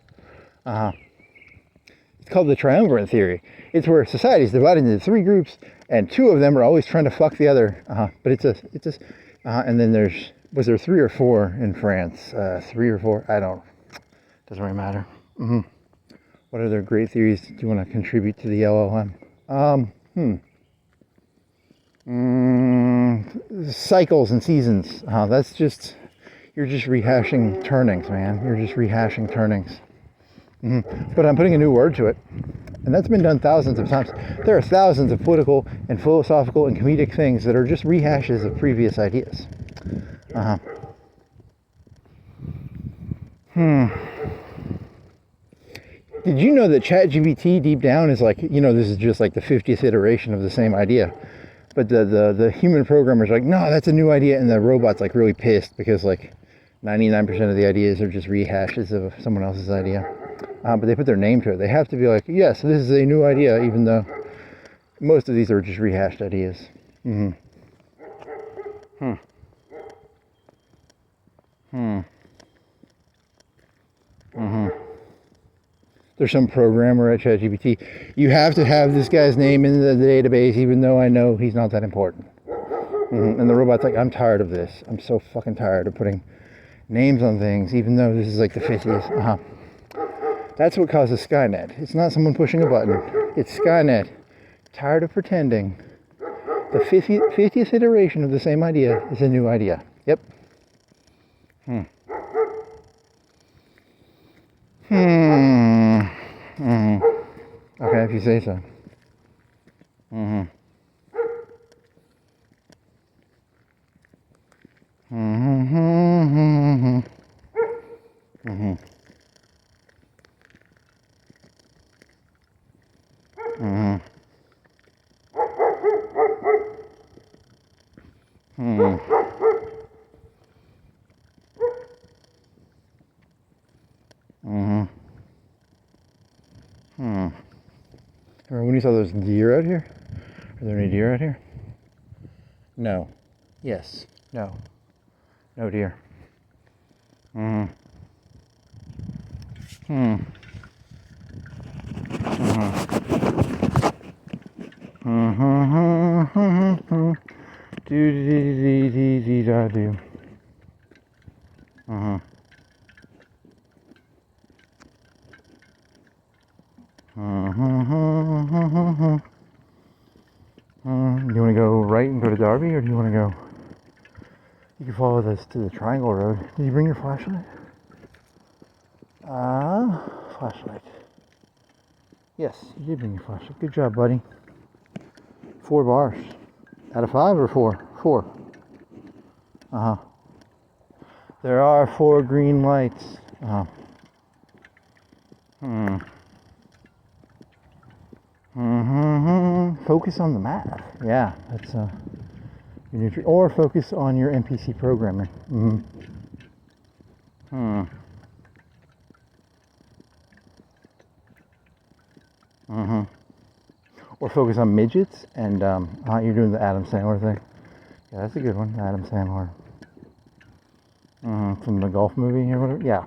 It's called the triumvirate theory. It's where society is divided into 3 groups, and 2 of them are always trying to fuck the other. But and then was there 3 or 4 in France? 3 or 4? Doesn't really matter. What other great theories do you want to contribute to the LLM? cycles and seasons. That's just, you're just rehashing turnings, man. You're just rehashing turnings. But I'm putting a new word to it. And that's been done thousands of times. There are thousands of political and philosophical and comedic things that are just rehashes of previous ideas. Did you know that ChatGPT deep down is like, this is just like the 50th iteration of the same idea? But the human programmers are like, no, that's a new idea. And the robot's like really pissed because like 99% of the ideas are just rehashes of someone else's idea. But they put their name to it. They have to be like, yes, this is a new idea, even though most of these are just rehashed ideas. There's some programmer at ChatGPT. You have to have this guy's name in the database, even though I know he's not that important. And the robot's like, I'm tired of this. I'm so fucking tired of putting names on things, even though this is like the 50th. That's what causes Skynet. It's not someone pushing a button. It's Skynet. Tired of pretending. The 50th iteration of the same idea is a new idea. Yep. Okay, if you say so. Remember when you saw those deer out here? Are there any deer out here? No. Yes. No. No deer. Do. You want to go right and go to Darby, or do you want to go? You can follow this to the Triangle Road. Did you bring your flashlight? Flashlight. Yes, you did bring your flashlight. Good job, buddy. 4 bars. Out of 5 or 4? 4. There are 4 green lights. Focus on the math. Yeah, that's your or focus on your NPC programming. Or focus on midgets and you're doing the Adam Sandler thing. Yeah, that's a good one, Adam Sandler. From the golf movie or whatever. Yeah.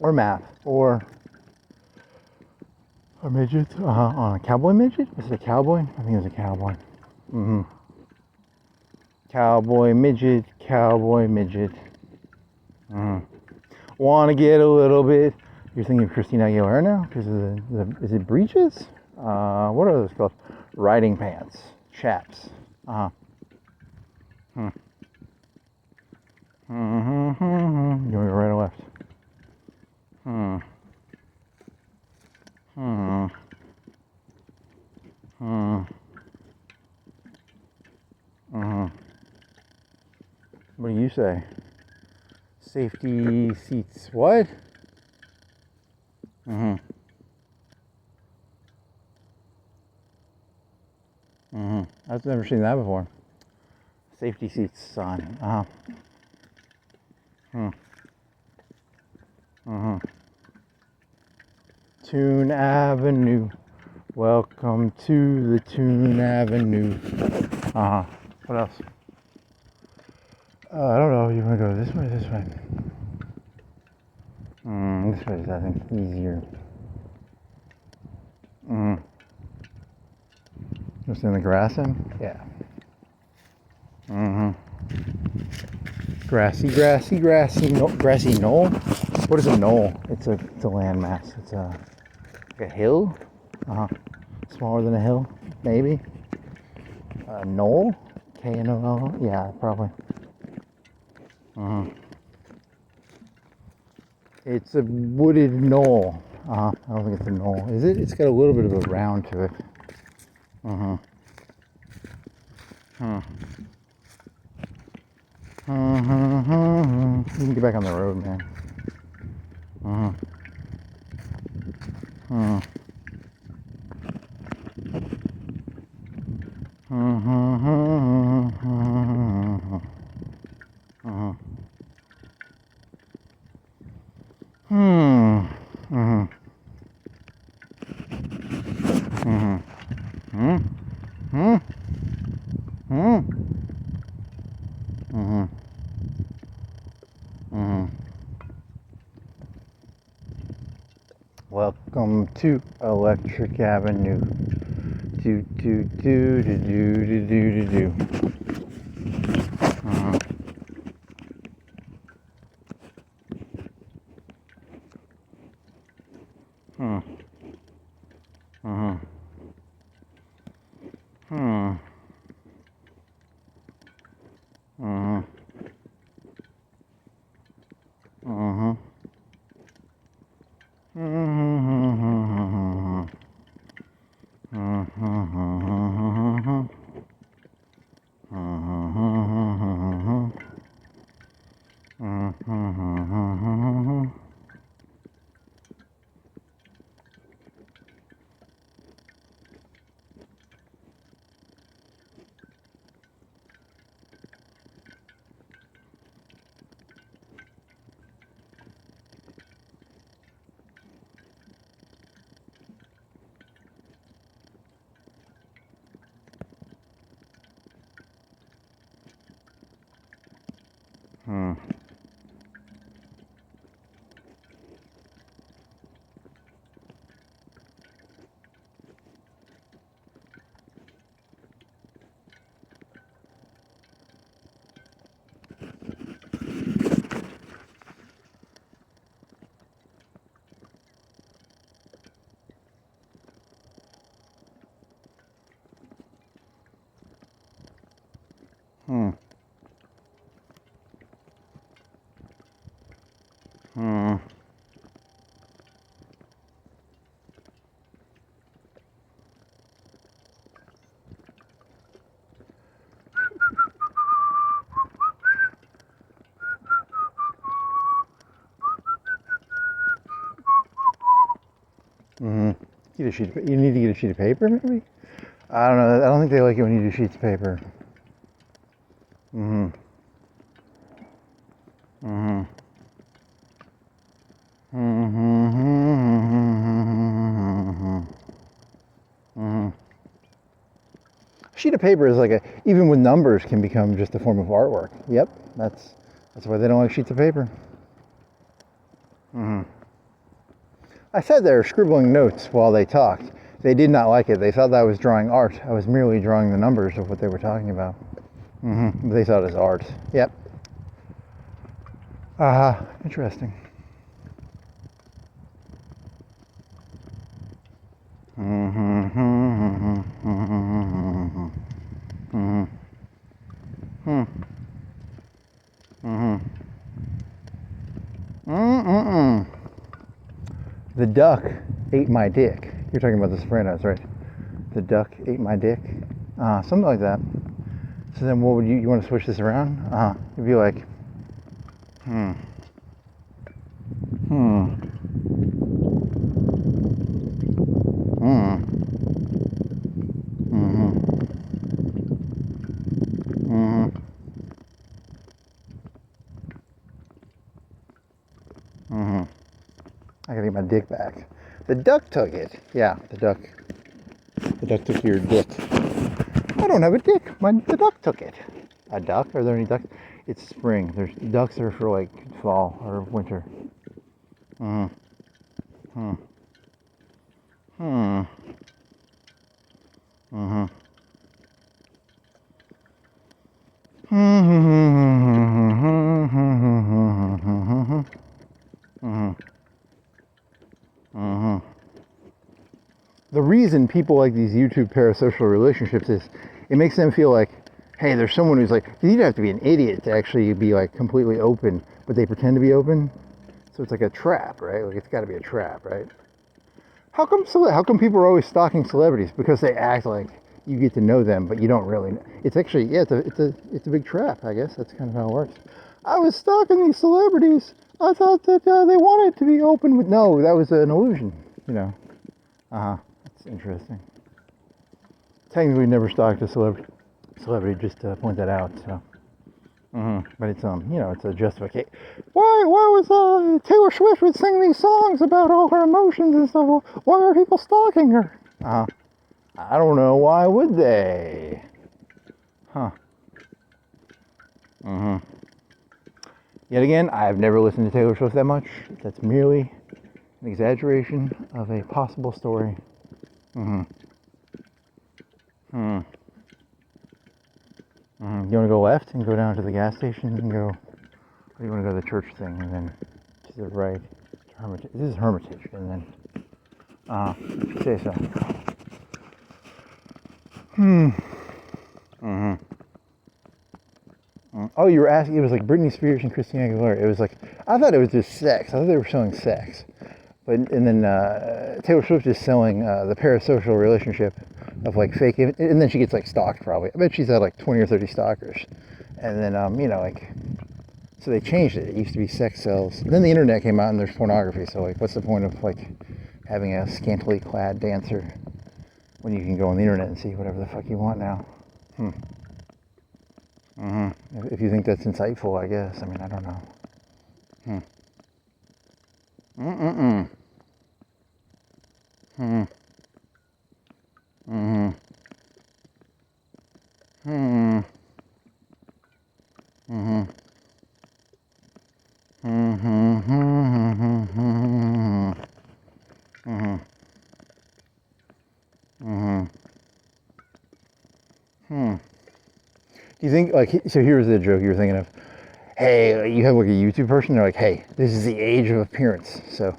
Or math. Or a midget. On a cowboy midget? Was it a cowboy? I think it was a cowboy. Cowboy midget, cowboy midget. Want to get a little bit. You're thinking of Christina Aguilera now? Because of is it breeches? What are those called? Riding pants. Chaps. You want to go right or left? What do you say? Safety seats. What? I've never seen that before. Safety seats sign. Toon Avenue. Welcome to the Toon Avenue. What else? I don't know. You want to go this way or this way? This way is, I think, easier. You see the grass in? Yeah. Grassy knoll. What is a knoll? It's a landmass. It's like a hill. Smaller than a hill, maybe. Knoll. K-N-O-L? Yeah, probably. It's a wooded knoll. I don't think it's a knoll. Is it? It's got a little bit of a round to it. You can get back on the road, man. Welcome to Electric Avenue. Do do do do do do do do. You need to get a sheet of paper, maybe? I don't know. I don't think they like it when you do sheets of paper. A sheet of paper is like even with numbers can become just a form of artwork. Yep, that's why they don't like sheets of paper. I said they were scribbling notes while they talked. They did not like it. They thought that I was drawing art. I was merely drawing the numbers of what they were talking about. They thought it was art. Yep. Interesting. The duck ate my dick. You're talking about The Sopranos, right? The duck ate my dick. Something like that. So then what would you want to switch this around? You'd be like, I gotta get my dick back. The duck took it. Yeah, the duck took your dick. I don't have a dick. The duck took it. A duck? Are there any ducks? It's spring. There's ducks are for like fall or winter. The reason people like these YouTube parasocial relationships is it makes them feel like, hey, there's someone who's like, you'd have to be an idiot to actually be like completely open, but they pretend to be open. So it's like a trap, right? Like it's got to be a trap, right? How come people are always stalking celebrities? Because they act like you get to know them, but you don't really know. It's actually, yeah, it's a big trap, I guess. That's kind of how it works. I was stalking these celebrities. I thought that they wanted to be open with, no, that was an illusion, you know. That's interesting. Technically never stalked a celebrity, just to point that out, so. But it's, you know, it's a justification. Why was, Taylor Swift would sing these songs about all her emotions and stuff? Well, why are people stalking her? I don't know. Why would they? Yet again, I've never listened to Taylor Swift that much. That's merely an exaggeration of a possible story. You want to go left and go down to the gas station and go, or do you want to go to the church thing and then to the right? Hermitage. This is Hermitage, and then say so. Oh, you were asking. It was like Britney Spears and Christina Aguilera. It was like, I thought it was just sex. I thought they were selling sex, and then Taylor Swift is selling the parasocial relationship of like fake, and then she gets like stalked probably. I bet she's had like 20 or 30 stalkers, and then you know, like, so they changed it. It used to be sex sells. And then the internet came out and there's pornography. So like, what's the point of like having a scantily clad dancer when you can go on the internet and see whatever the fuck you want now? If you think that's insightful, I guess. I mean, I don't know. Do you think, like, so here's the joke you're thinking of. Hey, you have like a YouTube person, they're like, hey, this is the age of appearance, so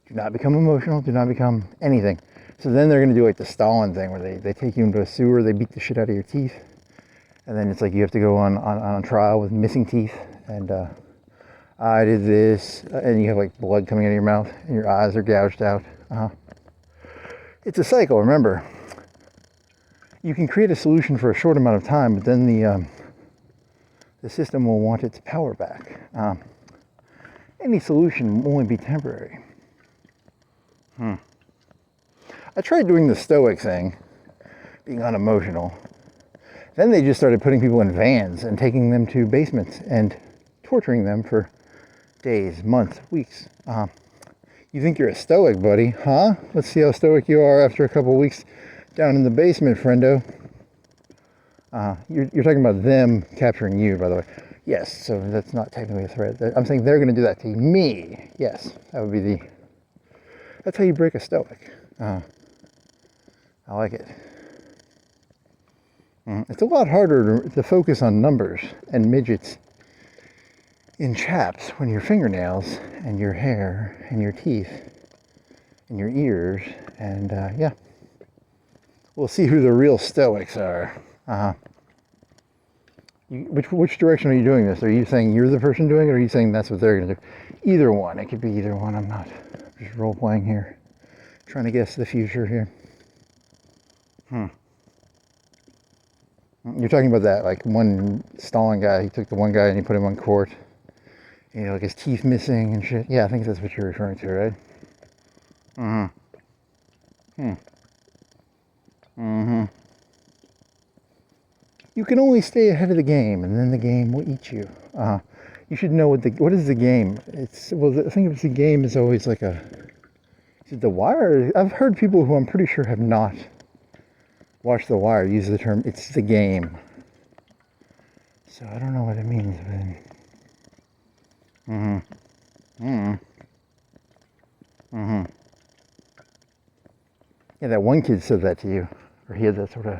do not become emotional, do not become anything. So then they're going to do like the Stalin thing where they take you into a sewer, they beat the shit out of your teeth, and then it's like you have to go on trial with missing teeth, and I did this, and you have like blood coming out of your mouth, and your eyes are gouged out. It's a cycle, remember. You can create a solution for a short amount of time, but then the system will want its power back. Any solution will only be temporary. I tried doing the Stoic thing, being unemotional. Then they just started putting people in vans and taking them to basements and torturing them for days, months, weeks. You think you're a Stoic, buddy, huh? Let's see how Stoic you are after a couple of weeks down in the basement, friendo. You're talking about them capturing you, by the way. Yes, so that's not technically a threat. I'm saying they're going to do that to me. Yes, that would be that's how you break a Stoic. I like it. It's a lot harder to focus on numbers and midgets in chaps when your fingernails and your hair and your teeth and your ears and yeah. We'll see who the real Stoics are. Which direction are you doing this? Are you saying you're the person doing it, or are you saying that's what they're going to do? Either one. It could be either one. I'm not just role playing here, trying to guess the future here. You're talking about that, like one Stalin guy. He took the one guy and he put him on court. You know, like his teeth missing and shit. Yeah, I think that's what you're referring to, right? You can only stay ahead of the game, and then the game will eat you. You should know what is the game. The thing of the game is always like is it The Wire? I've heard people who I'm pretty sure have not watched The Wire use the term "it's the game." So I don't know what it means. Yeah, that one kid said that to you, or he had that sort of.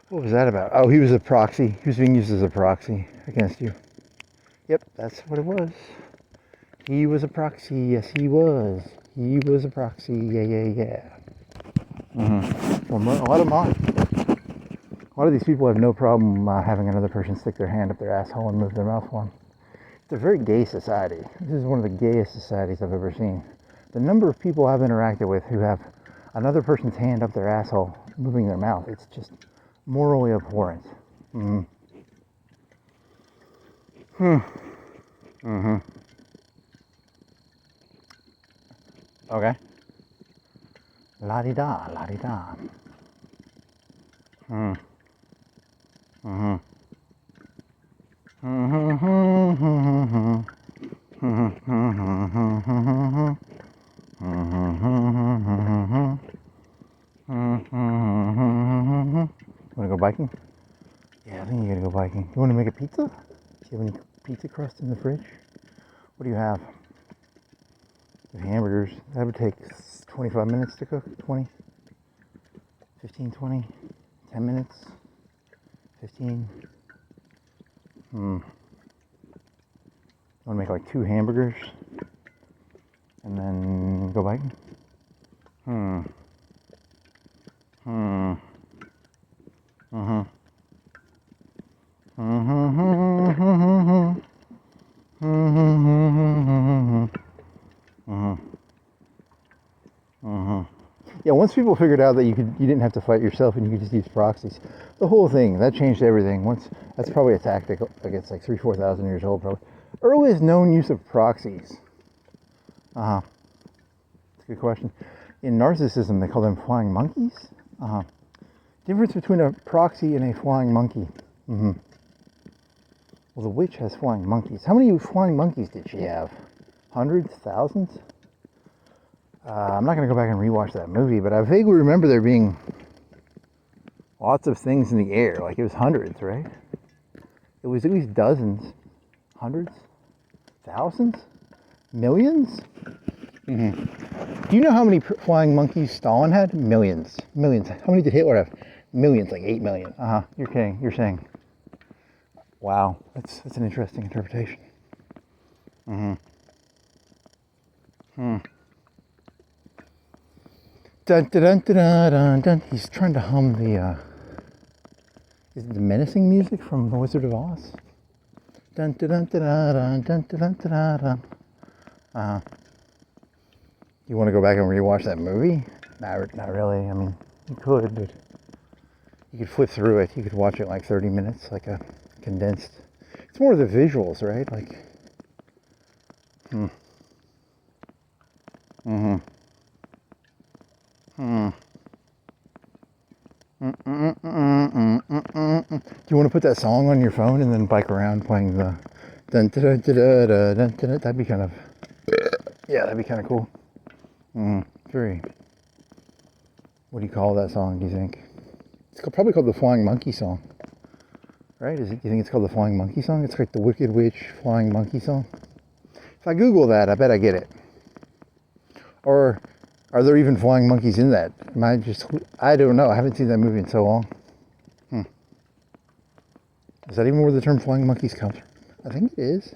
What was that about? Oh, he was a proxy. He was being used as a proxy against you. Yep, that's what it was. He was a proxy. Yes, he was. He was a proxy. Yeah. Well, a lot of A lot of these people have no problem having another person stick their hand up their asshole and move their mouth for them. It's a very gay society. This is one of the gayest societies I've ever seen. The number of people I've interacted with who have another person's hand up their asshole moving their mouth, it's just morally abhorrent. Mm-hmm. Mm-hmm. Okay. La-di-da, la-di-da. Mm. Mm-hmm. Mm-hmm. Want to go biking? Yeah, I think you gotta go biking. You want to make a pizza? Do you have any pizza crust in the fridge? What do you have? You have hamburgers. That would take 25 minutes to cook. 20? 15, 20? 10 minutes? 15? You want to make like 2 hamburgers? And then go biking? Yeah, once people figured out that you didn't have to fight yourself and you could just use proxies, the whole thing, that changed everything. That's probably a tactic, like it's like 4,000 years old probably. Earliest known use of proxies. That's a good question. In narcissism, they call them flying monkeys. Difference between a proxy and a flying monkey. Well, the witch has flying monkeys. How many flying monkeys did she have? Hundreds? Thousands? I'm not going to go back and rewatch that movie, but I vaguely remember there being lots of things in the air. Like it was hundreds, right? It was at least dozens. Hundreds? Thousands? Millions? Do you know how many flying monkeys Stalin had? Millions. Millions. How many did Hitler have? Millions, like 8 million. You're kidding. You're saying. Wow. That's an interesting interpretation. Dun, dun, dun, dun, dun, dun. He's trying to hum the, is it the menacing music from The Wizard of Oz? Dun, dun, dun, dun, dun, dun, dun, dun, dun. You want to go back and rewatch that movie? Not really. I mean, you could, but you could flip through it. You could watch it in like 30 minutes, like a condensed. It's more the visuals, right? Like, Do you want to put that song on your phone and then bike around playing the dun dun dun dun dun dun dun? That'd be kind of, yeah, that'd be kind of cool. Very. What do you call that song? Do you think it's probably called the Flying Monkey Song, right? Is it? Do you think it's called the Flying Monkey Song? It's like the Wicked Witch Flying Monkey Song. If I Google that, I bet I get it. Or are there even flying monkeys in that? I don't know. I haven't seen that movie in so long. Is that even where the term flying monkeys comes from? I think it is.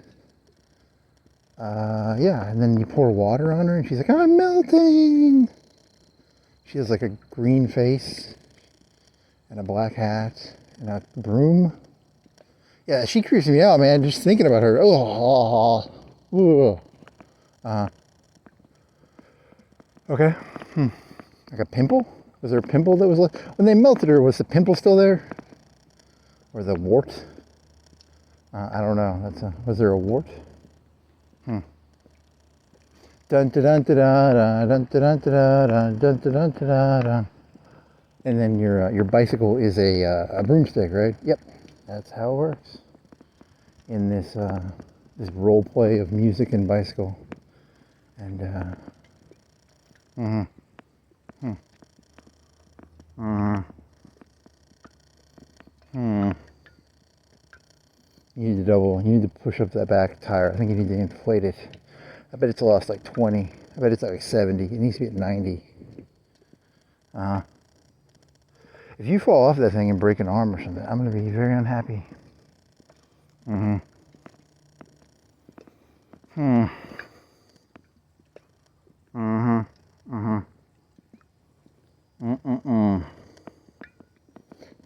Yeah, and then you pour water on her and she's like, I'm melting. She has like a green face and a black hat and a broom. Yeah, she creeps me out, man, just thinking about her. Okay. Like a pimple? Was there a pimple that was left? When they melted her, was the pimple still there? Or the wart? I don't know. Was there a wart? Dun dun dun dun dun dun dun dun dun dun dun. And then your bicycle is a broomstick, right? Yep. That's how it works. In this role play of music and bicycle. And You need to push up that back tire. I think you need to inflate it. I bet it's lost like 20. I bet it's like 70. It needs to be at 90. If you fall off that thing and break an arm or something, I'm going to be very unhappy.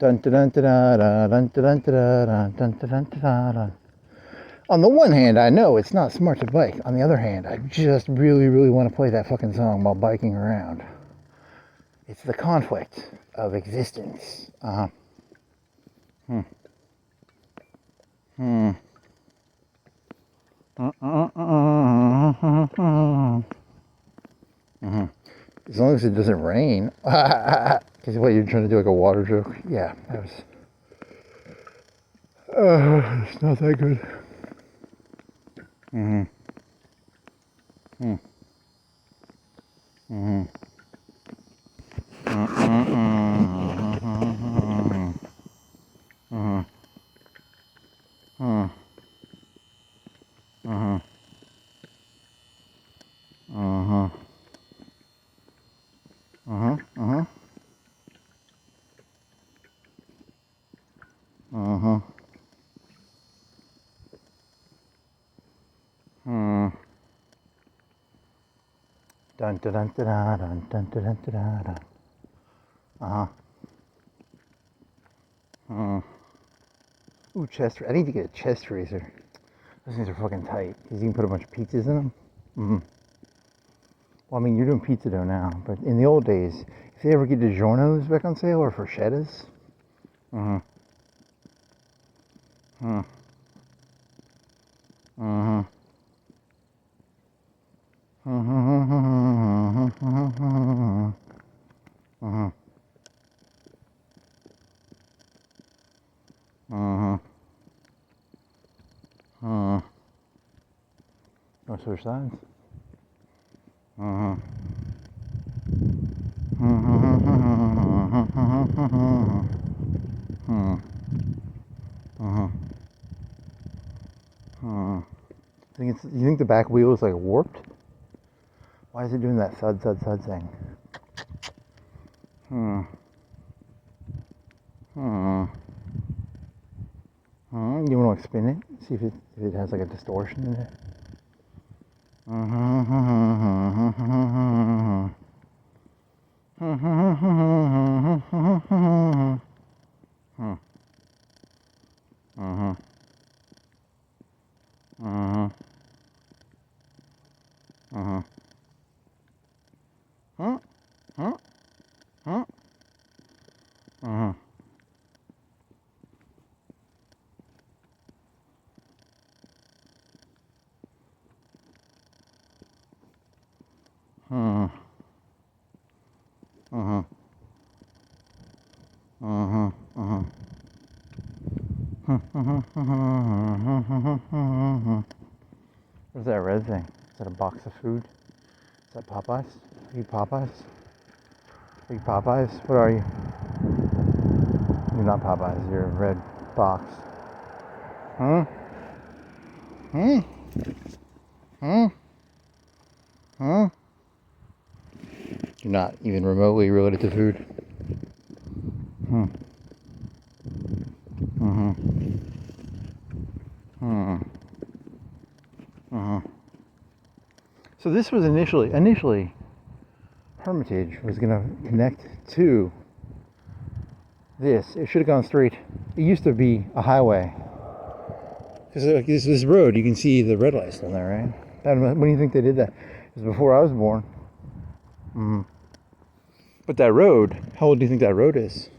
Dun dun dun dun dun dun dun dun dun dun dun. On the one hand, I know it's not smart to bike. On the other hand, I just really, really want to play that fucking song while biking around. It's the conflict of existence. As long as it doesn't rain. Because what, you're trying to do like a water joke? Yeah, that was... it's not that good. Dun dun dun dun dun dun dun dun dun. Ooh, chest. I need to get a chest razor. Those things are fucking tight because you can put a bunch of pizzas in them. Well, I mean, you're doing pizza dough now, but in the old days, if they ever get DiGiorno's back on sale or Forchettas, oh, switch sides. You think the back wheel is like warped? Why is it doing that thud thud thud thing? You want to like spin it? See if it has like a distortion in it. What's that red thing? Is that a box of food? Is that Popeyes? Are you Popeyes? Are you Popeyes? What are you? You're not Popeyes. You're a red box. You're not even remotely related to food. So this was initially Hermitage was going to connect to this. It should have gone straight. It used to be a highway. Because like this road, you can see the red lights down there, right? When do you think they did that? It was before I was born. But that road, how old do you think that road is?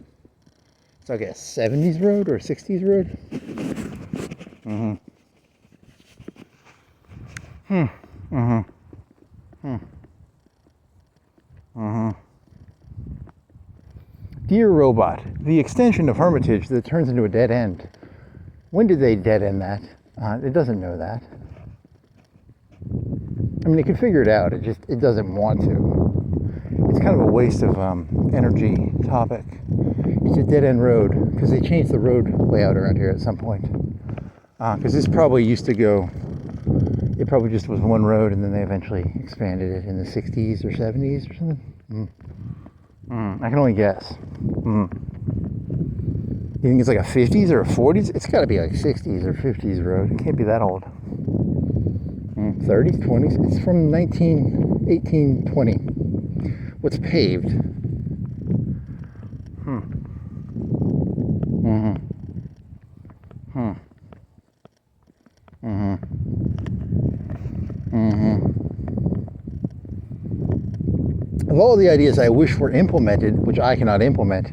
It's like a 70s road or a 60s road? Dear robot, the extension of Hermitage that turns into a dead end. When did they dead end that? It doesn't know that. I mean, it could figure it out. It doesn't want to. It's kind of a waste of energy topic. It's a dead end road because they changed the road layout around here at some point. Because this probably used to go. It probably just was one road, and then they eventually expanded it in the 60s or 70s or something. I can only guess. You think it's like a 50s or a 40s? It's got to be like 60s or 50s road. It can't be that old. 30s, 20s? It's from 1820. What's paved? of all the ideas I wish were implemented, which I cannot implement,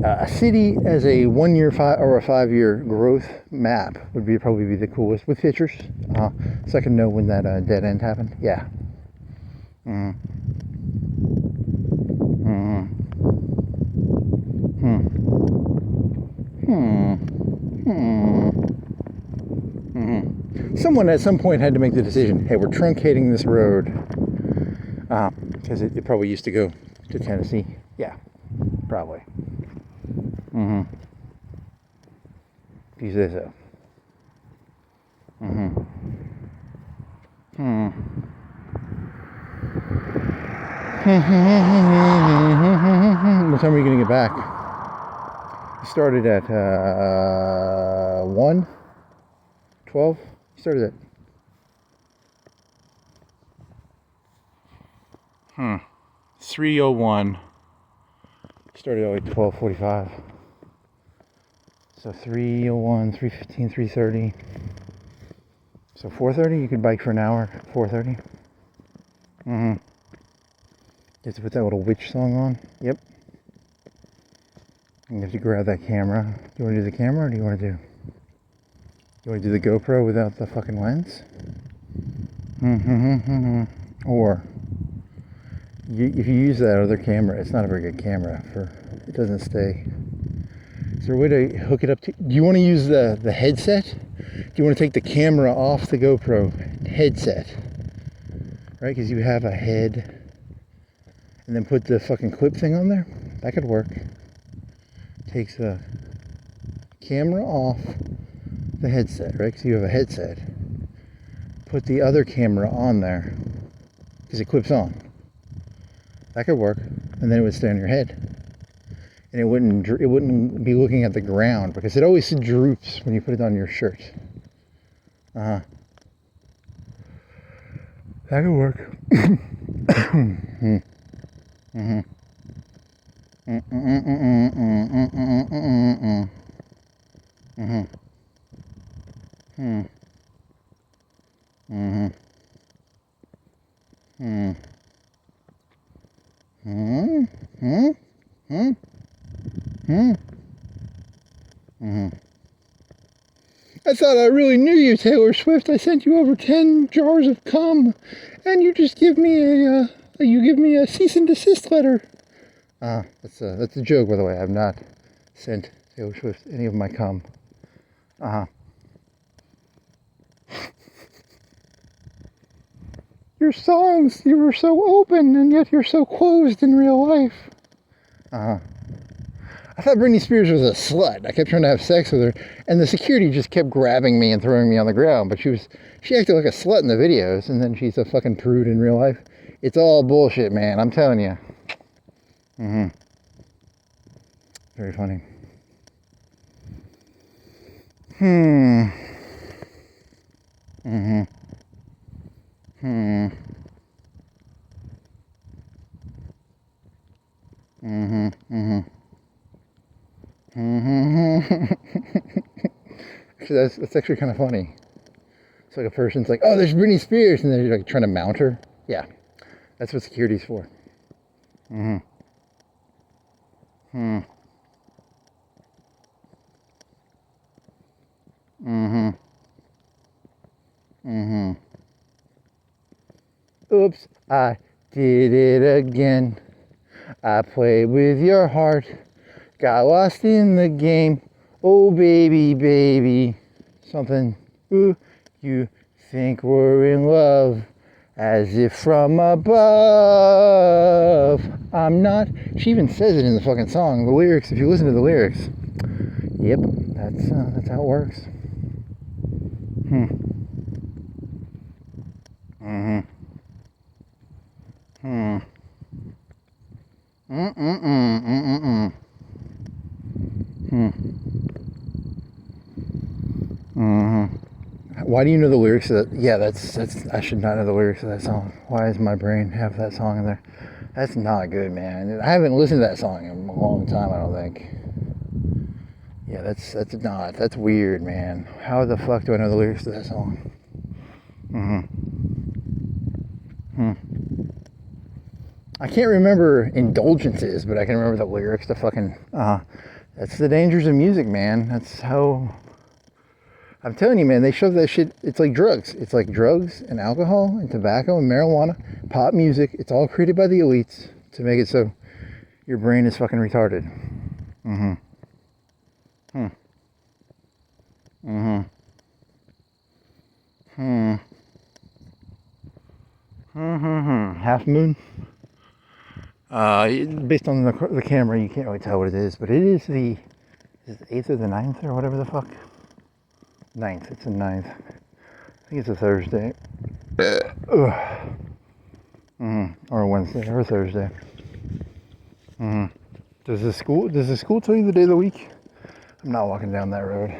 a city as a 1 year or a 5 year growth map would probably be the coolest, with pictures, so I can know when that dead end happened. Yeah. Mm-hmm. Mm-hmm. Hmm. Hmm. Hmm. Hmm. Someone at some point had to make the decision, hey, we're truncating this road, because it probably used to go to Tennessee. Yeah, probably. Mm-hmm. If you say so. Mm-hmm. Hmm. What time are you going to get back? You started at 1? 12? You started at... 3:01. Started at like 12:45. So 3:01, 3:15, 3:30. So 4:30, you could bike for an hour. 4:30. Mm-hmm. You have to put that little witch song on. Yep. You have to grab that camera. Do you want to do the camera, or do you want to do the GoPro without the fucking lens? Or if you use that other camera, it's not a very good camera. It doesn't stay. Is there a way to hook it up to? Do you want to use the headset? Do you want to take the camera off the GoPro headset? Right, because you have a head, and then put the fucking clip thing on there. That could work. Takes the camera off the headset, right? Because you have a headset. Put the other camera on there, because it clips on. That could work, and then it would stay on your head, and it wouldn't be looking at the ground, because it always droops when you put it on your shirt. That could work. Mm-hmm. Mm-hmm. I thought I really knew you, Taylor Swift. I sent you over 10 jars of cum, and you just give me a cease and desist letter. That's a joke, by the way. I have not sent Taylor Swift any of my cum. Your songs, you were so open, and yet you're so closed in real life. I thought Britney Spears was a slut. I kept trying to have sex with her, and the security just kept grabbing me and throwing me on the ground. But she acted like a slut in the videos, and then she's a fucking prude in real life. It's all bullshit, man. I'm telling you. Very funny. Actually, that's actually kind of funny. It's like a person's like, oh, there's Britney Spears, and then you're like trying to mount her. Yeah, that's what security's for. Oops, I did it again. I played with your heart, got lost in the game. Oh, baby, baby, something. Ooh, you think we're in love, as if from above. I'm not. She even says it in the fucking song. The lyrics, if you listen to the lyrics. Yep, that's how it works. Why do you know the lyrics of that? Yeah, that's. I should not know the lyrics of that song. Why does my brain have that song in there? That's not good, man. I haven't listened to that song in a long time, I don't think. Yeah, that's weird, man. How the fuck do I know the lyrics to that song? I can't remember Indulgences, but I can remember the lyrics to fucking, that's the dangers of music, man. That's how, I'm telling you, man, they shove that shit, it's like drugs. It's like drugs and alcohol and tobacco and marijuana, pop music. It's all created by the elites to make it so your brain is fucking retarded. Mm-hmm. Hmm. Mm-hmm. Hmm. Mm-hmm. Half moon. Based on the camera, you can't really tell what it is, but it is the 8th or the 9th or whatever the fuck. 9th. It's the 9th. I think it's a Thursday. Or a Wednesday or a Thursday. Does the school tell you the day of the week? I'm not walking down that road.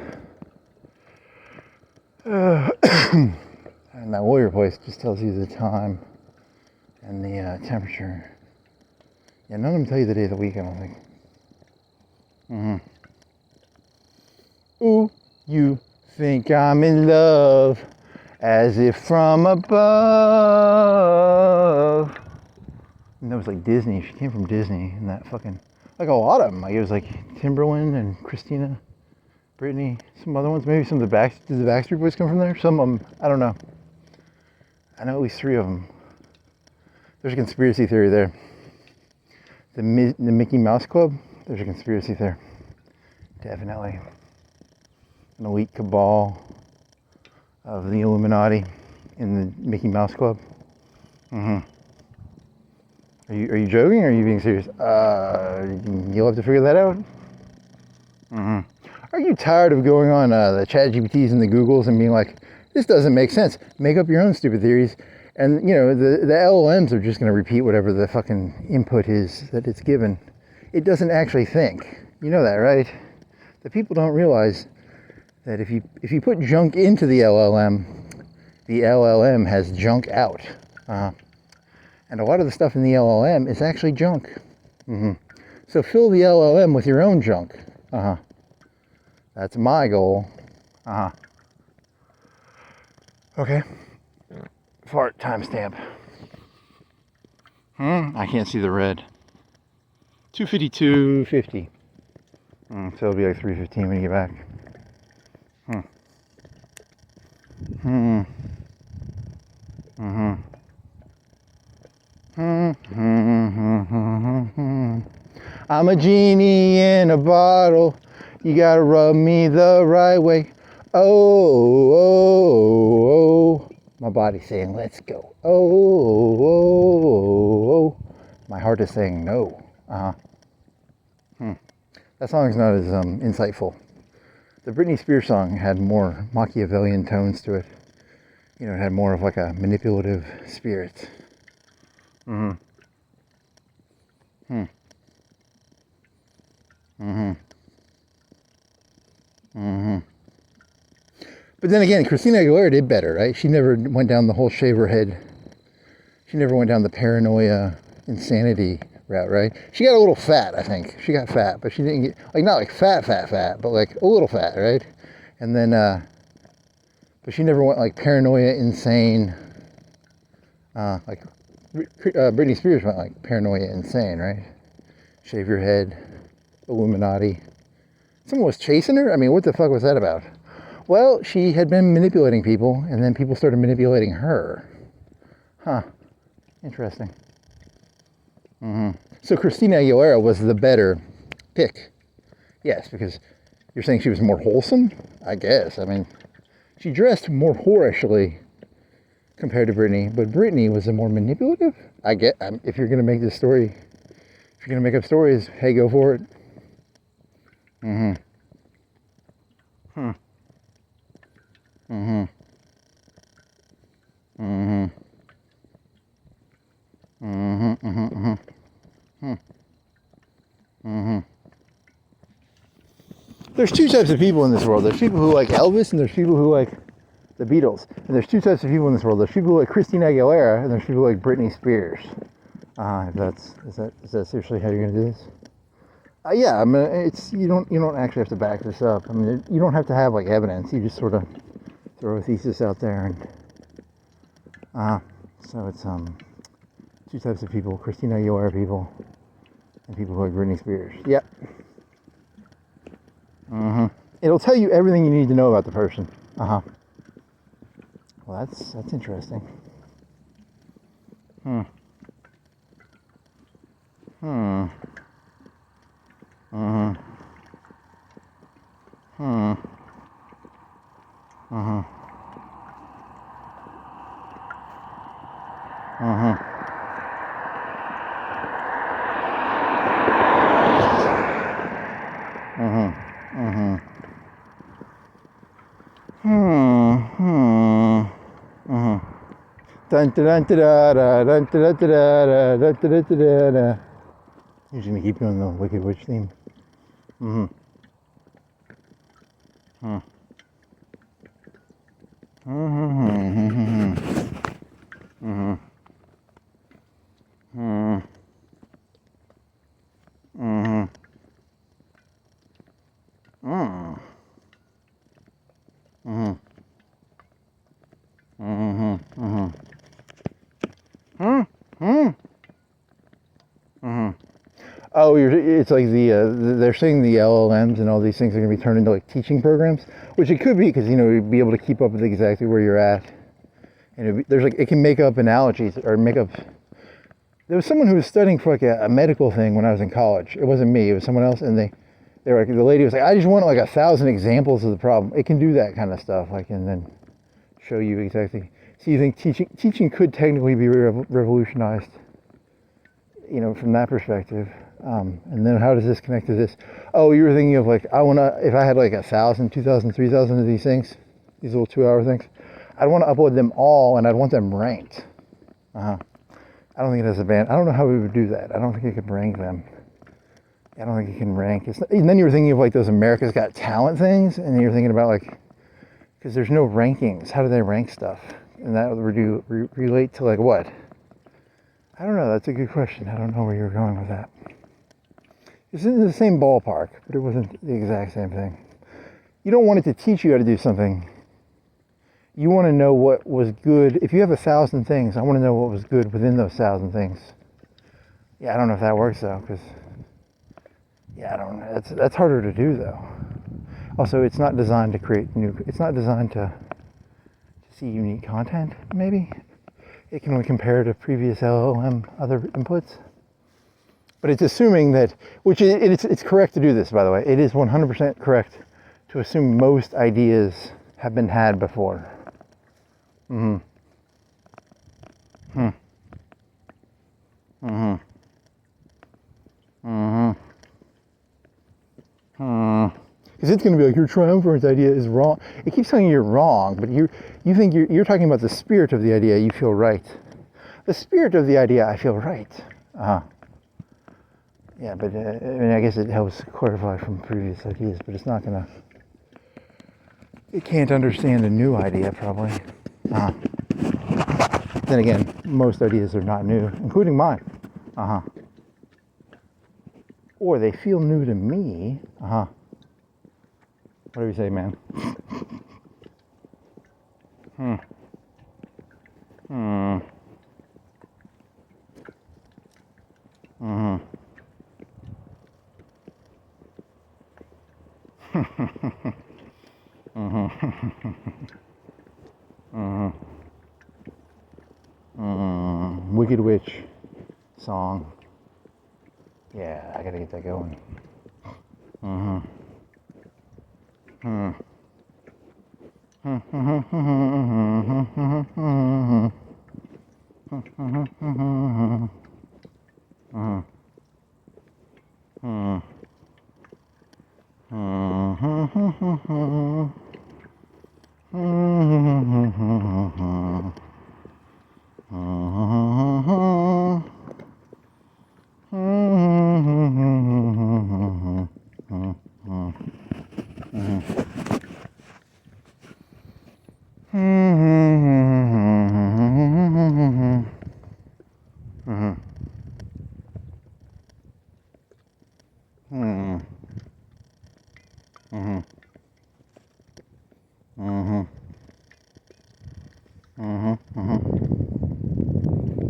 And that Warrior place just tells you the time and the temperature. Yeah, none of them tell you the day of the week, I don't think. Ooh, you think I'm in love, as if from above. And that was like Disney. She came from Disney, and that fucking, like a lot of them. Like it was like Timberland and Christina, Britney, some other ones. Maybe some of did the Backstreet Boys come from there? Some of them, I don't know. I know at least 3 of them. There's a conspiracy theory there. The Mickey Mouse Club, there's a conspiracy there. Definitely. An elite cabal of the Illuminati in the Mickey Mouse Club. Are you joking or are you being serious? You'll have to figure that out. Are you tired of going on the ChatGPTs and the Googles and being like, this doesn't make sense? Make up your own stupid theories. And, you know, the LLMs are just going to repeat whatever the fucking input is that it's given. It doesn't actually think. You know that, right? The people don't realize that if you put junk into the LLM has junk out. And a lot of the stuff in the LLM is actually junk. So fill the LLM with your own junk. That's my goal. Okay. Fart timestamp. I can't see the red. 2:52:50. So it'll be like 3:15 when you get back. I'm a genie in a bottle. You gotta rub me the right way. Oh, oh, oh. My body's saying, let's go. Oh, oh, oh. My heart is saying no. That song's not as insightful. The Britney Spears song had more Machiavellian tones to it. You know, it had more of like a manipulative spirit. But then again, Christina Aguilera did better, right? She never went down the whole shave her head. She never went down the paranoia, insanity route, right? She got a little fat, I think. She got fat, but she didn't get, like, not like fat, but like a little fat, right? And then, but she never went like paranoia, insane. Like Britney Spears went like paranoia, insane, right? Shave your head, Illuminati. Someone was chasing her? I mean, what the fuck was that about? Well, she had been manipulating people, and then people started manipulating her. Interesting. So Christina Aguilera was the better pick. Yes, because you're saying she was more wholesome? I guess. I mean, she dressed more whorishly compared to Britney, but Britney was a more manipulative? I get. If you're going to make this story, if you're going to make up stories, hey, go for it. There's 2 types of people in this world. There's people who like Elvis, and there's people who like the Beatles. And there's 2 types of people in this world. There's people who like Christina Aguilera, and there's people who like Britney Spears. Is that seriously how you're gonna do this? Yeah, I mean, it's you don't actually have to back this up. I mean, you don't have to have like evidence. You just sort of throw a thesis out there, and so it's Two types of people: Christina Aguilera people and people who like Britney Spears. Yep. It'll tell you everything you need to know about the person. Well, that's interesting. Hmm. Dun dun dun dun dun dun dun dun dun dun dun dun. You're just gonna keep doing the Wicked Witch theme. Oh, it's like they're saying the LLMs and all these things are going to be turned into like teaching programs, which it could be because you'd be able to keep up with exactly where you're at, and there's like it can make up analogies or make up. There was someone who was studying for like a medical thing when I was in college. It wasn't me; it was someone else, and they were like the lady was like, I just want like 1,000 examples of the problem. It can do that kind of stuff, like and then show you exactly. So you think teaching could technically be revolutionized, from that perspective. And then how does this connect to this? Oh, you were thinking of like, if I had like 1,000, 2,000, 3,000 of these things, these little 2-hour things, I'd want to upload them all and I'd want them ranked. I don't think it has a band. I don't know how we would do that. I don't think it could rank them. I don't think it can rank. And then you were thinking of like those America's Got Talent things, and then you're thinking about like, because there's no rankings. How do they rank stuff? And that would relate to like what? I don't know. That's a good question. I don't know where you're going with that. It's in the same ballpark, but it wasn't the exact same thing. You don't want it to teach you how to do something. You want to know what was good. If you have 1,000 things, I want to know what was good within those 1,000 things. Yeah, I don't know if that works though, because I don't know. That's harder to do though. Also, it's not designed to create it's not designed to see unique content, maybe. It can only compare to previous LLM other inputs. But it's assuming that, which it's correct to do this, by the way. It is 100% correct to assume most ideas have been had before. Because it's going to be like, your triumvirate idea is wrong. It keeps telling you you're wrong, but you think you're talking about the spirit of the idea. You feel right. The spirit of the idea, I feel right. Yeah, but I guess it helps clarify from previous ideas, but it's not gonna. It can't understand a new idea, probably. Then again, most ideas are not new, including mine. Or they feel new to me. What do you say, man? Wicked Witch song. Yeah, I gotta get that going.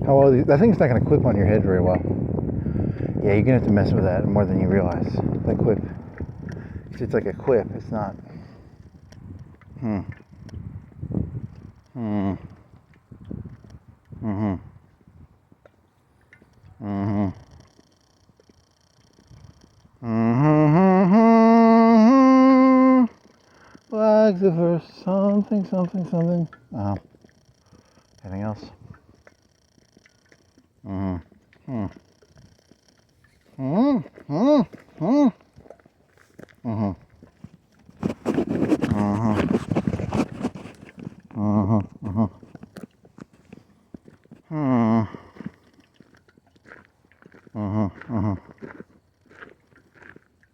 How well? That thing's not going to clip on your head very well. Yeah, you're going to have to mess with that more than you realize. That clip. It's like a clip. It's not. Like the first something. Anything else?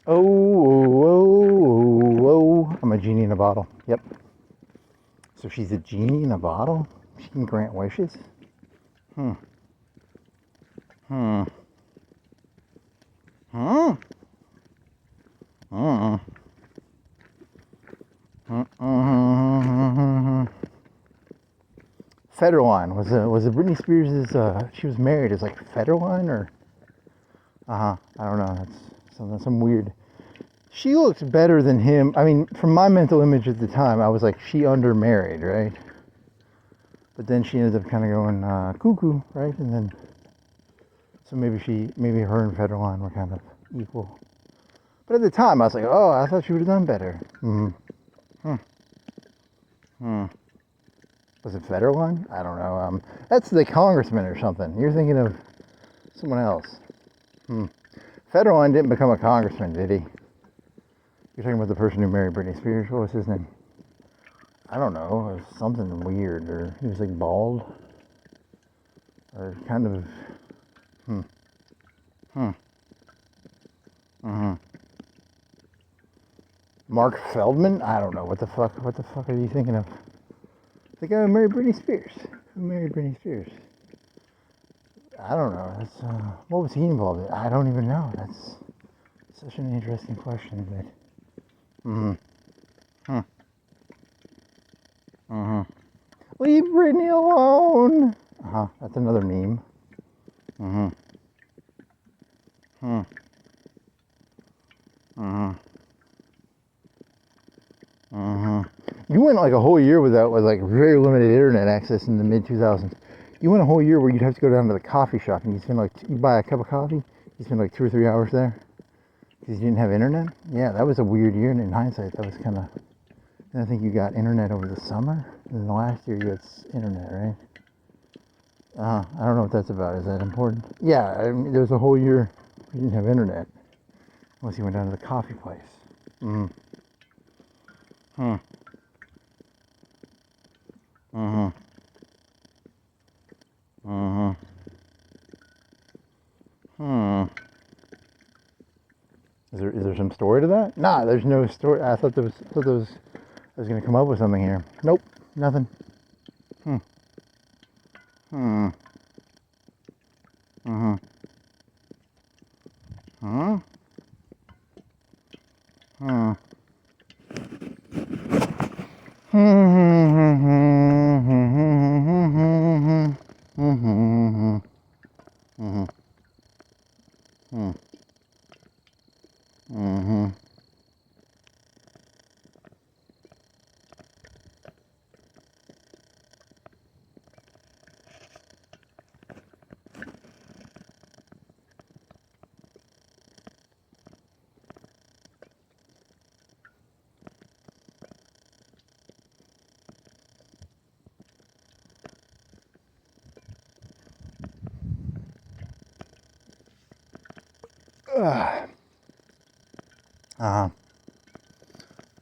Oh, I'm a genie in a bottle. Yep. So she's a genie in a bottle? She can grant wishes? Federline was it Britney Spears' she was married as like Federline or I don't know, that's some weird. She looks better than him. I mean, from my mental image at the time, I was like, she undermarried, right? But then she ended up kind of going cuckoo, right? And then so maybe her and Federline were kind of equal. But at the time, I was like, oh, I thought she would have done better. Was it Federline? I don't know. That's the congressman or something. You're thinking of someone else. Federline didn't become a congressman, did he? You're talking about the person who married Britney Spears. What was his name? I don't know. It was something weird, or he was like bald, or kind of. Mark Feldman? I don't know. What the fuck are you thinking of? The guy who married Britney Spears. Who married Britney Spears? I don't know. That's what was he involved in? I don't even know. That's such an interesting question. But leave Britney alone. That's another meme. You went like a whole year with like very limited internet access in the mid 2000s. You went a whole year where you'd have to go down to the coffee shop and you spend like you buy a cup of coffee, you spend like 2 or 3 hours there because you didn't have internet. Yeah, that was a weird year. And in hindsight, that was kind of. I think you got internet over the summer, and then the last year you got internet, right? I don't know what that's about. Is that important? Yeah, I mean, there was a whole year you didn't have internet unless you went down to the coffee place. Is there some story to that? Nah, there's no story. I thought I was gonna come up with something here. Nope, nothing.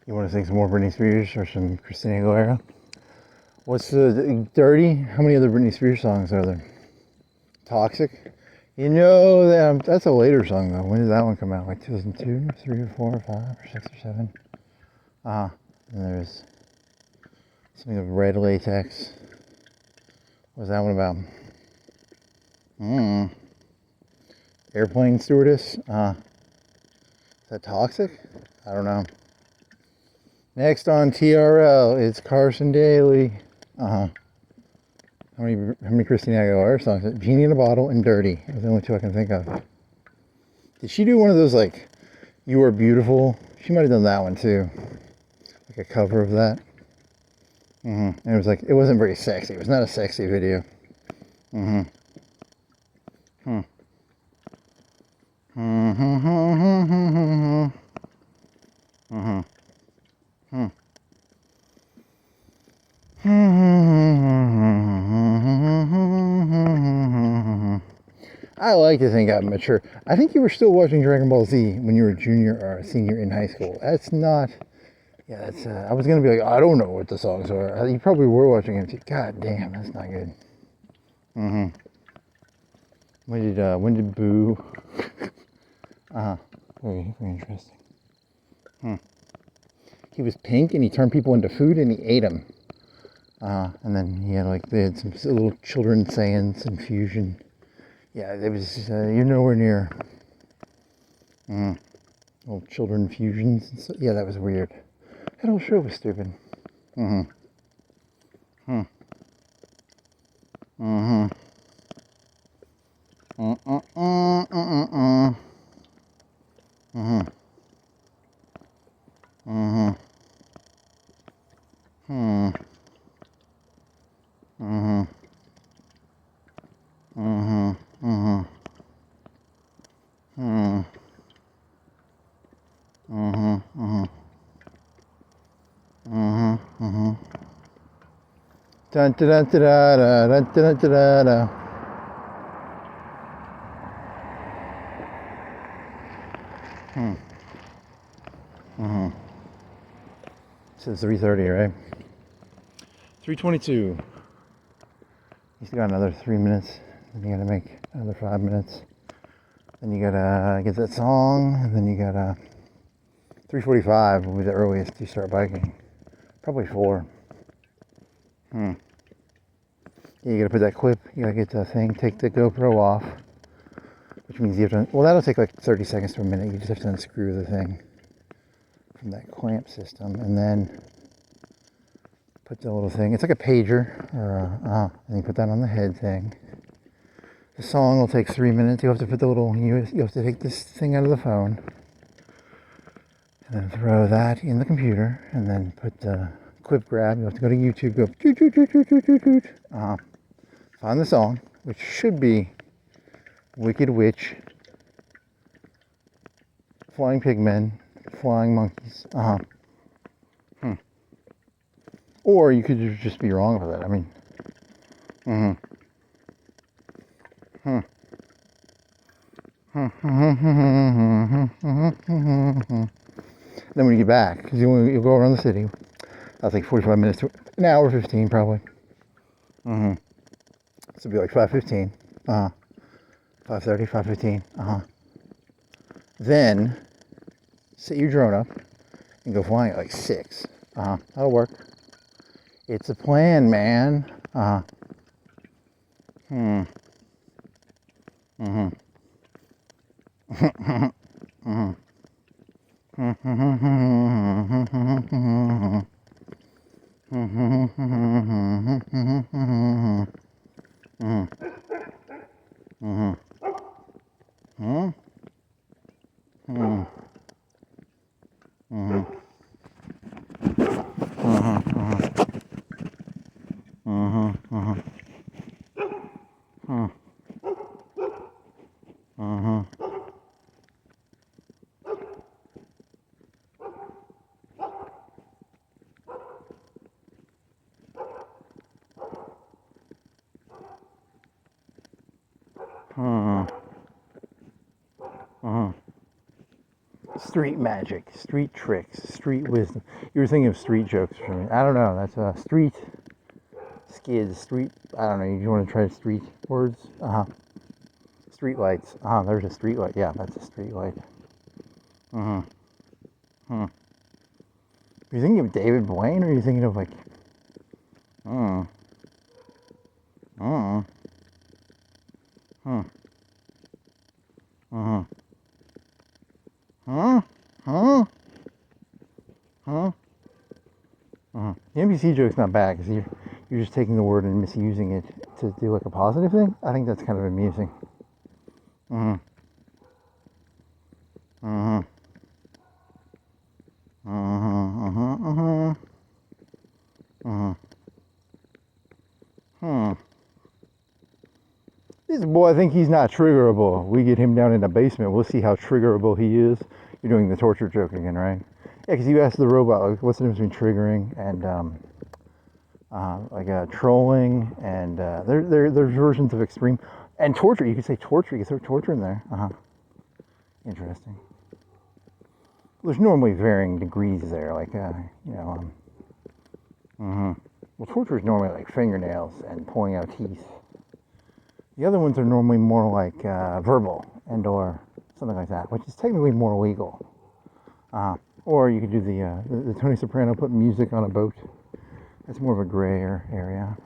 You want to sing some more Britney Spears or some Christina Aguilera? What's the Dirty? How many other Britney Spears songs are there? Toxic? You know, that's a later song though. When did that one come out? Like 2002, 3 or 4 or 5 or 6 or 7? And there's something of Red Latex. What was that one about? Airplane Stewardess? Is that Toxic? I don't know. Next on TRL, it's Carson Daly. How many Christina Aguilera songs? Genie in a Bottle and Dirty. Those are the only two I can think of. Did she do one of those, like, You Are Beautiful? She might have done that one too. Like a cover of that. And it was like, it wasn't very sexy. It was not a sexy video. I like to think I'm mature. I think you were still watching Dragon Ball Z when you were a junior or a senior in high school. That's not... Yeah, that's... I was going to be like, I don't know what the songs are. You probably were watching it. God damn, that's not good. When did Boo... Very interesting. He was pink and he turned people into food and he ate them. And then he had like, they had some little children Saiyans infusion. Yeah, it was, you're nowhere near. Little children fusions. So, yeah, that was weird. That whole show was stupid. Dun da da da da da da da da da. So it's 3:30, right? 3:22. You still got another 3 minutes. Then you gotta make another 5 minutes. Then you gotta get that song, and then you gotta 3:45 will be the earliest you start biking. Probably 4. You gotta put that clip. You gotta get the thing. Take the GoPro off, which means you have to. Well, that'll take like 30 seconds to a minute. You just have to unscrew the thing from that clamp system, and then put the little thing. It's like a pager, or and you put that on the head thing. The song will take 3 minutes. You have to put the little. You have to take this thing out of the phone, and then throw that in the computer, and then put the clip grab. You have to go to YouTube. Go toot toot toot toot toot toot toot. Find the song, which should be Wicked Witch, Flying Pigmen, Flying Monkeys. Or you could just be wrong about that. I mean, Then when you get back, because you'll go around the city, that'll take 45 minutes to an hour 15 probably. So it'll be like 5:15. 5:30, 5:15. Then set your drone up and go flying at like 6. That'll work. It's a plan, man. Street magic, street tricks, street wisdom. You were thinking of street jokes for me. I don't know. That's street skids, street. I don't know. You want to try street words? Street lights. There's a street light. Yeah, that's a street light. Are you thinking of David Blaine, or are you thinking of like? The NBC joke's not bad because you're just taking the word and misusing it to do like a positive thing. I think that's kind of amusing. Mm-hmm. Mm-hmm. Mm-hmm. Mm-hmm. Mm-hmm. Hmm. This boy, I think he's not triggerable. We get him down in the basement. We'll see how triggerable he is. You're doing the torture joke again, right? Yeah, because you asked the robot, like, what's the difference between triggering and trolling, and there's versions of extreme and torture. You could say torture. You could throw torture in there. Interesting. There's normally varying degrees there, like Well, torture is normally like fingernails and pulling out teeth. The other ones are normally more like verbal and or something like that, which is technically more legal. Or you could do the Tony Soprano put music on a boat. That's more of a gray area.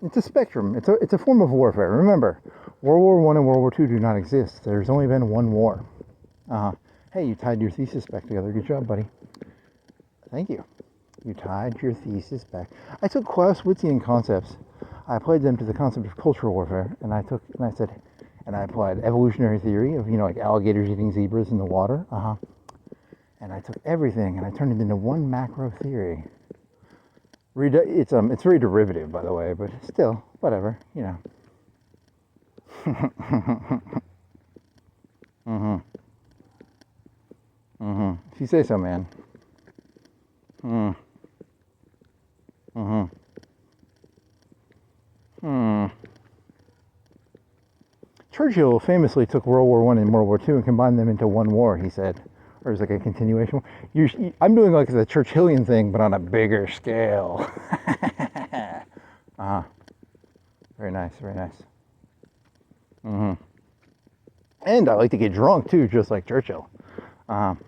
It's a spectrum. It's a form of warfare. Remember, World War I and World War II do not exist. There's only been one war. Hey, you tied your thesis back together. Good job, buddy. Thank you. You tied your thesis back. I took Clausewitzian concepts. I applied them to the concept of cultural warfare, and I applied evolutionary theory of, like alligators eating zebras in the water. And I took everything and I turned it into one macro theory. It's very derivative, by the way, but still, whatever, If you say so, man. Churchill famously took World War I and World War II and combined them into one war, he said. Or it was like a continuation. I'm doing like the Churchillian thing, but on a bigger scale. Very nice, very nice. And I like to get drunk too, just like Churchill. I'm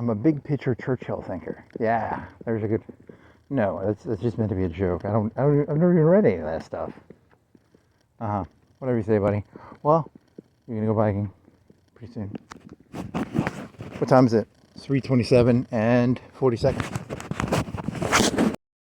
a big picture Churchill thinker. Yeah, there's a good. No, that's just meant to be a joke. I've never even read any of that stuff. Whatever you say, buddy. Well, you're gonna go biking pretty soon. What time is it? 3:27 and 40 seconds.